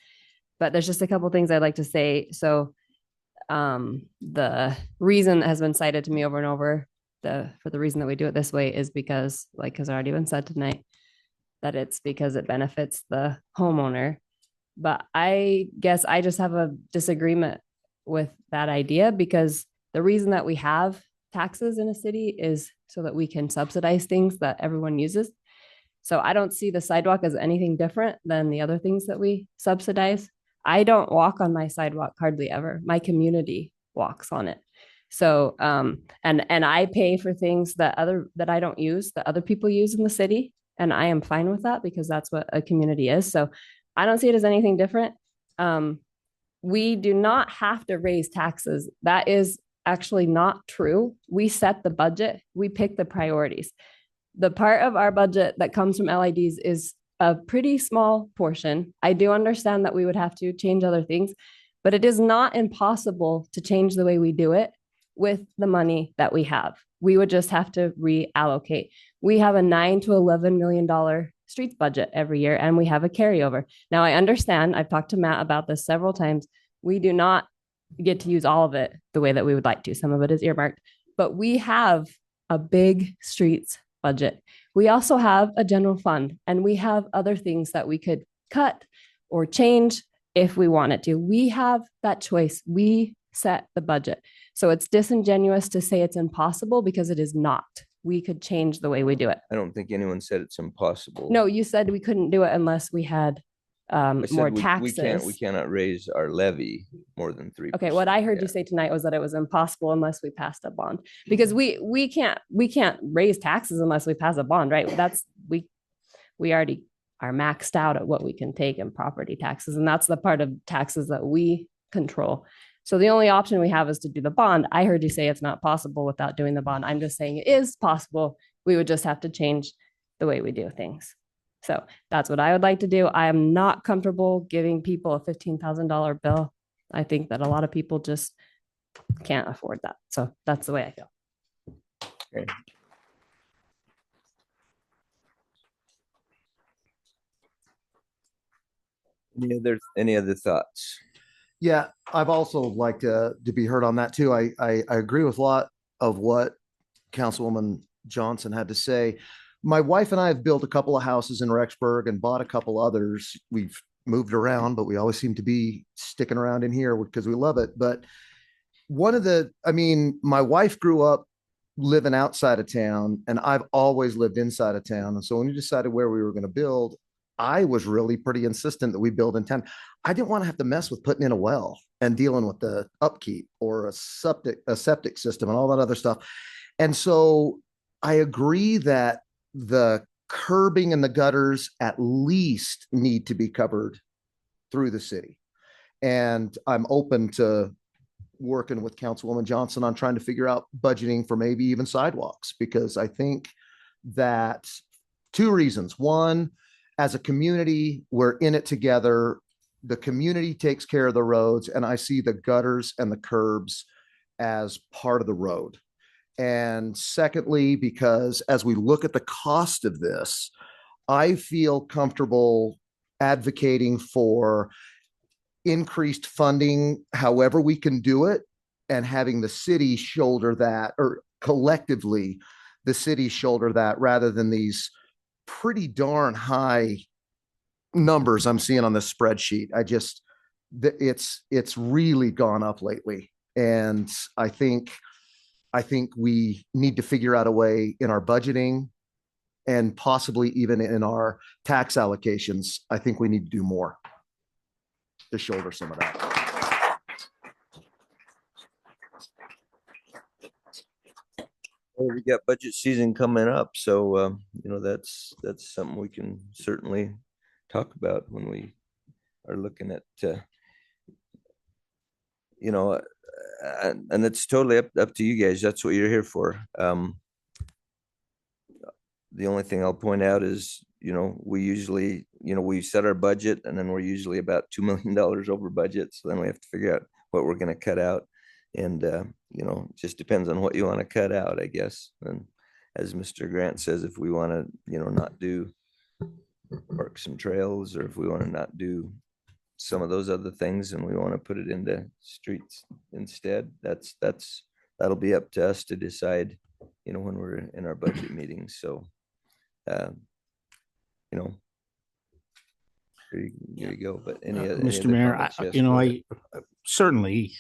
But there's just a couple things I'd like to say. So the reason that has been cited to me over and over for the reason that we do it this way is because, like has already been said tonight, that it's because it benefits the homeowner. But I guess I just have a disagreement with that idea, because the reason that we have taxes in a city is so that we can subsidize things that everyone uses. So I don't see the sidewalk as anything different than the other things that we subsidize. I don't walk on my sidewalk hardly ever. My community walks on it. So, and I pay for things that I don't use, that other people use in the city. And I am fine with that, because that's what a community is. So I don't see it as anything different. We do not have to raise taxes. That is actually not true. We set the budget. We pick the priorities. The part of our budget that comes from LIDs is a pretty small portion. I do understand that we would have to change other things, but it is not impossible to change the way we do it with the money that we have. We would just have to reallocate. We have a $9 to $11 million streets budget every year, and we have a carryover. Now, I understand, I've talked to Matt about this several times. We do not get to use all of it the way that we would like to. Some of it is earmarked, but we have a big streets budget. We also have a general fund, and we have other things that we could cut or change if we wanted to. We have that choice. We set the budget. So it's disingenuous to say it's impossible, because it is not. We could change the way we do it. I don't think anyone said it's impossible. No, you said we couldn't do it unless we had more taxes. We cannot raise our levy more than 3%. Okay, what I heard you say tonight was that it was impossible unless we passed a bond, because we can't raise taxes unless we pass a bond, right? We already are maxed out at what we can take in property taxes, and that's the part of taxes that we control. So the only option we have is to do the bond. I heard you say it's not possible without doing the bond. I'm just saying it is possible. We would just have to change the way we do things. So that's what I would like to do. I am not comfortable giving people a $15,000 bill. I think that a lot of people just can't afford that. So that's the way I feel. Okay. Any other thoughts? Yeah, I've also like to be heard on that too. I agree with a lot of what Councilwoman Johnson had to say. my wife and I have built a couple of houses in Rexburg and bought a couple others. We've moved around, but we always seem to be sticking around in here because we love it. But my wife grew up living outside of town, and I've always lived inside of town. And so when we decided where we were going to build, I was really pretty insistent that we build in town. I didn't want to have to mess with putting in a well and dealing with the upkeep or a septic system and all that other stuff. And so I agree that the curbing and the gutters at least need to be covered through the city. And I'm open to working with Councilwoman Johnson on trying to figure out budgeting for maybe even sidewalks, because I think that two reasons. One, as a community, we're in it together. The community takes care of the roads, and I see the gutters and the curbs as part of the road. And secondly, because as we look at the cost of this, I feel comfortable advocating for increased funding, however we can do it, and having the city shoulder that, or collectively the city shoulder that, rather than these pretty darn high numbers I'm seeing on this spreadsheet. It's really gone up lately. And I think we need to figure out a way in our budgeting and possibly even in our tax allocations. I think we need to do more to shoulder some of that. Well, we got budget season coming up, so that's something we can certainly talk about when we are looking at and it's totally up to you guys. That's what you're here for. The only thing I'll point out is, we usually, we set our budget and then we're usually about $2 million over budget. So then we have to figure out what we're going to cut out. And, it just depends on what you want to cut out, I guess. And as Mr. Grant says, if we want to, not do parks and trails, or if we want to not do some of those other things and we want to put it into streets instead, that'll be up to us to decide, when we're in our budget meetings. So, there you go. But Mr. Mayor, I certainly,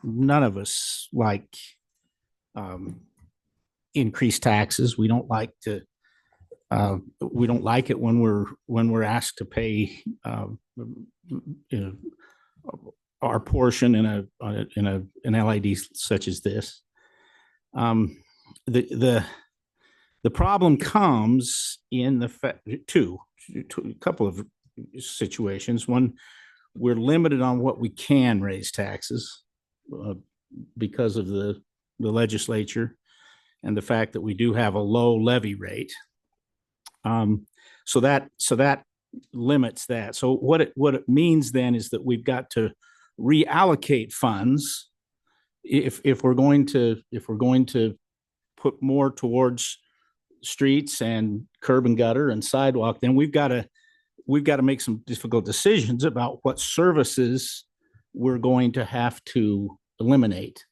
none of us like increased taxes. We don't like to. We don't like it when we're asked to pay our portion in an LID such as this. The problem comes in the a couple of situations. One, we're limited on what we can raise taxes because of the legislature and the fact that we do have a low levy rate. So that limits that. So what it means then is that we've got to reallocate funds if we're going to put more towards streets and curb and gutter and sidewalk. Then we've got to make some difficult decisions about what services we're going to have to eliminate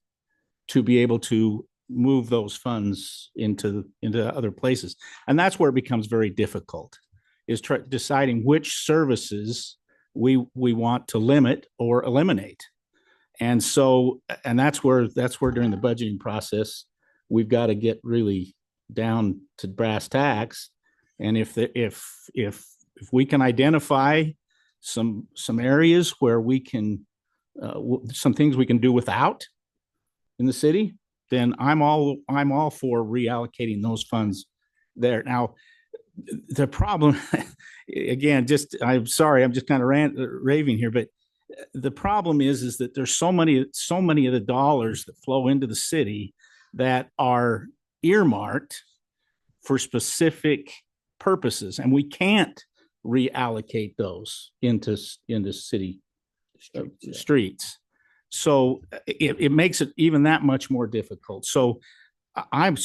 to be able to move those funds into other places. And that's where it becomes very difficult, is deciding which services we want to limit or eliminate. And that's where during the budgeting process, we've got to get really down to brass tacks. And if we can identify some areas where we can, some things we can do without in the city, then I'm all for reallocating those funds there. Now, the problem, again, I'm sorry, I'm just kind of raving here, but the problem is that there's so many of the dollars that flow into the city that are earmarked for specific purposes, and we can't reallocate those into city streets. So it makes it even that much more difficult. So I'm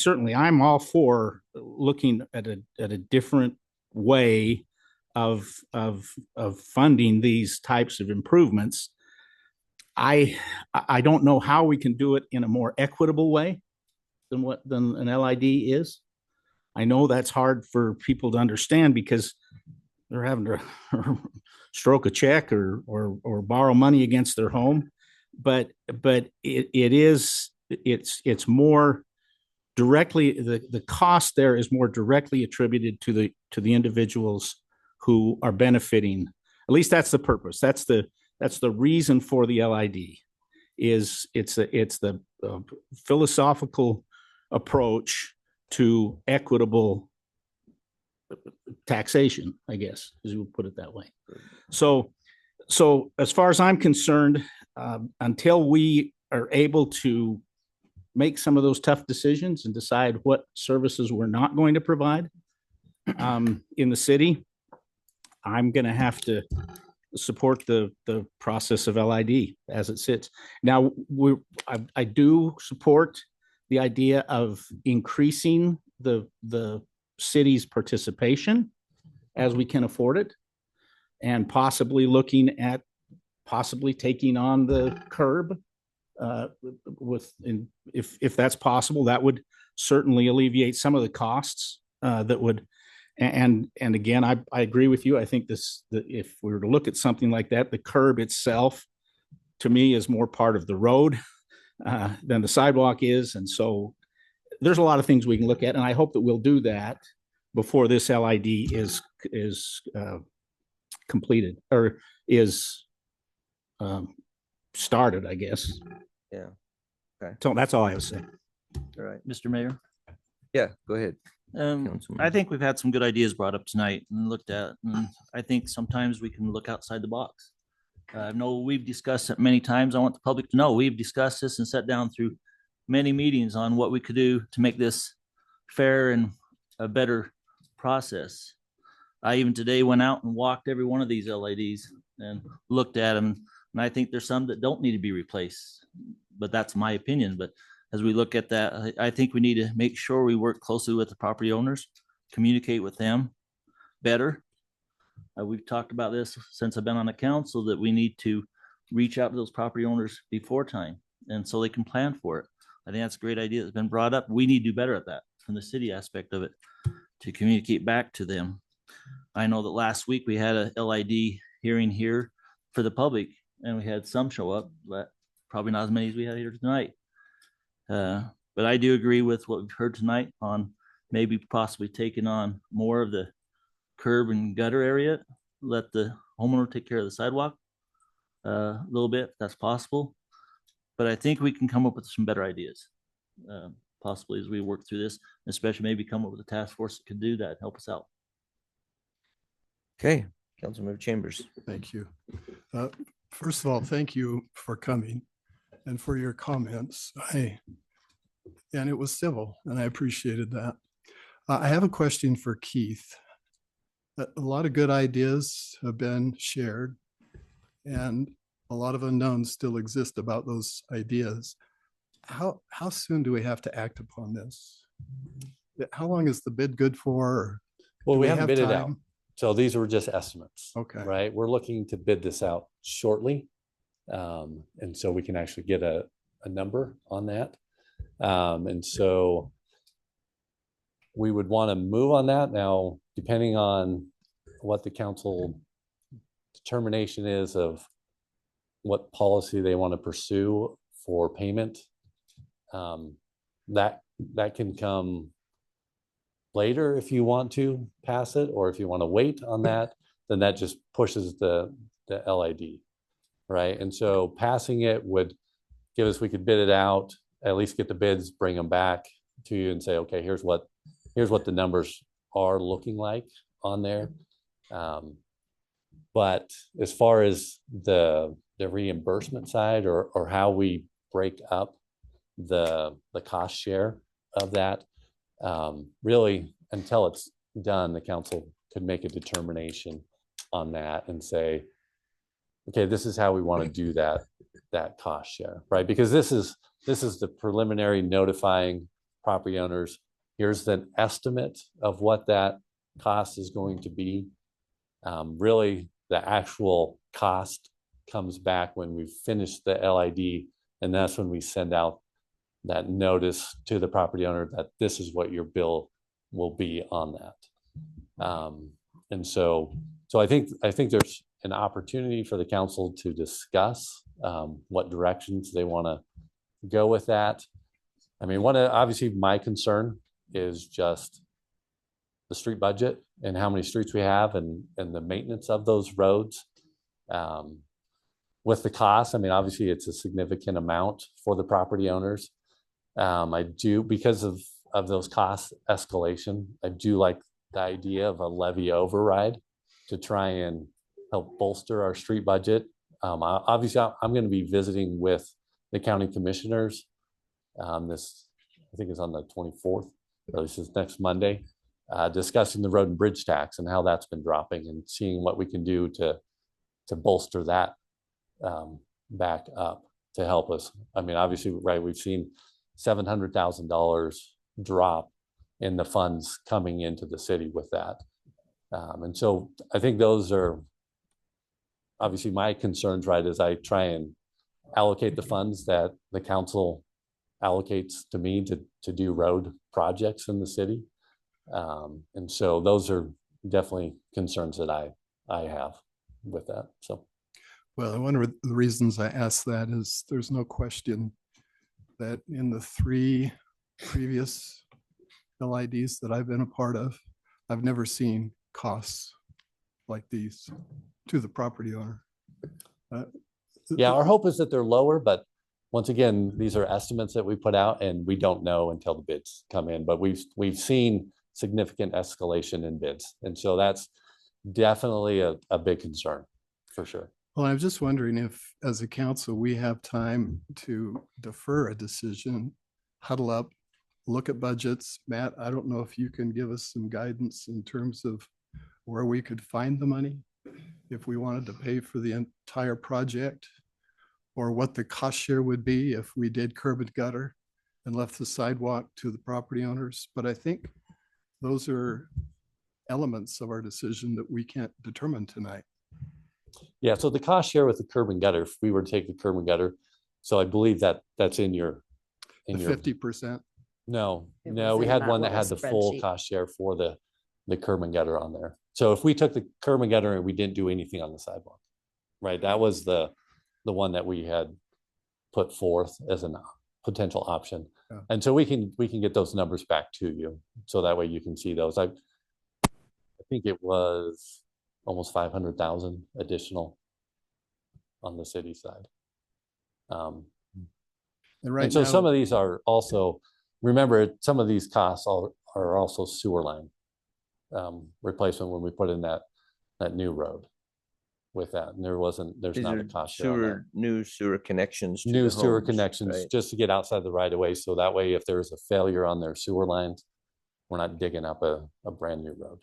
all for looking at a different way of funding these types of improvements. I don't know how we can do it in a more equitable way than an LID is. I know that's hard for people to understand because they're having to stroke a check or borrow money against their home. But it's more directly, the cost there is more directly attributed to the individuals who are benefiting. At least that's the purpose. That's the reason for the LID. It's the philosophical approach to equitable taxation, I guess, as you would put it that way. So as far as I'm concerned, until we are able to make some of those tough decisions and decide what services we're not going to provide in the city, I'm going to have to support the process of LID as it sits. Now, I do support the idea of increasing the city's participation as we can afford it, and possibly looking at taking on the curb if that's possible. That would certainly alleviate some of the costs that would. And again, I agree with you. I think if we were to look at something like that, the curb itself, to me, is more part of the road than the sidewalk is. And so there's a lot of things we can look at, and I hope that we'll do that before this LID is completed or is started, I guess. Yeah. Okay. So that's all I have to say. All right. Mr. Mayor? Yeah, go ahead. I think we've had some good ideas brought up tonight and looked at, and I think sometimes we can look outside the box. I know we've discussed it many times. I want the public to know we've discussed this and sat down through many meetings on what we could do to make this fair and a better process. I even today went out and walked every one of these LIDs and looked at them, and I think there's some that don't need to be replaced, but that's my opinion. But as we look at that, I think we need to make sure we work closely with the property owners, communicate with them better. We've talked about this since I've been on the council, that we need to reach out to those property owners before time, and so they can plan for it. I think that's a great idea that's been brought up. We need to do better at that from the city aspect of it, to communicate back to them. I know that last week we had a LID hearing here for the public, and we had some show up, but probably not as many as we had here tonight. But I do agree with what we've heard tonight on maybe possibly taking on more of the curb and gutter area. Let the homeowner take care of the sidewalk a little bit, if that's possible. But I think we can come up with some better ideas, possibly as we work through this, especially maybe come up with a task force that could do that, help us out. Okay, Councilmember Chambers. Thank you. First of all, thank you for coming and for your comments. And it was civil, and I appreciated that. I have a question for Keith. A lot of good ideas have been shared, and a lot of unknowns still exist about those ideas. How soon do we have to act upon this? How long is the bid good for? Well, we haven't have bid it out. time? So these were just estimates. Okay. Right. We're looking to bid this out shortly. And so we can actually get a number on that. And so we would want to move on that now, depending on what the council determination is of what policy they want to pursue for payment. That can come later if you want to pass it, or if you want to wait on that, then that just pushes the LID, right? And so passing it would give us, we could bid it out, at least get the bids, bring them back to you and say, okay, here's what the numbers are looking like on there. But as far as the reimbursement side, or how we break up the cost share of that, really, until it's done, the council could make a determination on that and say, okay, this is how we want to do that cost share, right? Because this is the preliminary notifying property owners. Here's the estimate of what that cost is going to be. Really, the actual cost comes back when we finish the LID, and that's when we send out that notice to the property owner that this is what your bill will be on that. And so I think there's an opportunity for the council to discuss what directions they want to go with that. I mean, obviously my concern is just the street budget and how many streets we have and the maintenance of those roads. With the cost, I mean, obviously it's a significant amount for the property owners. I do, because of those cost escalation, I do like the idea of a levy override to try and help bolster our street budget. Obviously, I'm going to be visiting with the county commissioners. This, I think, is on the 24th, or this is next Monday, discussing the road and bridge tax and how that's been dropping and seeing what we can do to bolster that back up to help us. I mean, obviously, right, we've seen $700,000 drop in the funds coming into the city with that. And so I think those are obviously my concerns, right, as I try and allocate the funds that the council allocates to me to do road projects in the city. And so those are definitely concerns that I have with that. So, well, one of the reasons I asked that is there's no question that in the 3 previous LIDs that I've been a part of, I've never seen costs like these to the property owner. Yeah, our hope is that they're lower, but once again, these are estimates that we put out and we don't know until the bids come in, but we've seen significant escalation in bids. And so that's definitely a big concern for sure. Well, I'm just wondering if, as a council, we have time to defer a decision, huddle up, look at budgets. Matt, I don't know if you can give us some guidance in terms of where we could find the money if we wanted to pay for the entire project, or what the cost share would be if we did curb and gutter and left the sidewalk to the property owners. But I think those are elements of our decision that we can't determine tonight. Yeah, so the cost share with the curb and gutter, if we were to take the curb and gutter, so I believe that's in your 50%. No, we had one that had the full cost share for the curb and gutter on there. So if we took the curb and gutter and we didn't do anything on the sidewalk, right? That was the one that we had put forth as a potential option. Yeah. And so we can get those numbers back to you. So that way you can see those. I think it was almost 500,000 additional on the city side. And so some of these are also, remember, some of these costs are also sewer line replacement when we put in that new road with that. And there's These not are a cost share on that. new sewer connections. To New the sewer homes, connections, right? just to get outside the right of way. So that way, if there's a failure on their sewer lines, we're not digging up a brand new road.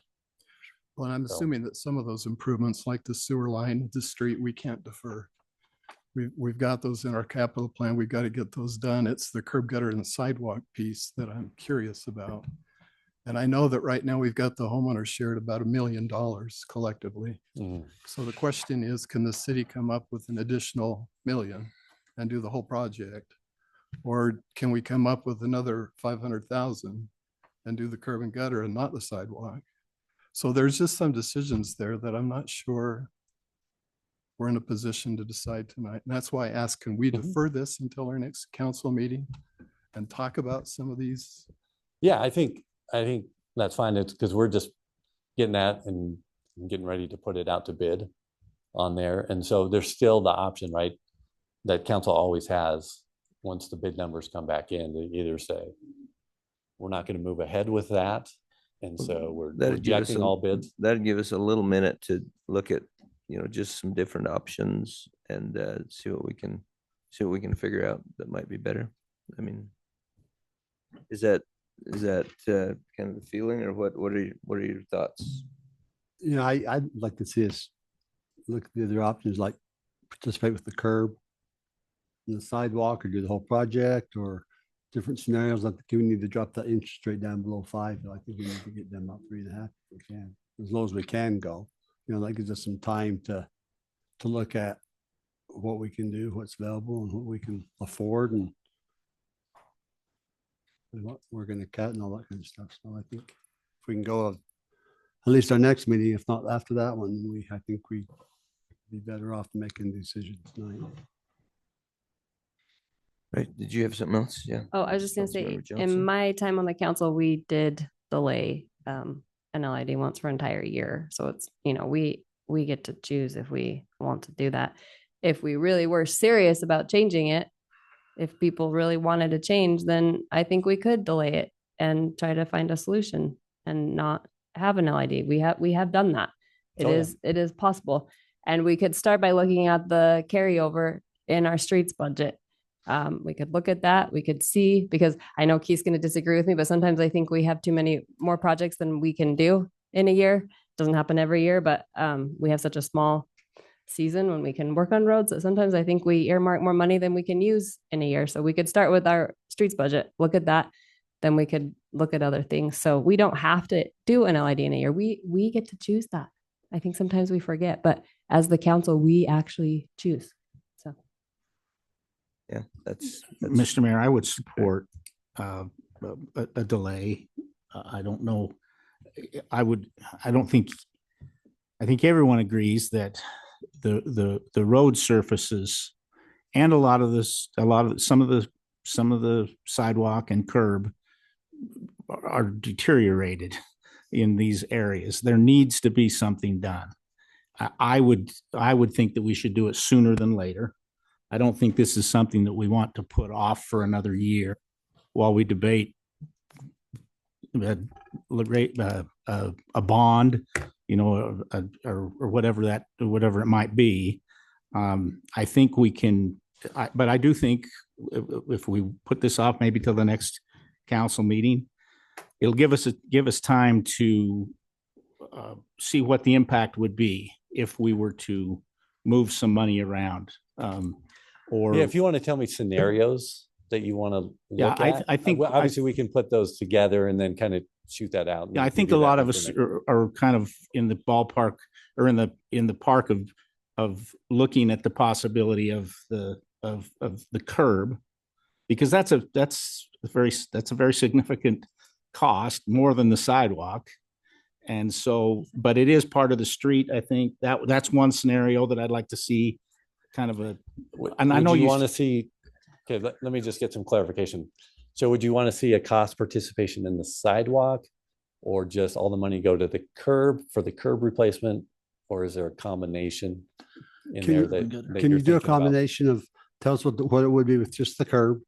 Well, I'm assuming that some of those improvements, like the sewer line, the street, we can't defer. We've got those in our capital plan. We've got to get those done. It's the curb gutter and the sidewalk piece that I'm curious about. And I know that right now we've got the homeowners shared about $1 million collectively. So the question is, can the city come up with an additional $1 million and do the whole project? Or can we come up with another 500,000 and do the curb and gutter and not the sidewalk? So there's just some decisions there that I'm not sure we're in a position to decide tonight. And that's why I asked, can we defer this until our next council meeting and talk about some of these? Yeah, I think that's fine. It's because we're just getting that and getting ready to put it out to bid on there. And so there's still the option, right, that council always has once the bid numbers come back in, to either say, we're not going to move ahead with that. And so we're rejecting all bids. That'd give us a little minute to look at, just some different options and see what we can figure out that might be better. I mean, is that kind of the feeling, or what are your thoughts? I'd like to see us look at the other options, like participate with the curb and the sidewalk, or do the whole project, or different scenarios. Like, we need to drop that interest rate down below 5. I think we need to get them up 3.5 if we can, as low as we can go. That gives us some time to look at what we can do, what's available, and what we can afford, and what we're going to cut and all that kind of stuff. So I think if we can go at least our next meeting, if not after that one, I think we'd be better off making decisions tonight. Right. Did you have something else? Yeah. Oh, I was just gonna say, Councilmember in Johnson? my time on the council, we did delay an LID once for an entire year. So it's, we get to choose if we want to do that. If we really were serious about changing it, if people really wanted to change, then I think we could delay it and try to find a solution and not have an LID. We have done that. It is possible. And we could start by looking at the carryover in our streets budget. We could look at that. We could see, because I know Keith's going to disagree with me, but sometimes I think we have too many more projects than we can do in a year. Doesn't happen every year, but we have such a small season when we can work on roads that sometimes I think we earmark more money than we can use in a year. So we could start with our streets budget, look at that, then we could look at other things. So we don't have to do an LID in a year. We get to choose that. I think sometimes we forget, but as the council, we actually choose. So yeah, that's Mr. Mayor, I would support a delay. I don't know. I think everyone agrees that the road surfaces and some of the sidewalk and curb are deteriorated in these areas. There needs to be something done. I would think that we should do it sooner than later. I don't think this is something that we want to put off for another year while we debate a bond, or whatever it might be. I think we can, but I do think if we put this off maybe till the next council meeting, it'll give us time to see what the impact would be if we were to move some money around. Or if you want to tell me scenarios that you want to look at, I think obviously we can put those together and then kind of shoot that out. Yeah, I think a lot of us are kind of in the ballpark or in the park of looking at the possibility of the curb, because that's a very significant cost, more than the sidewalk. And so, but it is part of the street. I think that's one scenario that I'd like to see kind of and I know you want to see, okay, let me just get some clarification. So would you want to see a cost participation in the sidewalk, or just all the money go to the curb for the curb replacement? Or is there a combination in there that can you're you do a thinking about? combination of, tell us what it would be with just the curb,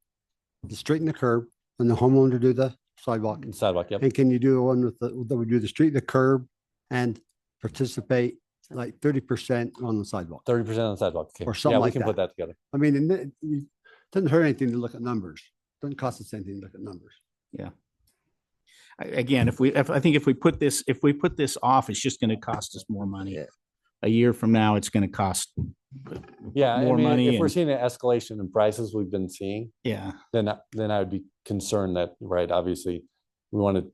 straighten the curb, and the homeowner do the sidewalk? Sidewalk, yep. And can you do one with that would do the street, the curb, and participate like 30% on the sidewalk? 30% on the sidewalk. Okay. Or something like we can put that together. I mean, it doesn't hurt anything to look at numbers. Doesn't cost us anything to look at numbers. Yeah. Again, I think if we put this off, it's just going to cost us more money. Yeah. A year from now, it's going to cost more money. If we're seeing an escalation in prices we've been seeing, then I would be concerned that, right, obviously we want to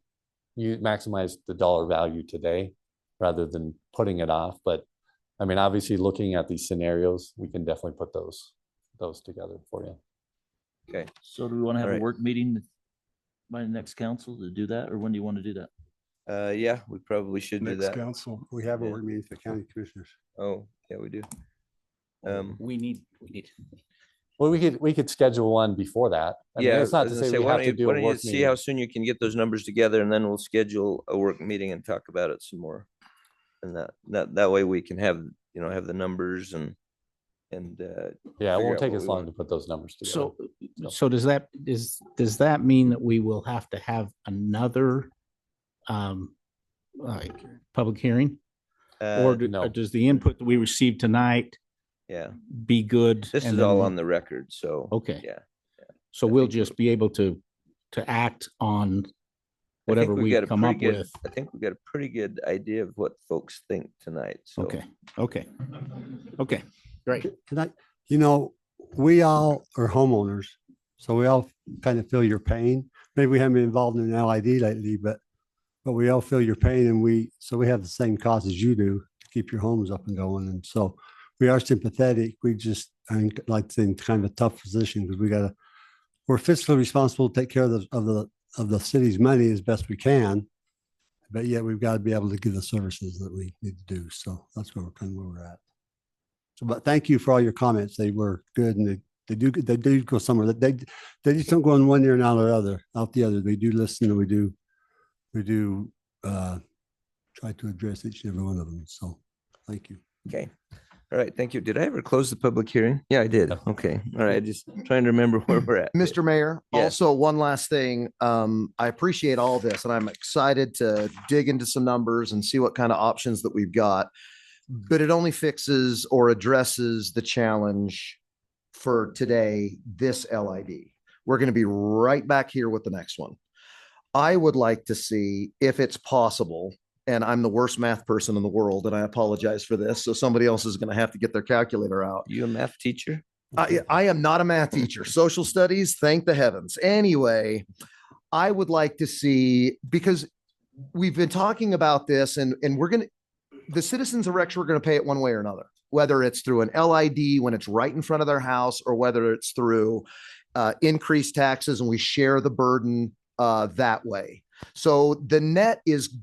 maximize the dollar value today rather than putting it off. But I mean, obviously looking at these scenarios, we can definitely put those together for you. Okay. So do we want to have All a right. work meeting by the next council to do that, or when do you want to do that? Yeah, we probably should do Next that. council. We have a work meeting for county commissioners. Oh, yeah, we do. We need. Well, we could schedule one before that. I mean, Yeah, it's not I was to gonna say we why have don't to you- do why a don't you work see meeting. how soon you can get those numbers together, and then we'll schedule a work meeting and talk about it some more. And that way we can have the numbers and yeah, it figure won't out take what us we long want. to put those numbers together. So does that mean that we will have to have another public hearing? Or no. does the input that we received tonight be good? This and is then all we'll- on the record, so. Okay. Yeah. So we'll just be able to act on whatever we come up with. I think we got a pretty good idea of what folks think tonight. So. Okay. Great. We all are homeowners, so we all kind of feel your pain. Maybe we haven't been involved in an LID lately, but we all feel your pain, and we have the same cause as you do to keep your homes up and going. And so we are sympathetic. We just, like in kind of a tough position because we're fiscally responsible to take care of the city's money as best we can. But yet we've got to be able to give the services that we need to do. So that's where we're at. So, but thank you for all your comments. They were good, and they do go somewhere. They just don't go in one ear and out the other. We do listen, and we do try to address each and every one of them. So thank you. Okay. All right. Thank you. Did I ever close the public hearing? Yeah, I did. Okay. All right. Just trying to remember where we're at. Mr. Mayor, Yes. also one last thing. I appreciate all this, and I'm excited to dig into some numbers and see what kind of options that we've got. But it only fixes or addresses the challenge for today, this LID. We're going to be right back here with the next one. I would like to see if it's possible, and I'm the worst math person in the world, and I apologize for this. So somebody else is going to have to get their calculator out. You a math teacher? I am not a math teacher. Social studies, thank the heavens. Anyway, I would like to see, because we've been talking about this, and the citizens of Rexburg are going to pay it one way or another, whether it's through an LID when it's right in front of their house, or whether it's through increased taxes and we share the burden that way. So the net is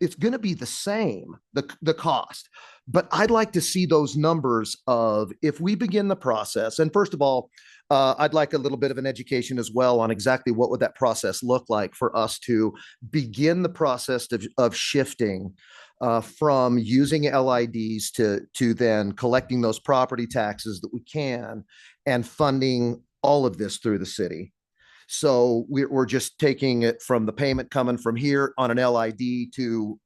it's gonna be the same, the cost. But I'd like to see those numbers of, if we begin the process, and first of all, I'd like a little bit of an education as well on exactly what would that process look like for us to begin the process of shifting from using LIDs to then collecting those property taxes that we can and funding all of this through the city. So we're just taking it from the payment coming from here on an LID to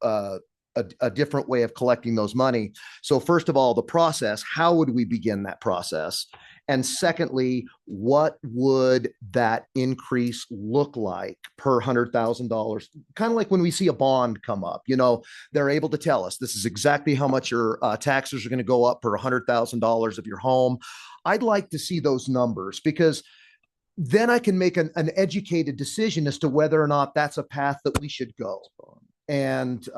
a different way of collecting those money. So first of all, the process, how would we begin that process? And secondly, what would that increase look like per $100,000? Kind of like when we see a bond come up, they're able to tell us this is exactly how much your taxes are going to go up per $100,000 of your home. I'd like to see those numbers, because then I can make an educated decision as to whether or not that's a path that we should go. And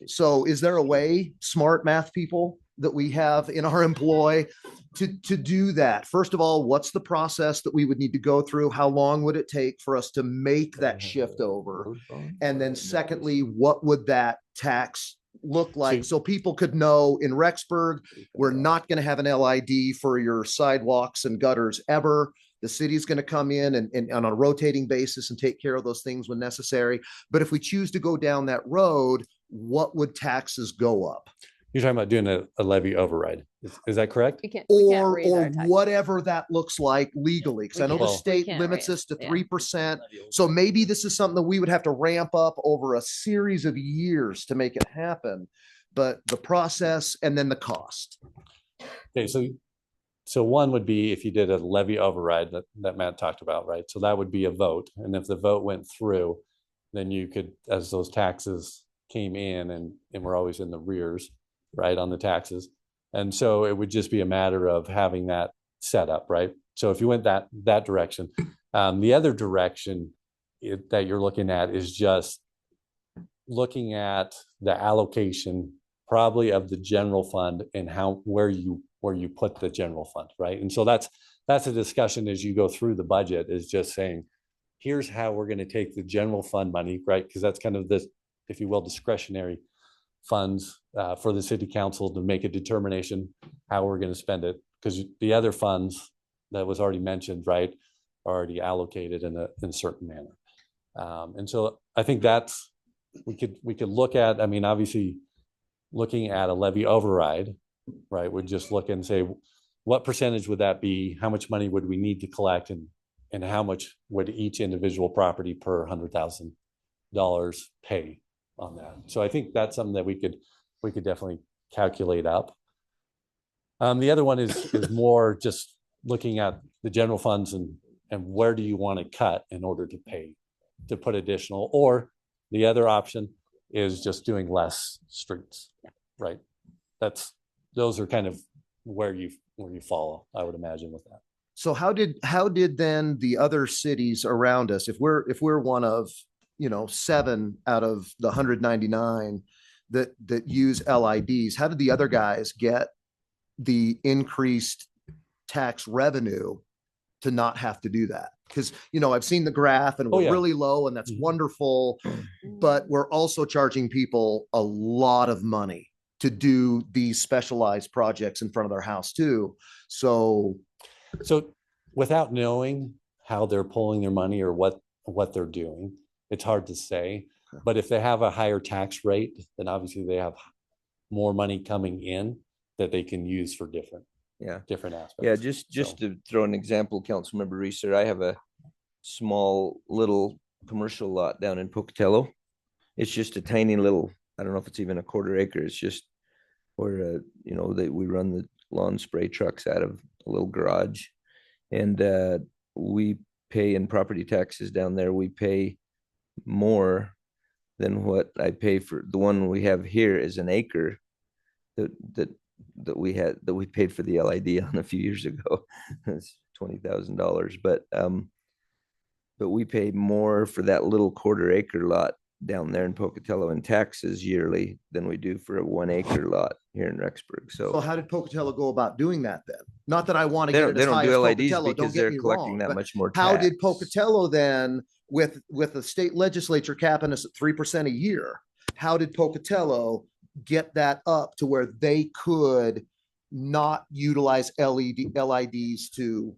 so is there a way, smart math people that we have in our employ, to do that? First of all, what's the process that we would need to go through? How long would it take for us to make that shift over? And then secondly, what would that tax look like? So people could know in Rexburg, we're not going to have an LID for your sidewalks and gutters ever. The city's going to come in and on a rotating basis and take care of those things when necessary. But if we choose to go down that road, what would taxes go up? You're talking about doing a levy override. Is that correct? Or whatever that looks like legally, because I know the state limits us to 3%. So maybe this is something that we would have to ramp up over a series of years to make it happen. But the process and then the cost. Okay, so one would be if you did a levy override that Matt talked about, right? So that would be a vote. And if the vote went through, then you could, as those taxes came in, and we're always in the rears, right, on the taxes. And so it would just be a matter of having that set up, right? So if you went that direction, the other direction that you're looking at is just looking at the allocation probably of the general fund and where you put the general fund, right? And so that's a discussion as you go through the budget, is just saying, here's how we're going to take the general fund money, right? Because that's kind of this, if you will, discretionary funds for the city council to make a determination how we're going to spend it, because the other funds that was already mentioned, right, are already allocated in a certain manner. And so I think that's, we could look at, I mean, obviously looking at a levy override, right, would just look and say, what percentage would that be? How much money would we need to collect, and how much would each individual property per $100,000 pay on that? So I think that's something that we could definitely calculate up. The other one is more just looking at the general funds and where do you want to cut in order to put additional, or the other option is just doing less streets, right? Those are kind of where you follow, I would imagine, with that. So how did then the other cities around us, if we're one of 7 out of the 199 that use LIDs, how did the other guys get the increased tax revenue to not have to do that? Because I've seen the graph and we're really low, and that's wonderful. but we're also charging people a lot of money to do these specialized projects in front of their house too. So without knowing how they're pulling their money or what they're doing, it's hard to say. But if they have a higher tax rate, then obviously they have more money coming in that they can use for different aspects. Yeah, just to throw an example, Councilmember Reeser, I have a small little commercial lot down in Pocatello. It's just a tiny little, I don't know if it's even a quarter acre. It's just where we run the lawn spray trucks out of a little garage, and we pay in property taxes down there. We pay more than what I pay for the one we have here is an acre that we paid for the LID on a few years ago. It's $20,000, but we pay more for that little quarter acre lot down there in Pocatello in taxes yearly than we do for a 1 acre lot here in Rexburg. So how did Pocatello go about doing that then? Not that I want to They get don't- it as they don't high do as LIDs Pocatello, don't because get they're me collecting wrong, that but much more how did tax. Pocatello then, with the state legislature capping us at 3% a year, how did Pocatello get that up to where they could not utilize LIDs to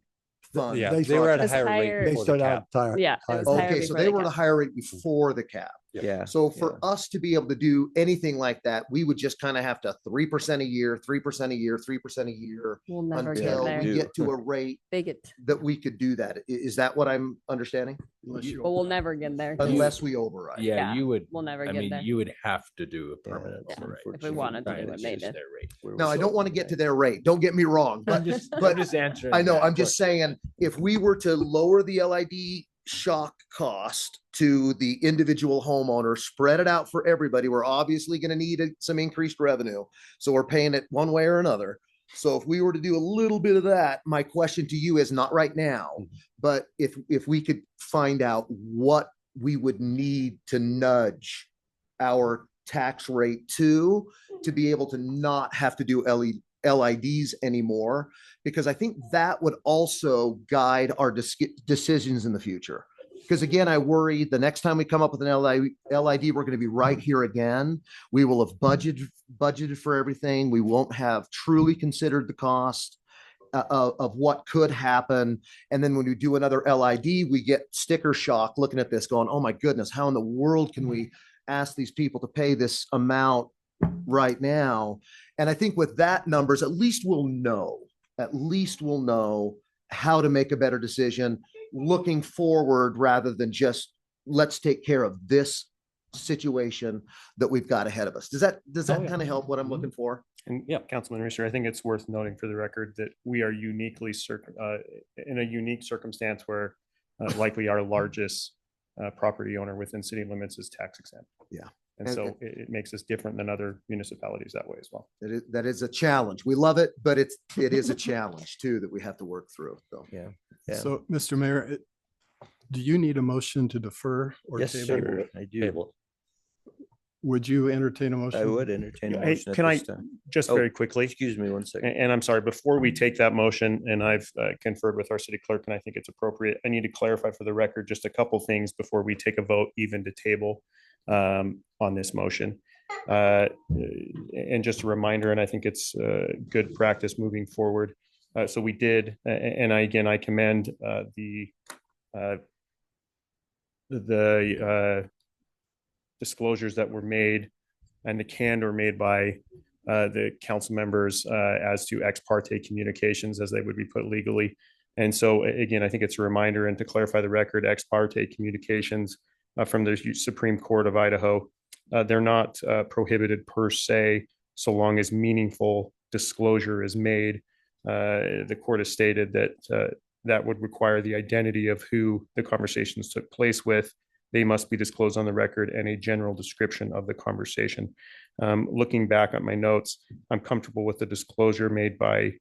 fund? Yeah, they were at a higher rate They before the started cap. out higher. Yeah, it was higher Okay, so before they the were at a cap. higher rate before the cap. Yeah. So for us to be able to do anything like that, we would just kind of have to 3% a year, 3% a year, 3% a year We'll never get until there. we get to a rate They get, that we could do that. Is that what I'm understanding? but we'll never get there. Unless we override. Yeah, you would. We'll never I get mean, there. you would have to do a permanent Yeah, override. if we wanted to Right, do what it's they just did. their rate. Now, I don't want to get to their rate. Don't get me wrong, but, I'm just answering. I know, that I'm just saying, if we were to lower the LID shock cost to the individual homeowner, spread it out for everybody, we're obviously going to need some increased revenue. So we're paying it one way or another. So if we were to do a little bit of that, my question to you is not right now, but if we could find out what we would need to nudge our tax rate to be able to not have to do LIDs anymore, because I think that would also guide our decisions in the future. Because again, I worry the next time we come up with an LID, we're going to be right here again. We will have budgeted for everything. We won't have truly considered the cost of what could happen. And then when we do another LID, we get sticker shock looking at this going, oh my goodness, how in the world can we ask these people to pay this amount right now? And I think with that numbers, at least we'll know how to make a better decision looking forward, rather than just let's take care of this situation that we've got ahead of us. Does that kind of help what I'm looking for? And yeah, Councilman Reeser, I think it's worth noting for the record that we are uniquely in a unique circumstance where likely our largest property owner within city limits is tax exempt. Yeah. And so it makes us different than other municipalities that way as well. That is a challenge. We love it, but it is a challenge too that we have to work through. So yeah. So, Mr. Mayor, do you need a motion to defer or Yes, table? sir. I do. Would you entertain a motion? I would entertain a Hey, motion. at can I this time. just Oh, very quickly? Excuse me one second. And I'm sorry, before we take that motion, and I've conferred with our city clerk, and I think it's appropriate, I need to clarify for the record just a couple things before we take a vote even to table on this motion. And just a reminder, and I think it's good practice moving forward. So we did, and I commend the disclosures that were made and the candor made by the council members as to ex parte communications, as they would be put legally. And so again, I think it's a reminder, and to clarify the record, ex parte communications from the Supreme Court of Idaho, they're not prohibited per se, so long as meaningful disclosure is made. The court has stated that that would require the identity of who the conversations took place with. They must be disclosed on the record, and a general description of the conversation. Looking back at my notes, I'm comfortable with the disclosure made by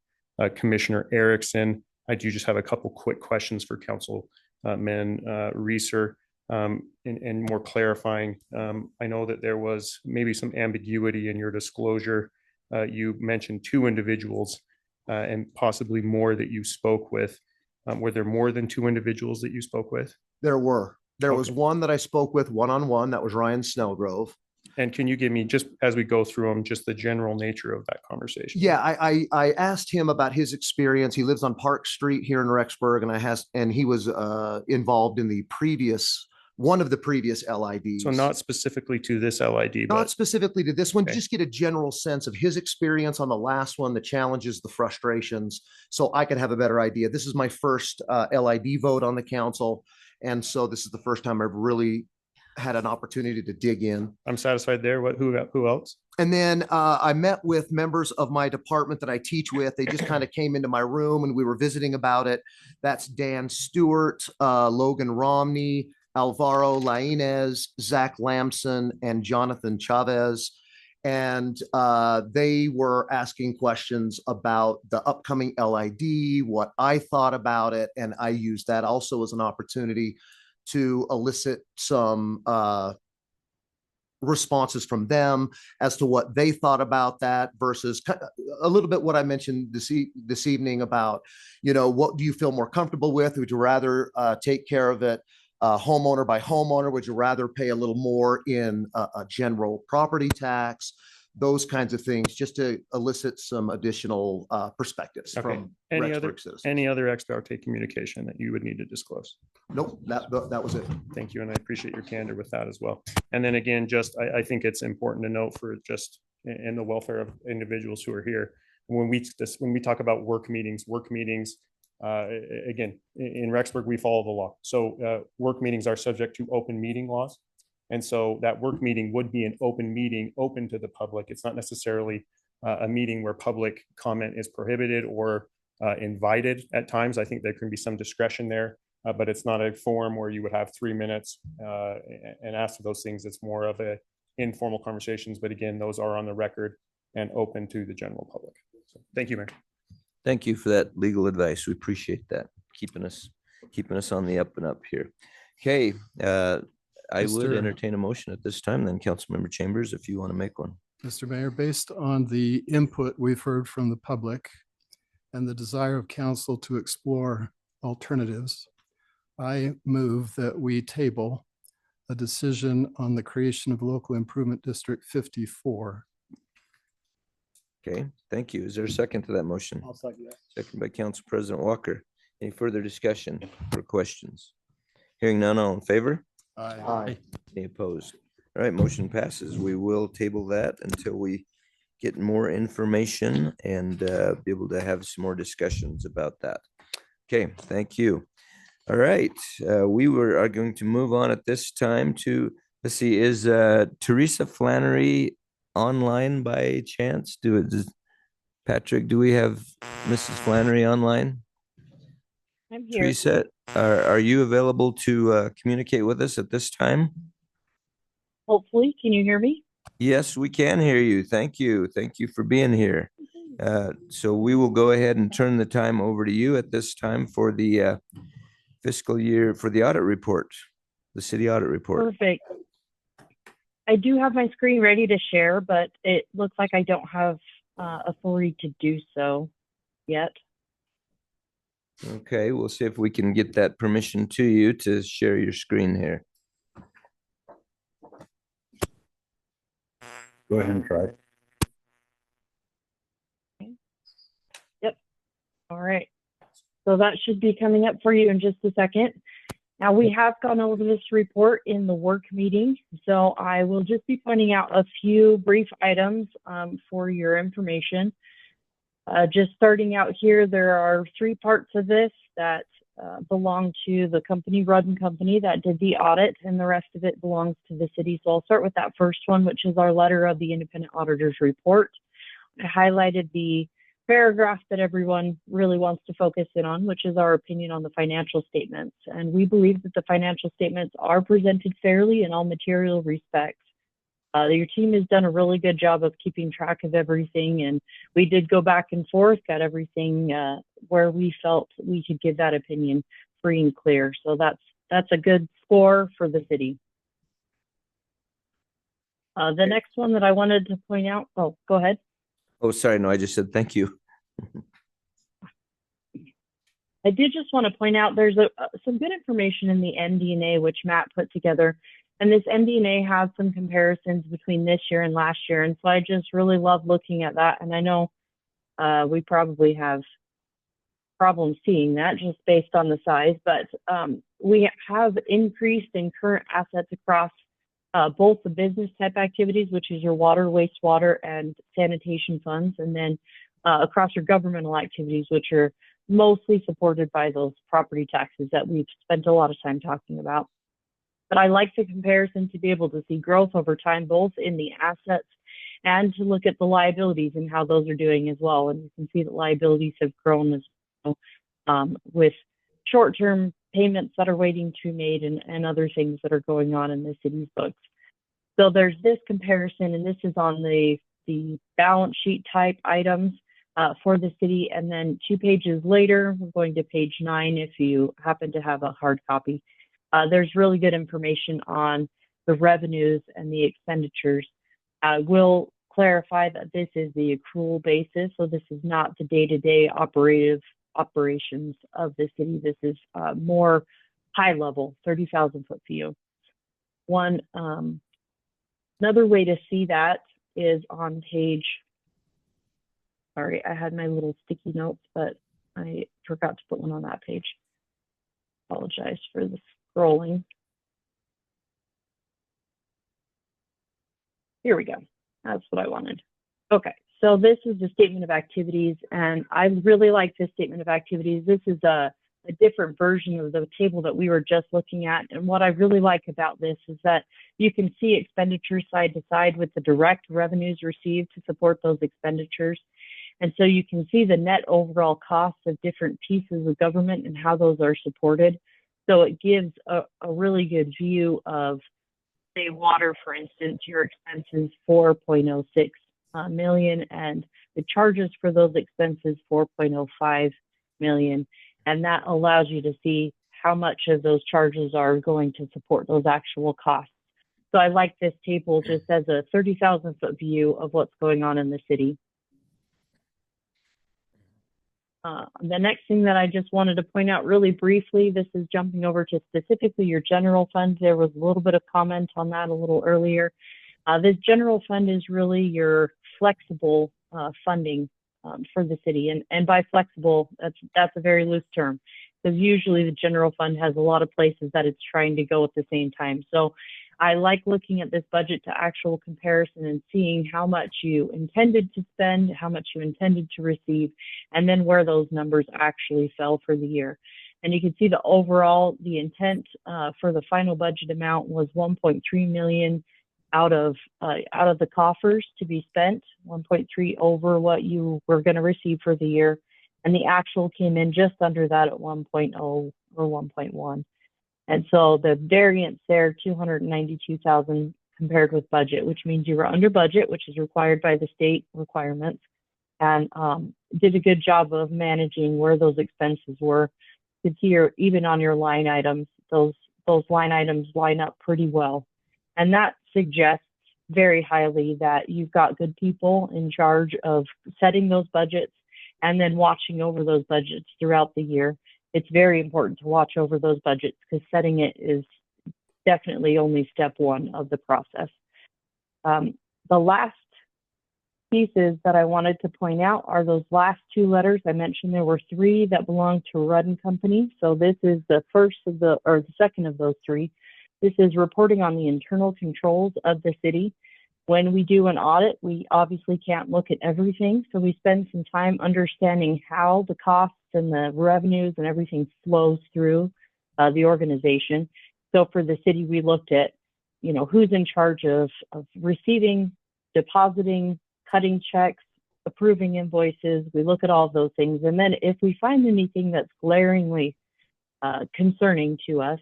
Commissioner Erickson. I do just have a couple quick questions for Councilman Reeser, and more clarifying. I know that there was maybe some ambiguity in your disclosure. You mentioned 2 individuals and possibly more that you spoke with. Were there more than 2 individuals that you spoke with? There were. There was one that I spoke with one-on-one. That was Ryan Snellgrove. And can you give me, just as we go through them, just the general nature of that conversation? Yeah, I asked him about his experience. He lives on Park Street here in Rexburg, and he was involved in one of the previous LIDs. So not specifically to this LID, Not but specifically to this one, Okay. just get a general sense of his experience on the last one, the challenges, the frustrations, so I could have a better idea. This is my first LID vote on the council, and so this is the first time I've really had an opportunity to dig in. I'm satisfied there. Who else? And then I met with members of my department that I teach with. They just kind of came into my room and we were visiting about it. That's Dan Stewart, Logan Romney, Alvaro Lainez, Zach Lamson, and Jonathan Chavez. And they were asking questions about the upcoming LID, what I thought about it. And I used that also as an opportunity to elicit some responses from them as to what they thought about that versus a little bit what I mentioned this evening about, what do you feel more comfortable with? Would you rather take care of it homeowner by homeowner? Would you rather pay a little more in a general property tax? Those kinds of things, just to elicit some additional perspectives from Rexburg citizens. Any other ex parte communication that you would need to disclose? Nope, that was it. Thank you, and I appreciate your candor with that as well. And then again, I think it's important to note for just in the welfare of individuals who are here, when we talk about work meetings, again, in Rexburg, we follow the law. So work meetings are subject to open meeting laws. And so that work meeting would be an open meeting, open to the public. It's not necessarily a meeting where public comment is prohibited or invited at times. I think there can be some discretion there, but it's not a forum where you would have 3 minutes and ask for those things. It's more of a informal conversations. But again, those are on the record and open to the general public. So thank you, Mayor. Thank you for that legal advice. We appreciate that. Keeping us on the up and up here. Okay. I would Mr. entertain a motion at this time, then Councilmember Chambers, if you want to make one. Mr. Mayor, based on the input we've heard from the public and the desire of council to explore alternatives, I move that we table a decision on the creation of Local Improvement District 54. Okay, thank you. Is there a second to that motion? I'll second that. Second by Council President Walker. Any further discussion or questions? Hearing none, all in favor? Aye. Any opposed? All right, motion passes. We will table that until we get more information and be able to have some more discussions about that. Okay, thank you. All right, we are going to move on at this time to, let's see, is Teresa Flannery online by chance? Patrick, do we have Mrs. Flannery online? I'm here. Teresa, are you available to communicate with us at this time? Hopefully, can you hear me? Yes, we can hear you. Thank you. Thank you for being here. So we will go ahead and turn the time over to you at this time for the fiscal year, for the audit report, the city audit report. Perfect. I do have my screen ready to share, but it looks like I don't have authority to do so yet. Okay, we'll see if we can get that permission to you to share your screen here. Go ahead and try. Yep. All right. So that should be coming up for you in just a second. Now, we have gone over this report in the work meeting, so I will just be pointing out a few brief items for your information. Just starting out here, there are 3 parts of this that belong to the company, Rudd & Company, that did the audit, and the rest of it belongs to the city. So I'll start with that first one, which is our letter of the independent auditor's report. I highlighted the paragraph that everyone really wants to focus in on, which is our opinion on the financial statements. And we believe that the financial statements are presented fairly in all material respects. Your team has done a really good job of keeping track of everything, and we did go back and forth, got everything where we felt we could give that opinion free and clear. So that's a good score for the city. The next one that I wanted to point out, oh, go ahead. Oh, sorry, no, I just said thank you. I did just want to point out there's some good information in the MD&A which Matt put together. And this MD&A has some comparisons between this year and last year. And so I just really love looking at that. And I know we probably have problems seeing that just based on the size, but we have increased in current assets across both the business type activities, which is your water, wastewater, and sanitation funds, and then across your governmental activities, which are mostly supported by those property taxes that we've spent a lot of time talking about. But I like the comparison to be able to see growth over time, both in the assets and to look at the liabilities and how those are doing as well. And you can see that liabilities have grown as well, with short-term payments that are waiting to be made and other things that are going on in the city's books. So there's this comparison, and this is on the balance sheet type items for the city. And then 2 pages later, we're going to page 9 if you happen to have a hard copy. There's really good information on the revenues and the expenditures. I will clarify that this is the accrual basis, so this is not the day-to-day operations of the city. This is more high level, 30,000 foot view. Another way to see that is on page, sorry, I had my little sticky notes, but I forgot to put one on that page. Apologize for the scrolling. Here we go. That's what I wanted. Okay, so this is the statement of activities, and I really like this statement of activities. This is a different version of the table that we were just looking at. And what I really like about this is that you can see expenditures side to side with the direct revenues received to support those expenditures. And so you can see the net overall costs of different pieces of government and how those are supported. So it gives a really good view of, say, water, for instance, your expenses 4.06 million, and the charges for those expenses 4.05 million. And that allows you to see how much of those charges are going to support those actual costs. So I like this table just as a 30,000 foot view of what's going on in the city. The next thing that I just wanted to point out really briefly, this is jumping over to specifically your general fund. There was a little bit of comment on that a little earlier. This general fund is really your flexible funding for the city. And by flexible, that's a very loose term, because usually the general fund has a lot of places that it's trying to go at the same time. So I like looking at this budget to actual comparison and seeing how much you intended to spend, how much you intended to receive, and then where those numbers actually fell for the year. And you can see the overall, the intent for the final budget amount was 1.3 million out of the coffers to be spent, 1.3 over what you were going to receive for the year. And the actual came in just under that at 1.0 or 1.1. And so the variance there, 292,000 compared with budget, which means you were under budget, which is required by the state requirements, and did a good job of managing where those expenses were. You can see even on your line items, those line items line up pretty well. And that suggests very highly that you've got good people in charge of setting those budgets and then watching over those budgets throughout the year. It's very important to watch over those budgets because setting it is definitely only step one of the process. The last pieces that I wanted to point out are those last 2 letters. I mentioned there were 3 that belong to Rudd & Company. So this is the second of those 3. This is reporting on the internal controls of the city. When we do an audit, we obviously can't look at everything. So we spend some time understanding how the costs and the revenues and everything flows through the organization. So for the city, we looked at, who's in charge of receiving, depositing, cutting checks, approving invoices. We look at all of those things. And then if we find anything that's glaringly concerning to us,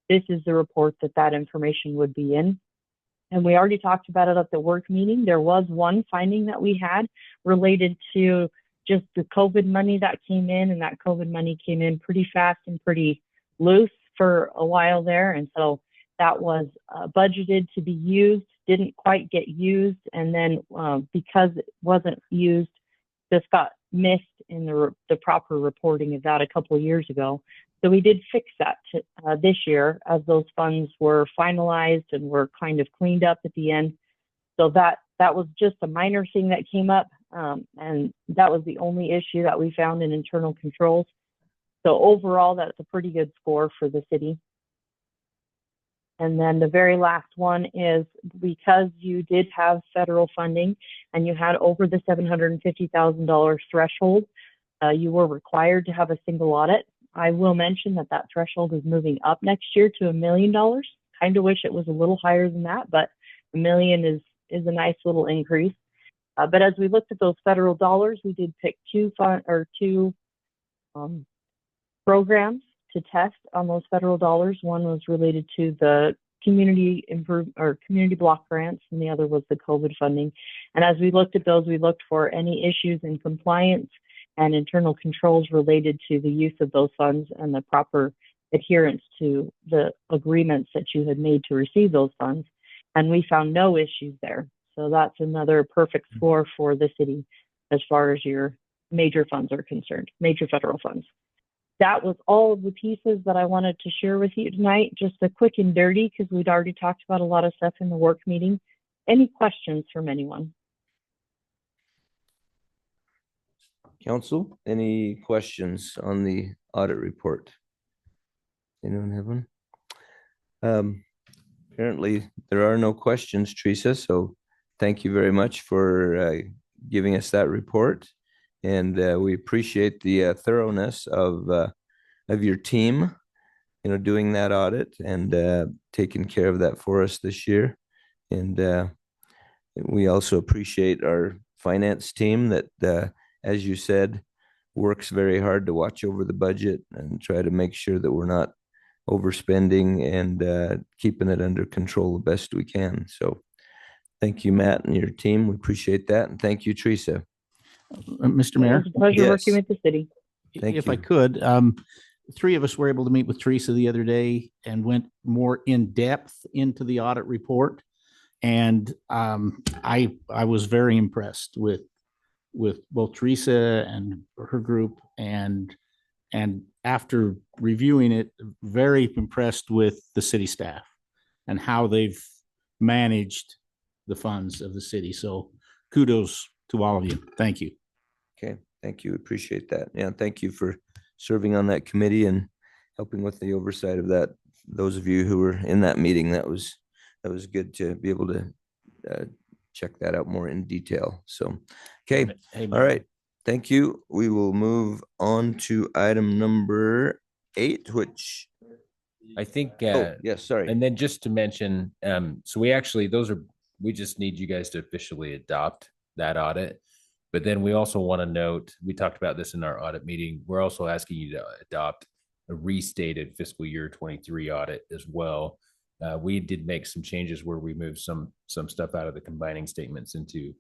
this is the report that information would be in. And we already talked about it at the work meeting. There was one finding that we had related to just the COVID money that came in, and that COVID money came in pretty fast and pretty loose for a while there. And so that was budgeted to be used, didn't quite get used. And then because it wasn't used, just got missed in the proper reporting of that a couple of years ago. So we did fix that this year as those funds were finalized and were kind of cleaned up at the end. So that was just a minor thing that came up. And that was the only issue that we found in internal controls. So overall, that's a pretty good score for the city. And then the very last one is because you did have federal funding and you had over the $750,000 threshold, you were required to have a single audit. I will mention that that threshold is moving up next year to $1 million. Kind of wish it was a little higher than that, but $1 million is a nice little increase. But as we looked at those federal dollars, we did pick two programs to test on those federal dollars. One was related to the community block grants, and the other was the COVID funding. And as we looked at those, we looked for any issues in compliance and internal controls related to the use of those funds and the proper adherence to the agreements that you had made to receive those funds. And we found no issues there. So that's another perfect score for the city as far as your major funds are concerned, major federal funds. That was all of the pieces that I wanted to share with you tonight. Just a quick and dirty, because we'd already talked about a lot of stuff in the work meeting. Any questions from anyone? Council, any questions on the audit report? Anyone have one? Apparently there are no questions, Teresa, so thank you very much for giving us that report. And we appreciate the thoroughness of your team, doing that audit and taking care of that for us this year. And we also appreciate our finance team that, as you said, works very hard to watch over the budget and try to make sure that we're not overspending and keeping it under control the best we can. So thank you, Matt, and your team. We appreciate that. And thank you, Teresa. Mr. Mayor. It was a pleasure working with the city. If I could, three of us were able to meet with Teresa the other day and went more in depth into the audit report. And I was very impressed with both Teresa and her group, and after reviewing it, very impressed with the city staff and how they've managed the funds of the city. So kudos to all of you. Thank you. Okay, thank you. Appreciate that. Yeah, thank you for serving on that committee and helping with the oversight of that. Those of you who were in that meeting, that was good to be able to check that out more in detail. So, okay, all right. Thank you. We will move on to item number 8, which I think. Yes, sorry. And then just to mention, so we just need you guys to officially adopt that audit. But then we also want to note, we talked about this in our audit meeting. We're also asking you to adopt a restated fiscal year 23 audit as well. We did make some changes where we moved some stuff out of the combining statements into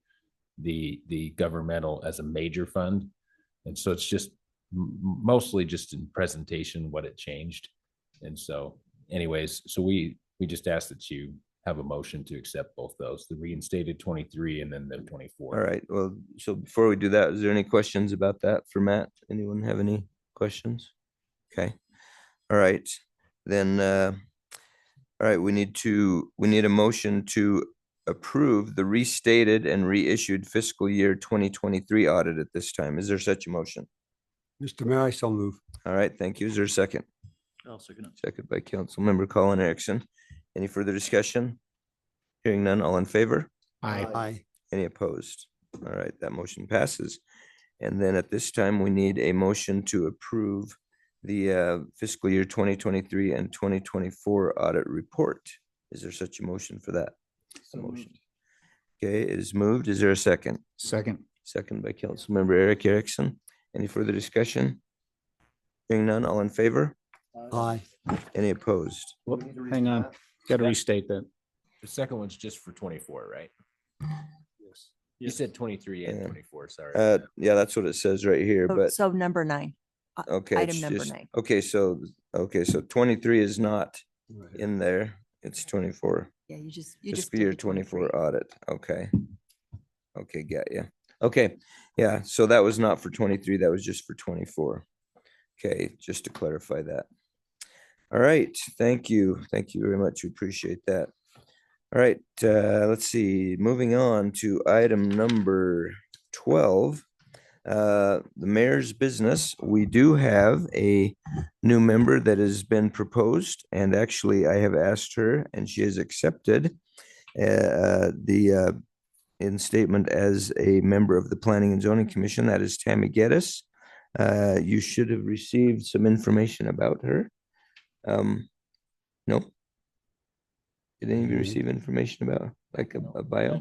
the governmental as a major fund. And so it's just mostly just in presentation what it changed. And so anyways, so we just ask that you have a motion to accept both those, the reinstated 23 and then the 24. All right. Well, so before we do that, is there any questions about that for Matt? Anyone have any questions? Okay. All right. Then, all right, we need a motion to approve the restated and reissued fiscal year 2023 audit at this time. Is there such a motion? Mr. Mayor, I so move. All right, thank you. Is there a second? I'll second it. Second by Councilmember Colin Erickson. Any further discussion? Hearing none, all in favor? Aye. Aye. Any opposed? All right, that motion passes. And then at this time, we need a motion to approve the fiscal year 2023 and 2024 audit report. Is there such a motion for that? Motion. Okay, it is moved. Is there a second? Second. Second by Councilmember Eric Erickson. Any further discussion? Hearing none, all in favor? Aye. Any opposed? Whoop, hang on. Got to restate that. The second one's just for 24, right? Yes. You said 23 and 24, sorry. Yeah, that's what it says right here, but So number 9. okay. Item it's number just- 9. Okay, so 23 is not in there. It's 24. Yeah, you just Fiscal year 24 audit. Okay. Okay, got you. Okay, yeah, so that was not for 23, that was just for 24. Okay, just to clarify that. All right, thank you. Thank you very much. We appreciate that. All right, let's see, moving on to item number 12. The mayor's business. We do have a new member that has been proposed, and actually I have asked her and she has accepted the in statement as a member of the Planning and Zoning Commission. That is Tammy Geddes. You should have received some information about her. Nope. Did any of you receive information about like a bio?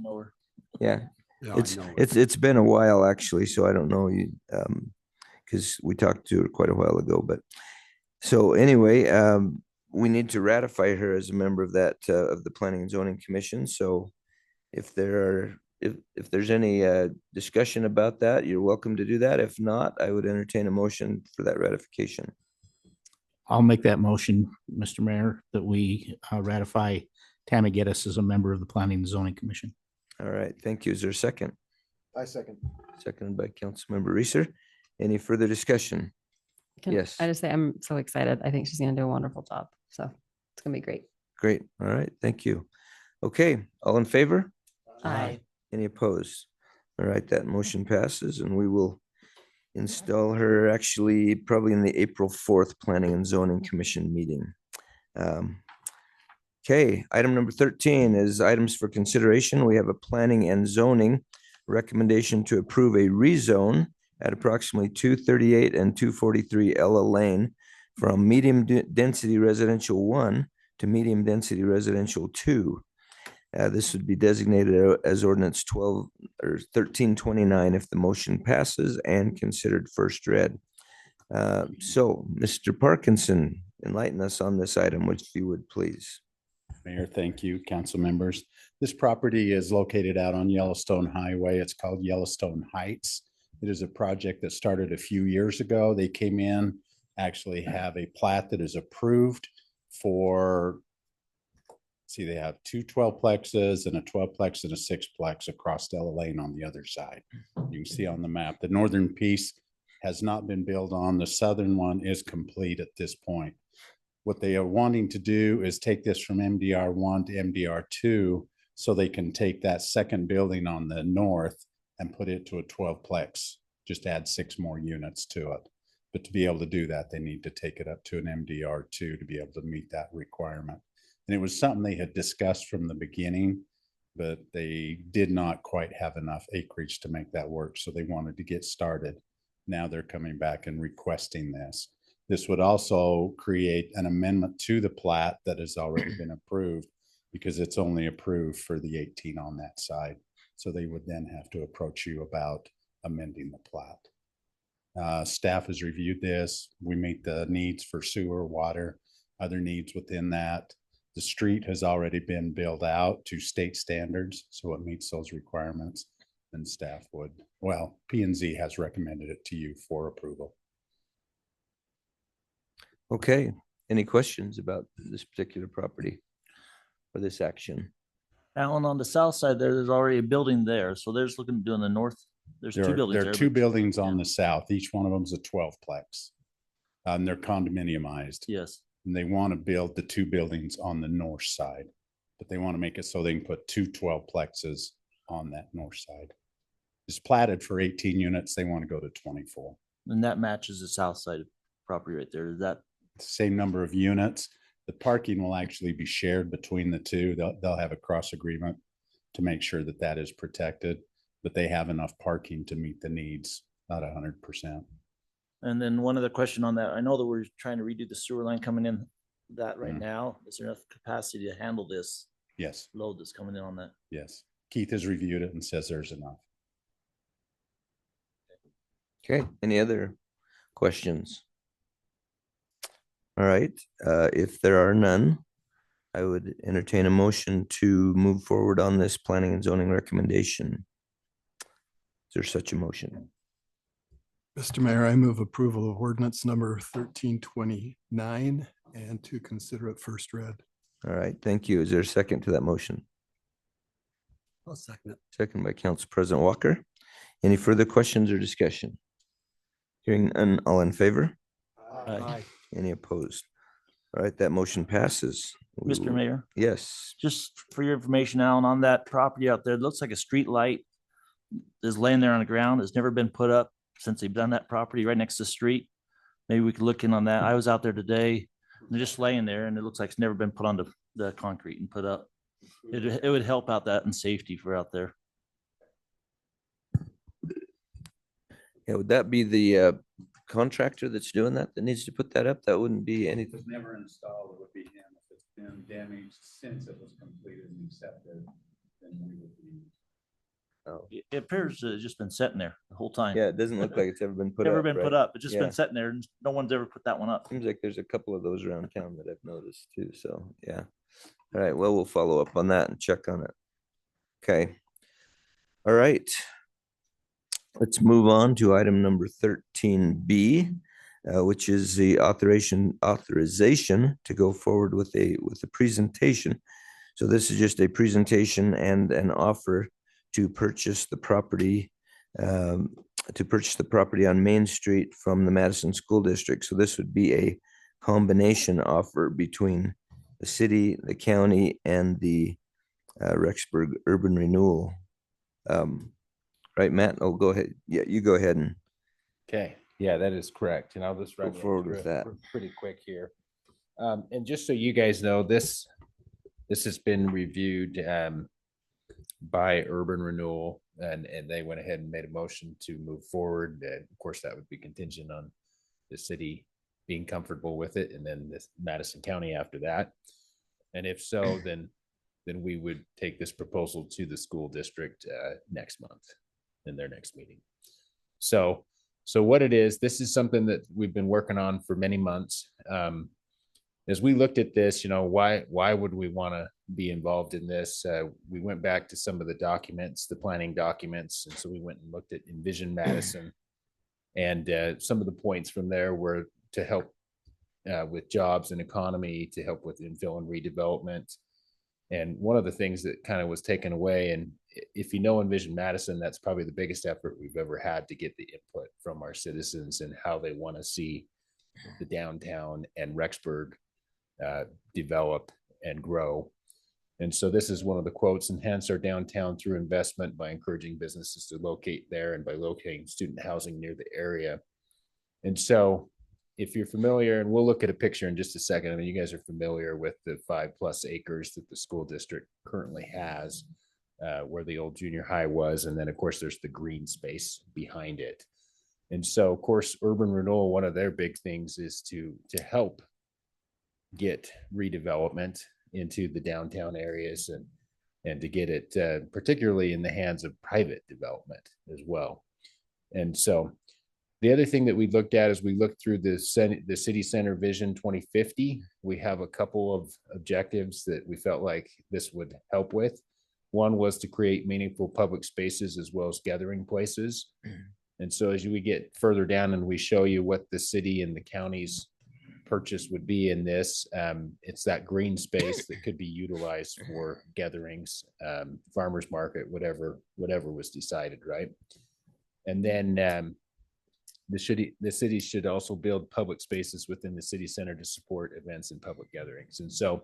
Yeah. Yeah, It's been a while actually, so I don't know you because we talked to her quite a while ago. But so anyway, we need to ratify her as a member of that of the Planning and Zoning Commission. So if there's any discussion about that, you're welcome to do that. If not, I would entertain a motion for that ratification. I'll make that motion, Mr. Mayor, that we ratify Tammy Geddes as a member of the Planning and Zoning Commission. All right, thank you. Is there a second? I second. Seconded by Councilmember Reeser. Any further discussion? Yes. I just say I'm so excited. I think she's going to do a wonderful job. So it's going to be great. Great. All right, thank you. Okay, all in favor? Aye. Any opposed? All right, that motion passes and we will install her actually probably in the April 4th Planning and Zoning Commission meeting. Okay, item number 13 is items for consideration. We have a planning and zoning recommendation to approve a rezone at approximately 238 and 243 Ella Lane from medium density residential 1 to medium density residential 2. This would be designated as ordinance 12 or 1329 if the motion passes and considered first read. So Mr. Parkinson, enlighten us on this item, if you would please. Mayor, thank you, council members. This property is located out on Yellowstone Highway. It's called Yellowstone Heights. It is a project that started a few years ago. They came in, actually have a plat that is approved for, see, they have two 12plexes and a 12plex and a 6plex across Stella Lane on the other side. You can see on the map, the northern piece has not been built on. The southern one is complete at this point. What they are wanting to do is take this from MDR 1 to MDR 2 so they can take that second building on the north and put it to a 12plex, just add 6 more units to it. But to be able to do that, they need to take it up to an MDR 2 to be able to meet that requirement. And it was something they had discussed from the beginning, but they did not quite have enough acreage to make that work. So they wanted to get started. Now they're coming back and requesting this. This would also create an amendment to the plat that has already been approved because it's only approved for the 18 on that side. So they would then have to approach you about amending the plat. Staff has reviewed this. We meet the needs for sewer, water, other needs within that. The street has already been built out to state standards, so it meets those requirements. And staff would, well, P&Z has recommended it to you for approval. Okay, any questions about this particular property or this action? Alan, on the south side there's already a building there. So there's looking to do in the north. There's two buildings There there. are 2 buildings on the south. Each one of them is a 12plex. And they're condominiumized. Yes. And they want to build the 2 buildings on the north side, but they want to make it so they can put 2 12plexes on that north side. It's platted for 18 units. They want to go to 24. And that matches the south side property right there. Is that same number of units? The parking will actually be shared between the 2. They'll have a cross agreement to make sure that that is protected, but they have enough parking to meet the needs, not 100%. And then one other question on that. I know that we're trying to redo the sewer line coming in that right now. Is there enough capacity to handle this? Yes. Load that's coming in on that? Yes. Keith has reviewed it and says there's enough. Okay, any other questions? All right, if there are none, I would entertain a motion to move forward on this planning and zoning recommendation. Is there such a motion? Mr. Mayor, I move approval of ordinance number 1329 and to consider it first read. All right, thank you. Is there a second to that motion? I'll second it. Second by Council President Walker. Any further questions or discussion? Hearing none, all in favor? Aye. Any opposed? All right, that motion passes. We Mr. will- Mayor, Yes. just for your information, Alan, on that property out there, it looks like a street light is laying there on the ground. It's never been put up since they've done that property right next to the street. Maybe we could look in on that. I was out there today. They're just laying there and it looks like it's never been put on the concrete and put up. It would help out that and safety for out there. Yeah, would that be the contractor that's doing that needs to put that up? That wouldn't be If anything. it was never installed, it would be him. If it's been damaged since it was completed and accepted, then we would be. Oh, It appears to have just been sitting there the whole time. yeah, it doesn't look like it's ever been put up. Never been put right? up. It's just Yeah. been sitting there and no one's ever put that one up. Seems like there's a couple of those around town that I've noticed too. So, yeah. All right. Well, we'll follow up on that and check on it. Okay. All right. Let's move on to item number 13B, which is the authorization to go forward with a presentation. So this is just a presentation and an offer to purchase the property on Main Street from the Madison School District. So this would be a combination offer between the city, the county, and the Rexburg Urban Renewal. Right, Matt? Oh, go ahead. Yeah, you go ahead and Okay, yeah, that is correct. And I'll just Go run you forward through with it that. pretty quick here. And just so you guys know, this has been reviewed by Urban Renewal and they went ahead and made a motion to move forward. And of course, that would be contingent on the city being comfortable with it and then this Madison County after that. And if so, then we would take this proposal to the school district next month in their next meeting. So what it is, this is something that we've been working on for many months. As we looked at this, why would we want to be involved in this? We went back to some of the documents, the planning documents. And so we went and looked at Envision Madison. And some of the points from there were to help with jobs and economy, to help with infill and redevelopment. And one of the things that kind of was taken away, and if you know Envision Madison, that's probably the biggest effort we've ever had to get the input from our citizens and how they want to see the downtown and Rexburg develop and grow. And so this is one of the quotes: enhance our downtown through investment by encouraging businesses to locate there and by locating student housing near the area. And so if you're familiar, and we'll look at a picture in just a second. I mean, you guys are familiar with the 5+ acres that the school district currently has, where the old junior high was. And then of course, there's the green space behind it. And so of course, Urban Renewal, one of their big things is to help get redevelopment into the downtown areas and to get it particularly in the hands of private development as well. And so the other thing that we looked at is we looked through the City Center Vision 2050. We have a couple of objectives that we felt like this would help with. One was to create meaningful public spaces as well as gathering places. And so as we get further down and we show you what the city and the county's purchase would be in this, it's that green space that could be utilized for gatherings, farmers market, whatever was decided, right? And then the city should also build public spaces within the city center to support events and public gatherings. And so,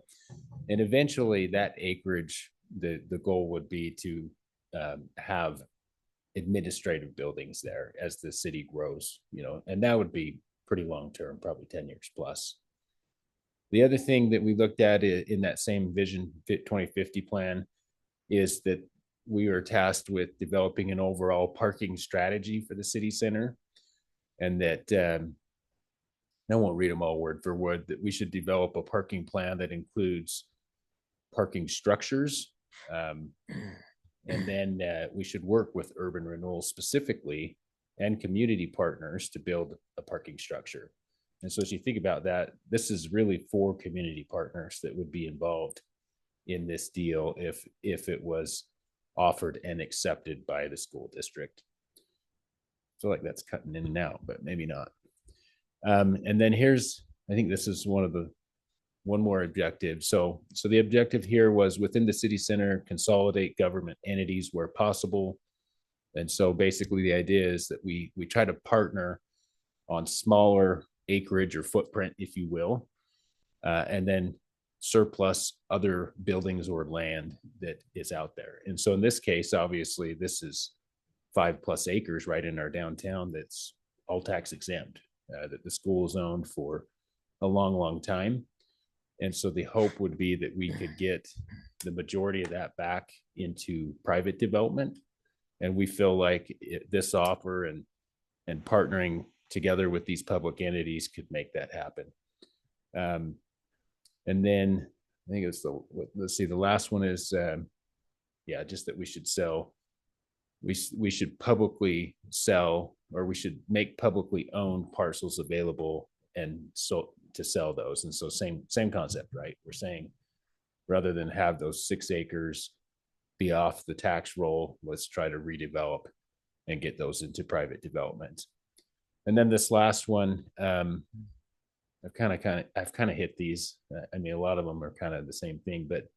and eventually that acreage, the goal would be to have administrative buildings there as the city grows, and that would be pretty long-term, probably 10 years plus. The other thing that we looked at in that same Vision 2050 plan is that we were tasked with developing an overall parking strategy for the city center. And that, I won't read them all word for word, that we should develop a parking plan that includes parking structures. And then we should work with Urban Renewal specifically and community partners to build a parking structure. And so as you think about that, this is really 4 community partners that would be involved in this deal if it was offered and accepted by the school district. I feel like that's cutting in and out, but maybe not. And then I think this is one more objective. So the objective here was within the city center, consolidate government entities where possible, And so basically the idea is that we try to partner on smaller acreage or footprint, if you will, and then surplus other buildings or land that is out there. And so in this case, obviously, this is 5+ acres right in our downtown that's all tax exempt, that the school has owned for a long, long time. And so the hope would be that we could get the majority of that back into private development. And we feel like this offer and partnering together with these public entities could make that happen. And then I think it's the last one is, just that we should sell. We should publicly sell, or we should make publicly owned parcels available and so to sell those. And so same concept, right? We're saying rather than have those 6 acres be off the tax roll, let's try to redevelop and get those into private development. And then this last one, I've kind of hit these. I mean, a lot of them are kind of the same thing, but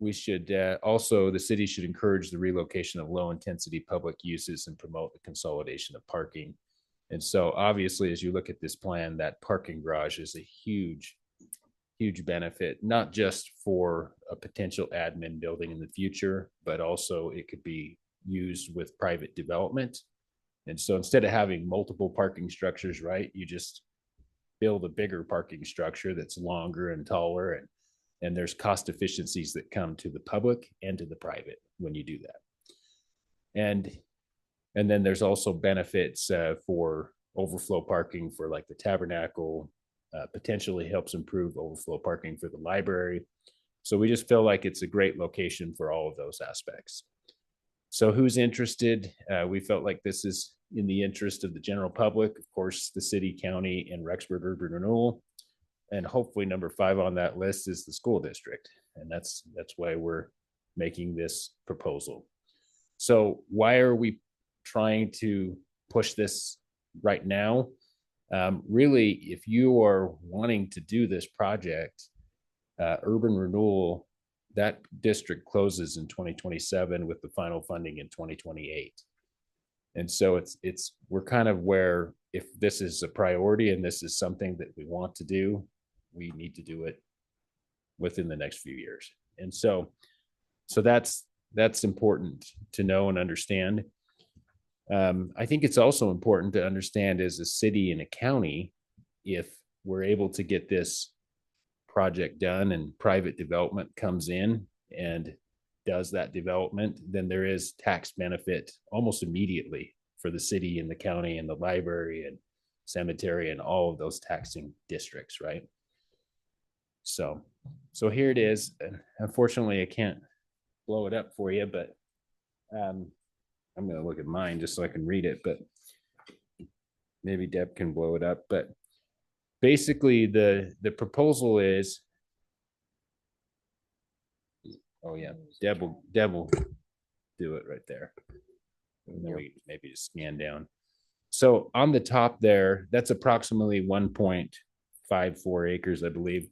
we should also, the city should encourage the relocation of low intensity public uses and promote the consolidation of parking. And so obviously, as you look at this plan, that parking garage is a huge benefit, not just for a potential admin building in the future, but also it could be used with private development. And so instead of having multiple parking structures, right, you just build a bigger parking structure that's longer and taller, and there's cost efficiencies that come to the public and to the private when you do that. And then there's also benefits for overflow parking for like the Tabernacle, potentially helps improve overflow parking for the library. So we just feel like it's a great location for all of those aspects. So who's interested? We felt like this is in the interest of the general public, of course, the city, county, and Rexburg Urban Renewal. And hopefully number 5 on that list is the school district. And that's why we're making this proposal. So why are we trying to push this right now? Really, if you are wanting to do this project, urban renewal, that district closes in 2027 with the final funding in 2028. And so we're kind of where, if this is a priority and this is something that we want to do, we need to do it within the next few years. And so that's important to know and understand. I think it's also important to understand as a city and a county, if we're able to get this project done and private development comes in and does that development, then there is tax benefit almost immediately for the city and the county and the library and cemetery and all of those taxing districts, right? So here it is. Unfortunately, I can't blow it up for you, but I'm going to look at mine just so I can read it, but maybe Deb can blow it up. But basically the proposal is, oh yeah, Deb will do it right there. And then we maybe just scan down. So on the top there, that's approximately 1.54 acres, I believe.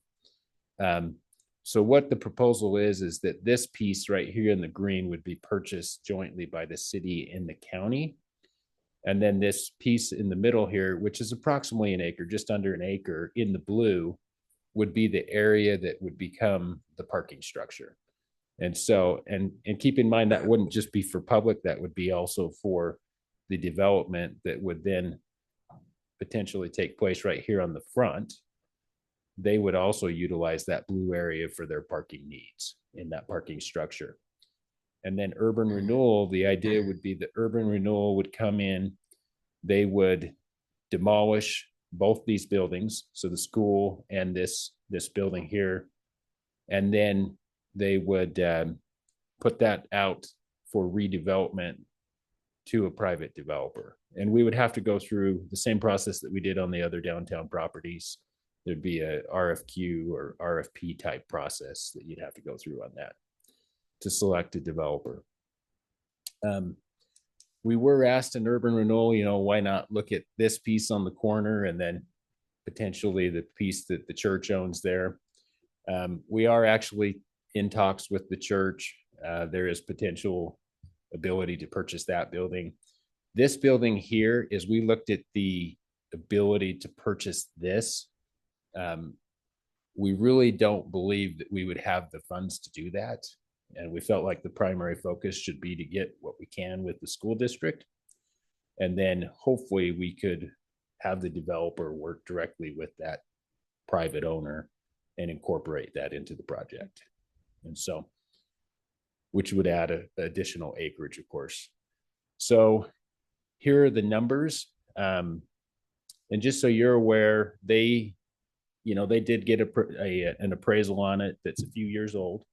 So what the proposal is that this piece right here in the green would be purchased jointly by the city and the county. And then this piece in the middle here, which is approximately an acre, just under an acre in the blue, would be the area that would become the parking structure. And so, and keep in mind that wouldn't just be for public, that would be also for the development that would then potentially take place right here on the front. They would also utilize that blue area for their parking needs in that parking structure. And then urban renewal, the idea would be that urban renewal would come in, they would demolish both these buildings, so the school and this building here, and then they would put that out for redevelopment to a private developer. And we would have to go through the same process that we did on the other downtown properties. There'd be a RFQ or RFP type process that you'd have to go through on that to select a developer. We were asked in urban renewal, why not look at this piece on the corner and then potentially the piece that the church owns there. We are actually in talks with the church. There is potential ability to purchase that building. This building here, as we looked at the ability to purchase this, we really don't believe that we would have the funds to do that. And we felt like the primary focus should be to get what we can with the school district. And then hopefully we could have the developer work directly with that private owner and incorporate that into the project. And so, which would add additional acreage, of course. So here are the numbers. And just so you're aware, they did get an appraisal on it that's a few years old.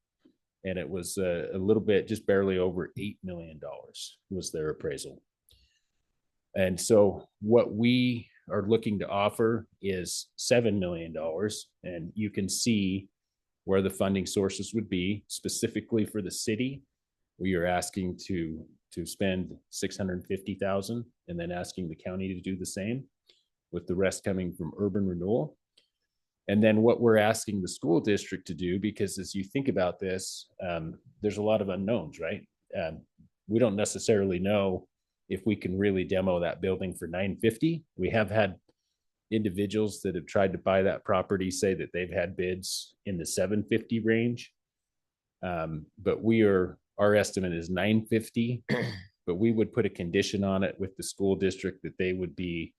And it was a little bit, just barely over $8 million was their appraisal. And so what we are looking to offer is $7 million. And you can see where the funding sources would be. Specifically for the city, we are asking to spend $650,000 and then asking the county to do the same, with the rest coming from urban renewal. And then what we're asking the school district to do, because as you think about this, there's a lot of unknowns, right? We don't necessarily know if we can really demo that building for $950. We have had individuals that have tried to buy that property say that they've had bids in the $750 range. But our estimate is $950, but we would put a condition on it with the school district that they would be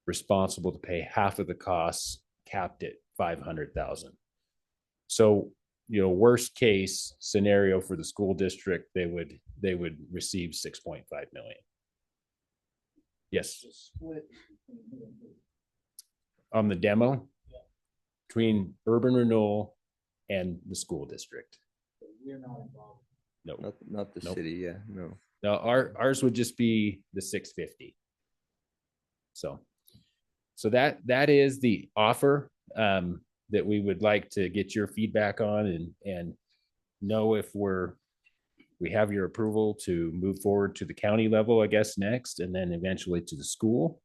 responsible to pay half of the costs, capped at $500,000. So, worst case scenario for the school district, they would receive $6.5 million. Yes. On the demo between urban renewal and the school district. We're not involved. No, not the city. Yeah, no. No, ours would just be the 650. So that is the offer that we would like to get your feedback on and know if we have your approval to move forward to the county level, I guess, next, and then eventually to the school.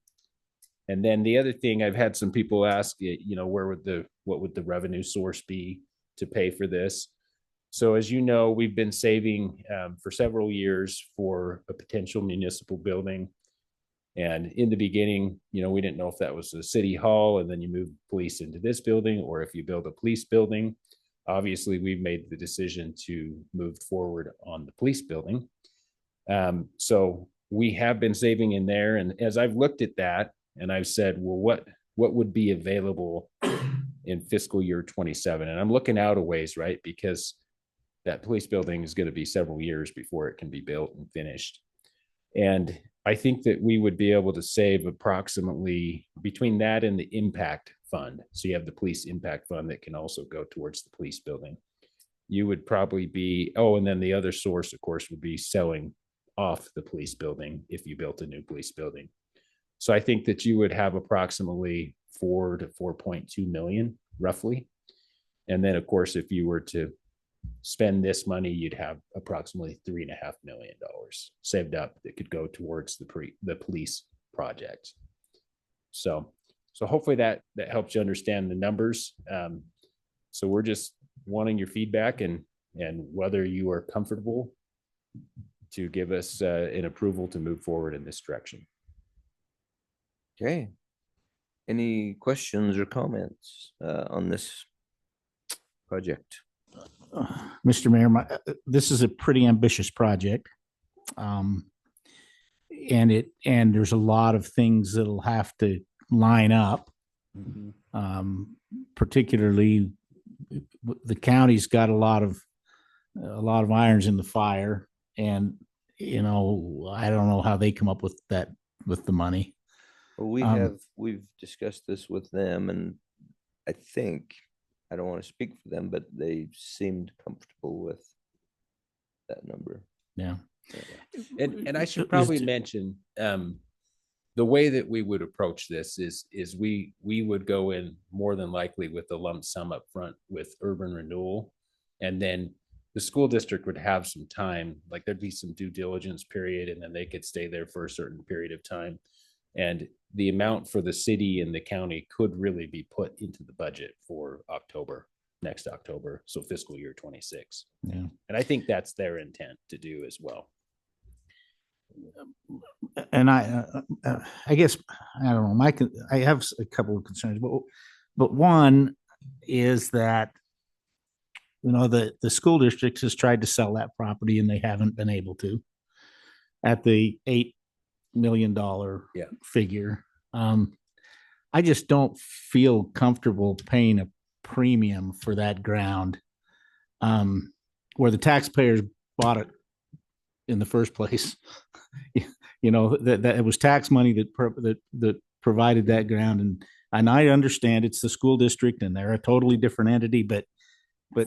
And then the other thing, I've had some people ask, what would the revenue source be to pay for this? So as you know, we've been saving for several years for a potential municipal building. And in the beginning, we didn't know if that was a city hall and then you move police into this building, or if you build a police building. Obviously, we've made the decision to move forward on the police building. So we have been saving in there. And as I've looked at that, and I've said, well, what would be available in fiscal year 27? And I'm looking out a ways, right? Because that police building is going to be several years before it can be built and finished. And I think that we would be able to save approximately between that and the impact fund. So you have the police impact fund that can also go towards the police building. You would probably be, and then the other source, of course, would be selling off the police building if you built a new police building. So I think that you would have approximately 4 to 4.2 million, roughly. And then, of course, if you were to spend this money, you'd have approximately $3.5 million saved up that could go towards the police project. So hopefully that helps you understand the numbers. So we're just wanting your feedback and whether you are comfortable to give us an approval to move forward in this direction. Okay. Any questions or comments on this project? Mr. Mayor, this is a pretty ambitious project. And there's a lot of things that'll have to line up. Particularly the county's got a lot of irons in the fire, and I don't know how they come up with the money. Well, we've discussed this with them, and I think, I don't want to speak for them, but they seemed comfortable with that number. Yeah. And I should probably mention the way that we would approach this is we would go in more than likely with a lump sum up front with urban renewal, and then the school district would have some time, like there'd be some due diligence period, and then they could stay there for a certain period of time. And the amount for the city and the county could really be put into the budget for next October. So fiscal year 26. Yeah. And I think that's their intent to do as well. and I guess, I don't know, I have a couple of concerns, but one is that, the school district has tried to sell that property and they haven't been able to at the $8 million figure. I just don't feel comfortable paying a premium for that ground, where the taxpayers bought it in the first place. That it was tax money that provided that ground, and I understand it's the school district and they're a totally different entity, but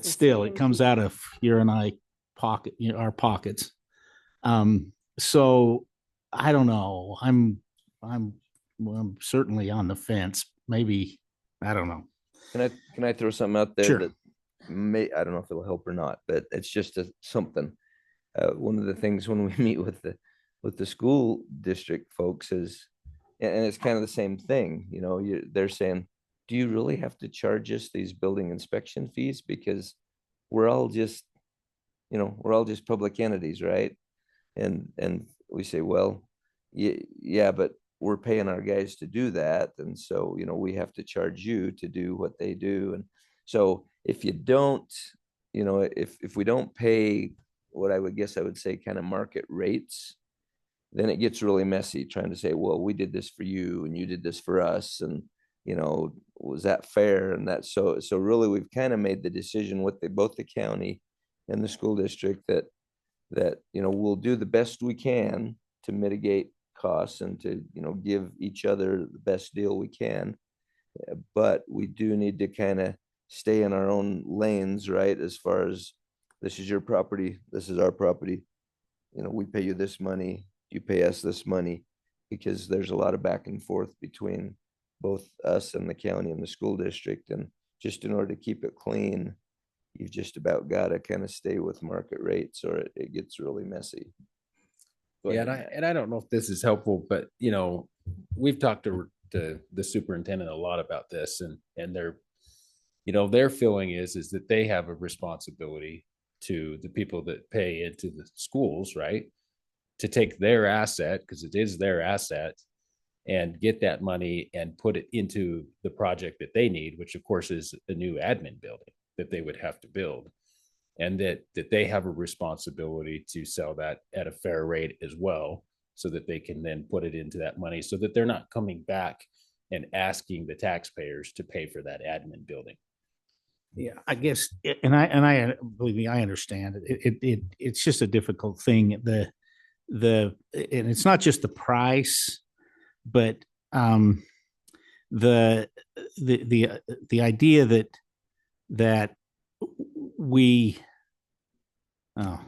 still it comes out of your and I pocket, our pockets. So I don't know. I'm certainly on the fence. Maybe, I don't know. Can I throw something out there Sure. that I don't know if it'll help or not, but it's just something. One of the things when we meet with the school district folks is, and it's kind of the same thing, they're saying, do you really have to charge us these building inspection fees? Because we're all just public entities, right? And we say, well, yeah, but we're paying our guys to do that. And so, we have to charge you to do what they do. And so if you don't, if we don't pay what I would say kind of market rates, then it gets really messy trying to say, well, we did this for you and you did this for us. And, was that fair? And that, so really we've kind of made the decision with both the county and the school district that, we'll do the best we can to mitigate costs and to, give each other the best deal we can. But we do need to kind of stay in our own lanes, right? As far as, this is your property, this is our property. We pay you this money, you pay us this money, because there's a lot of back and forth between both us and the county and the school district. And just in order to keep it clean, you've just about got to kind of stay with market rates or it gets really messy. Yeah, and I don't know if this is helpful, but we've talked to the superintendent a lot about this, and their feeling is that they have a responsibility to the people that pay into the schools, right? To take their asset, because it is their asset, and get that money and put it into the project that they need, which of course is a new admin building that they would have to build. And that they have a responsibility to sell that at a fair rate as well, so that they can then put it into that money, so that they're not coming back and asking the taxpayers to pay for that admin building. Yeah, I guess, and I believe me, I understand it. It's just a difficult thing. And it's not just the price, but the idea that we, now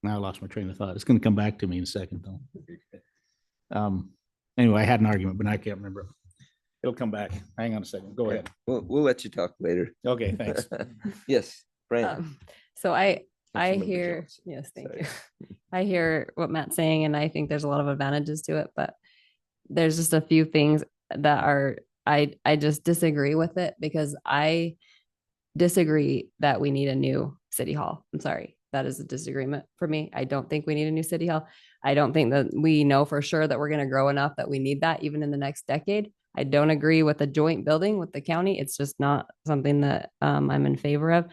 I lost my train of thought. It's going to come back to me in a second though. Anyway, I had an argument, but I can't remember. It'll come back. Hang on a second. Go ahead. We'll let you talk later. Okay, thanks. Yes, Brian. So I Councilmember hear, Johnson. yes, thank Sorry. you. I hear what Matt's saying, and I think there's a lot of advantages to it, but there's just a few things that I just disagree with it, because I disagree that we need a new city hall. I'm sorry. That is a disagreement for me. I don't think we need a new city hall. I don't think that we know for sure that we're going to grow enough that we need that even in the next decade. I don't agree with a joint building with the county. It's just not something that I'm in favor of.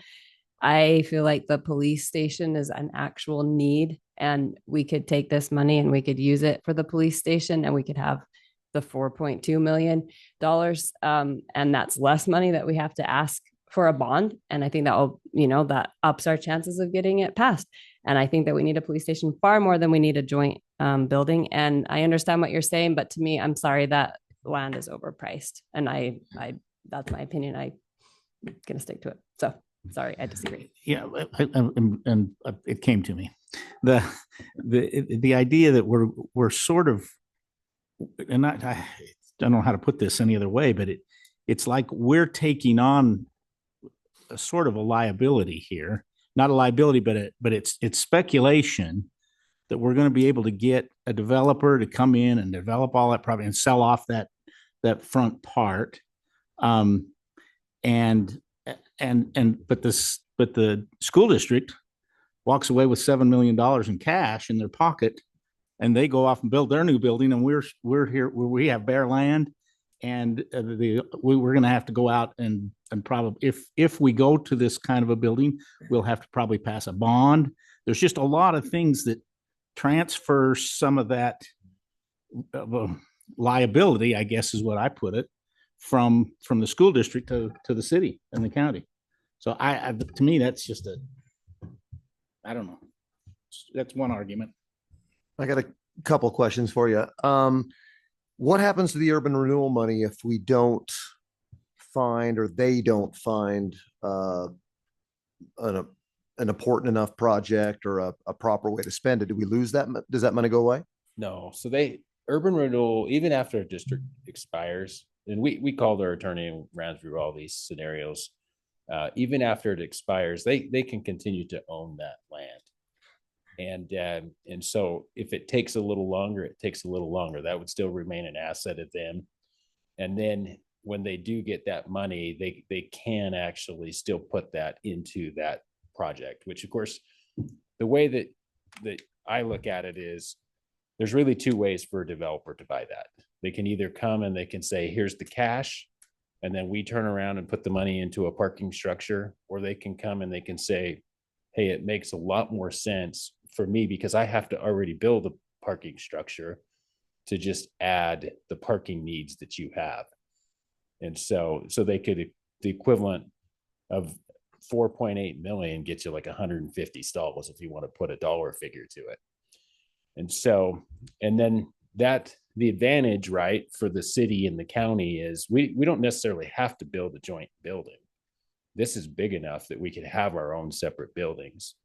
I feel like the police station is an actual need, and we could take this money and we could use it for the police station, and we could have the $4.2 million. And that's less money that we have to ask for a bond. And I think that will, that ups our chances of getting it passed. And I think that we need a police station far more than we need a joint building. And I understand what you're saying, but to me, I'm sorry, that land is overpriced. And I that's my opinion. I'm going to stick to it. So sorry, I disagree. Yeah, and it came to me. The idea that we're sort of, and I don't know how to put this any other way, but it's like we're taking on a sort of a liability here. Not a liability, but it's speculation that we're going to be able to get a developer to come in and develop all that property and sell off that front part. But the school district walks away with $7 million in cash in their pocket and they go off and build their new building, and we're here where we have bare land, and we're going to have to go out and probably if we go to this kind of a building, we'll have to probably pass a bond. There's just a lot of things that transfer some of that liability, I guess is what I put it, from the school district to the city and the county. So to me, that's just I don't know. That's one argument. I got a couple questions for you. What happens to the urban renewal money if we don't find, or they don't find, an important enough project or a proper way to spend it? Do we lose that? Does that money go away? No. So urban renewal, even after a district expires, and we called our attorney and ran through all these scenarios. Even after it expires, they can continue to own that land. And so if it takes a little longer, it takes a little longer. That would still remain an asset of them. And then when they do get that money, they can actually still put that into that project, which of course, the way that I look at it is there's really two ways for a developer to buy that. They can either come and they can say, here's the cash, and then we turn around and put the money into a parking structure, or they can come and they can say, hey, it makes a lot more sense for me because I have to already build a parking structure to just add the parking needs that you have. And so they could, the equivalent of 4.8 million gets you like 150 stalls if you want to put a dollar figure to it. And so, and then the advantage, right, for the city and the county is we don't necessarily have to build a joint building. This is big enough that we could have our own separate buildings.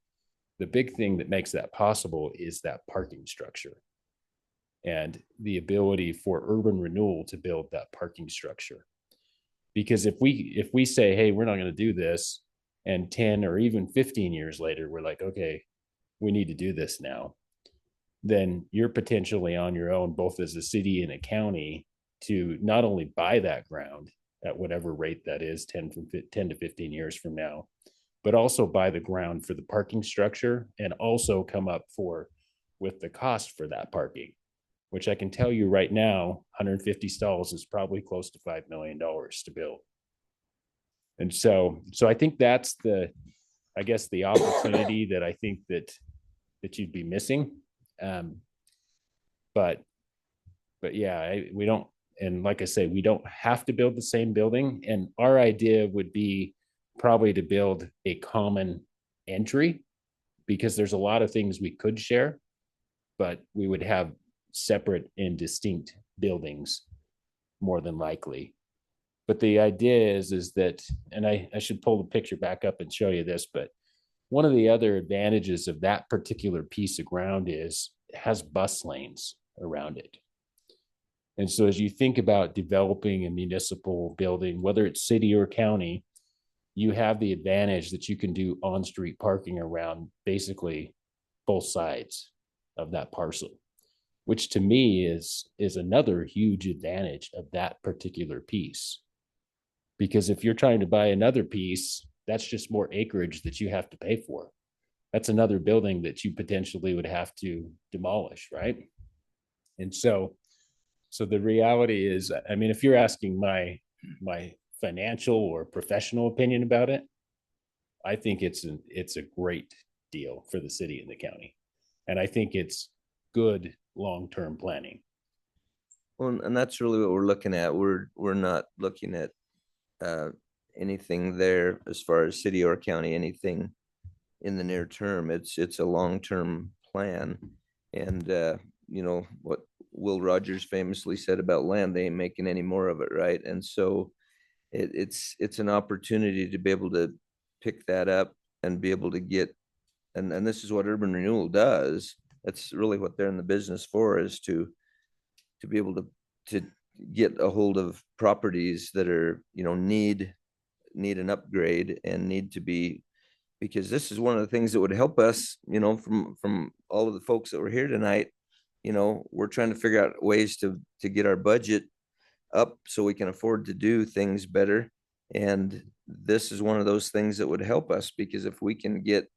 The big thing that makes that possible is that parking structure and the ability for urban renewal to build that parking structure. Because if we say, hey, we're not going to do this, and 10 or even 15 years later, we're like, okay, we need to do this now, then you're potentially on your own, both as a city and a county, to not only buy that ground at whatever rate that is, 10 to 15 years from now, but also buy the ground for the parking structure and also come up with the cost for that parking, which I can tell you right now, 150 stalls is probably close to $5 million to build. And so I think that's the opportunity that I think that you'd be missing. But yeah, we don't, and like I say, we don't have to build the same building. And our idea would be probably to build a common entry, because there's a lot of things we could share, but we would have separate and distinct buildings more than likely. But the idea is that, and I should pull the picture back up and show you this, but one of the other advantages of that particular piece of ground is it has bus lanes around it. And so as you think about developing a municipal building, whether it's city or county, you have the advantage that you can do on-street parking around basically both sides of that parcel, which to me is another huge advantage of that particular piece. Because if you're trying to buy another piece, that's just more acreage that you have to pay for. That's another building that you potentially would have to demolish, right? And so the reality is, I mean, if you're asking my financial or professional opinion about it, I think it's a great deal for the city and the county. And I think it's good long-term planning. Well, and that's really what we're looking at. We're not looking at anything there as far as city or county, anything in the near term. It's a long-term plan. And you know what Will Rogers famously said about land, they ain't making any more of it, right? And so it's an opportunity to be able to pick that up and be able to get, and this is what urban renewal does. That's really what they're in the business for, is to be able to get a hold of properties that are, you know, need an upgrade and need to be, because this is one of the things that would help us, you know, from all of the folks that were here tonight. You know, we're trying to figure out ways to get our budget up so we can afford to do things better. And this is one of those things that would help us, because if we can get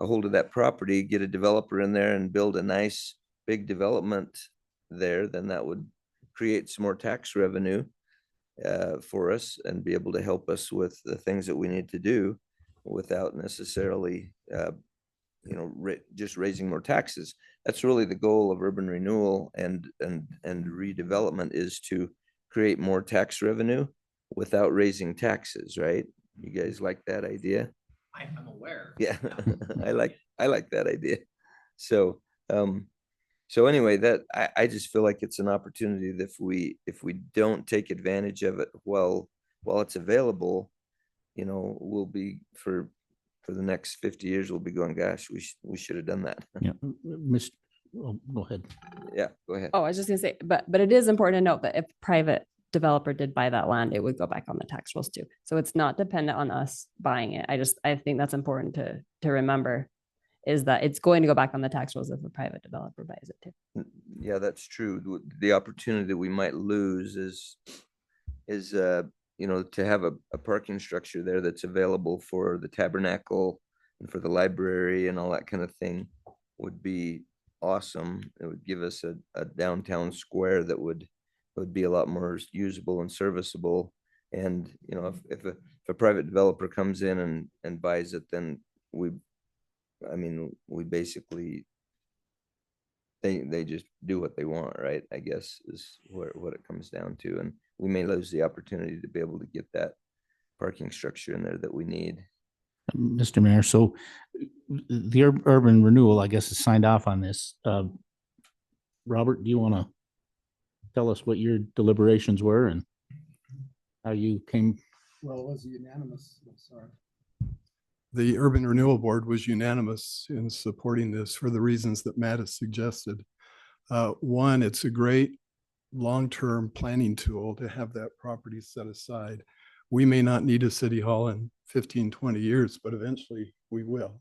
a hold of that property, get a developer in there and build a nice big development there, then that would create some more tax revenue for us and be able to help us with the things that we need to do without necessarily, just raising more taxes. That's really the goal of urban renewal and redevelopment, is to create more tax revenue without raising taxes, right? You guys like that idea? I'm aware. Yeah, I like that idea. So, so anyway, I just feel like it's an opportunity that if we don't take advantage of it while it's available, we'll be for the next 50 years, we'll be going, gosh, we should have done that. Yeah, go ahead. Yeah, go ahead. Oh, I was just gonna say, but it is important to note that if private developer did buy that land, it would go back on the tax rolls too. So it's not dependent on us buying it. I think that's important to remember, is that it's going to go back on the tax rolls if a private developer buys it too. Yeah, that's true. The opportunity that we might lose is to have a parking structure there that's available for the tabernacle and for the library and all that kind of thing would be awesome. It would give us a downtown square that would be a lot more usable and serviceable. And, if a private developer comes in and buys it, then we basically, they just do what they want, right? I guess is what it comes down to. And we may lose the opportunity to be able to get that parking structure in there that we need. Mr. Mayor, so the urban renewal, I guess, is signed off on this. Robert, do you want to tell us what your deliberations were and how you came? Well, it was unanimous. Sorry. The Urban Renewal Board was unanimous in supporting this for the reasons that Matt has suggested. One, it's a great long-term planning tool to have that property set aside. We may not need a city hall in 15, 20 years, but eventually we will.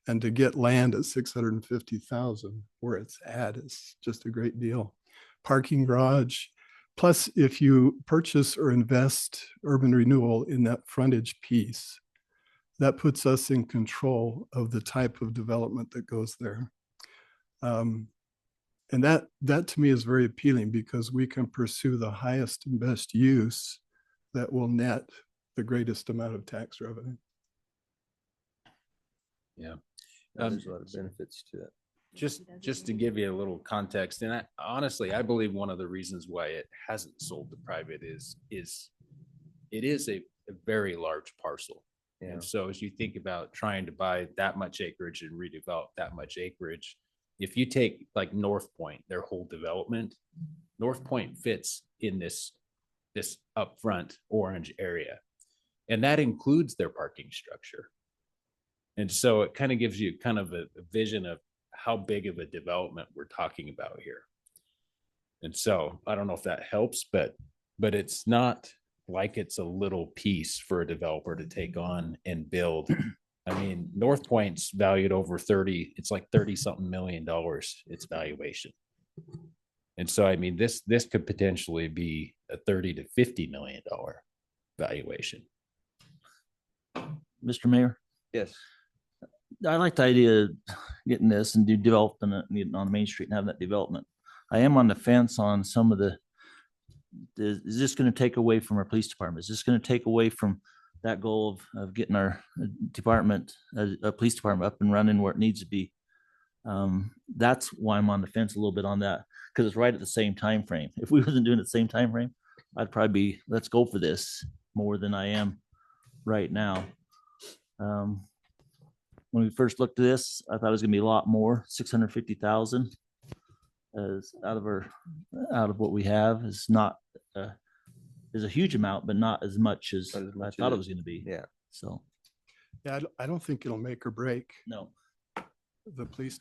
And to get land at 650,000 where it's at is just a great deal. Parking garage. Plus, if you purchase or invest urban renewal in that frontage piece, that puts us in control of the type of development that goes there. And that to me is very appealing because we can pursue the highest and best use that will net the greatest amount of tax revenue. Yeah. There's a lot of benefits to it. Just to give you a little context, and honestly, I believe one of the reasons why it hasn't sold to private is it is a very large parcel. Yeah. And so as you think about trying to buy that much acreage and redevelop that much acreage, if you take like North Point, their whole development, North Point fits in this upfront orange area. And that includes their parking structure. And so it kind of gives you kind of a vision of how big of a development we're talking about here. And so I don't know if that helps, but it's not like it's a little piece for a developer to take on and build. I mean, North Point's valued over 30, it's like 30 something $30 million, its valuation. And so, I mean, this could potentially be a $30 to $50 million valuation. Mr. Mayor? Yes. I like the idea of getting this and developing it on Main Street and having that development. I am on the fence on some of is this going to take away from our police department? Is this going to take away from that goal of getting our department, police department up and running where it needs to be? That's why I'm on the fence a little bit on that, because it's right at the same time frame. If we wasn't doing it at the same time frame, I'd probably be, let's go for this more than I am right now. When we first looked at this, I thought it was gonna be a lot more. 650,000 is out of what we have is not is a huge amount, but not as much as I thought it was gonna be. Yeah. So. Yeah, I don't think it'll make or break. No. The police.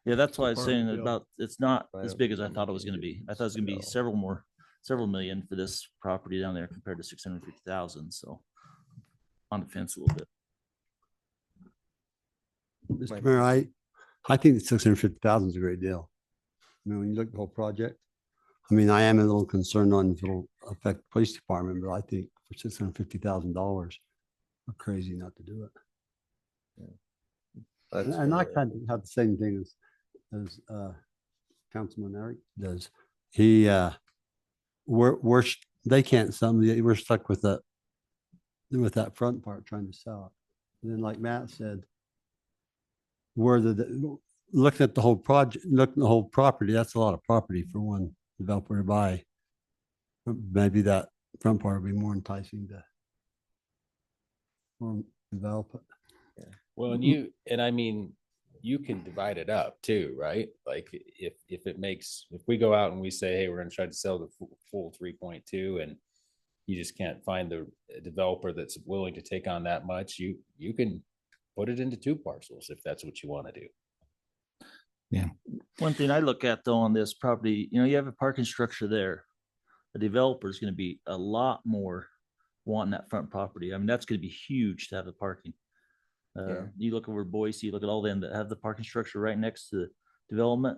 Yeah, that's why I was saying department about it's not as big as I thought it was gonna be. I thought it was gonna be several million for this property down there compared to 650,000. So on the fence a little bit. Mr. Mayor, I think the 650,000 is a great deal. I mean, when you look at the whole project, I mean, I am a little concerned on if it'll affect the police department, but I think for $650,000, we're crazy not to do it. And I kind of have the same thing as Councilman Eric does. He, they can't sell them. We're stuck with that front part trying to sell it. And then like Matt said, looking at the whole project, looking at the whole property, that's a lot of property for one developer to buy. Maybe that front part will be more enticing to develop it. Well, and I mean, you can divide it up too, right? Like if we go out and we say, hey, we're going to try to sell the full 3.2 and you just can't find the developer that's willing to take on that much, you can put it into 2 parcels if that's what you want to do. Yeah. One thing I look at though on this property, you have a parking structure there. The developer is going to be a lot more wanting that front property. I mean, that's going to be huge to have the parking. You look over Boise, you look at all them that have the parking structure right next to the development.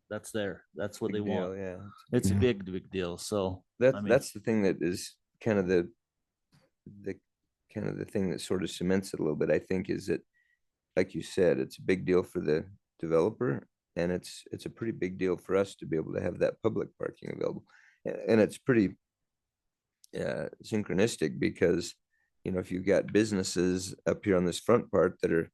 That's there. That's what Big they deal, want. yeah. It's a big deal. So That's the thing that is kind of the thing that sort of cements it a little bit, I think, is that, like you said, it's a big deal for the developer, and it's a pretty big deal for us to be able to have that public parking available. And it's pretty synchronistic because, if you've got businesses up here on this front part that are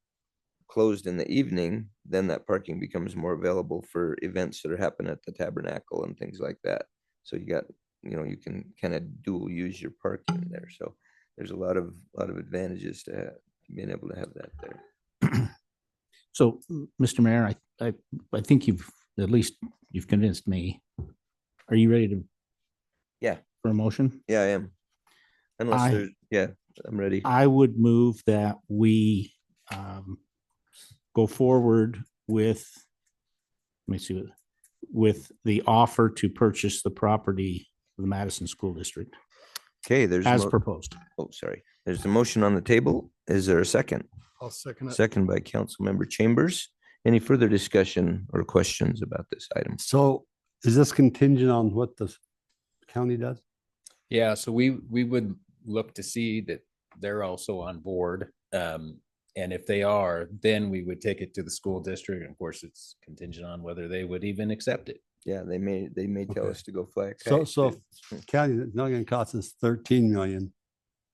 closed in the evening, then that parking becomes more available for events that are happening at the Tabernacle and things like that. So you got, you can kind of dual use your parking there. So there's a lot of advantages to being able to have that there. So, Mr. Mayor, I think you've convinced me. Are you ready to? Yeah. For a motion? Yeah, I am. I'm ready. I would move that we go forward with, let me see, with the offer to purchase the property of the Madison School District. Okay, there's as proposed. Oh, sorry. There's a motion on the table. Is there a second? I'll second it. Second by Councilmember Chambers. Any further discussion or questions about this item? So is this contingent on what the county does? Yeah, so we would look to see that they're also on board. And if they are, then we would take it to the school district. And of course, it's contingent on whether they would even accept it. Yeah, they may tell us to go fly a So kite, so too. county, it's not going to cost us 13 million.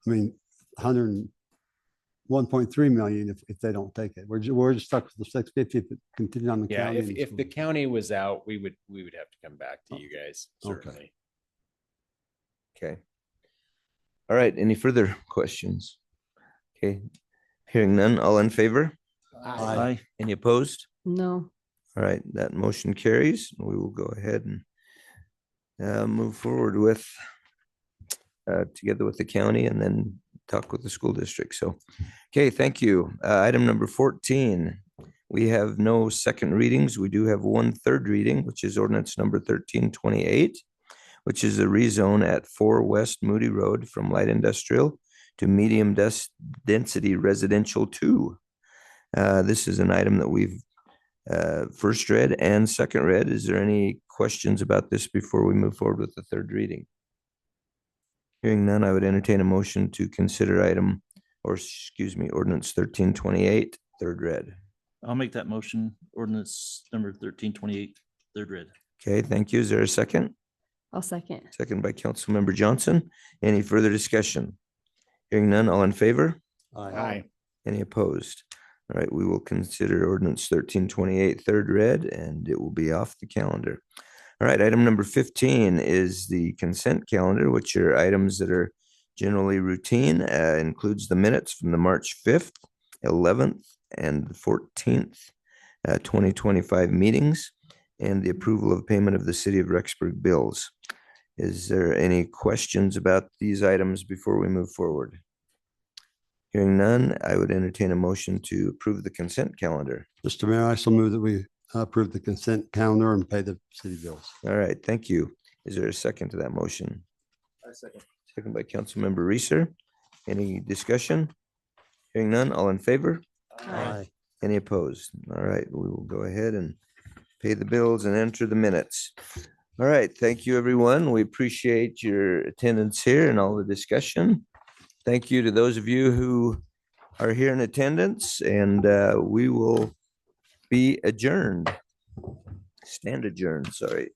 I mean, 1.3 million if they don't take it. We're just stuck with the 650 if it contingent on the Yeah, county. if the county was out, we would have to come back to you guys, certainly. Okay. All right, any further questions? Okay, hearing none, all in favor? Aye. Any opposed? No. All right, that motion carries. We will go ahead and move forward with together with the county and then talk with the school district. So, okay, thank you. Item number 14. We have no second readings. We do have one third reading, which is ordinance number 1328, which is a rezone at 4 West Moody Road from light industrial to medium density residential 2. This is an item that we've first read and second read. Is there any questions about this before we move forward with the third reading? Hearing none, I would entertain a motion to consider ordinance 1328, third read. I'll make that motion. Ordinance number 1328, third read. Okay, thank you. Is there a second? I'll second. Second by Councilmember Johnson. Any further discussion? Hearing none, all in favor? Aye. Any opposed? All right, we will consider ordinance 1328 third read, and it will be off the calendar. All right, item number 15 is the consent calendar, which are items that are generally routine, includes the minutes from the March 5th, 11th, and 14th, 2025 meetings, and the approval of payment of the City of Rexburg bills. Is there any questions about these items before we move forward? Hearing none, I would entertain a motion to approve the consent calendar. Mr. Mayor, I still move that we approve the consent calendar and pay the city bills. All right, thank you. Is there a second to that motion? I second. Second by Councilmember Reeser. Any discussion? Hearing none, all in favor? Aye. Any opposed? All right, we will go ahead and pay the bills and enter the minutes. All right, thank you, everyone. We appreciate your attendance here and all the discussion. Thank you to those of you who are here in attendance, and we will be adjourned. Stand adjourned, sorry.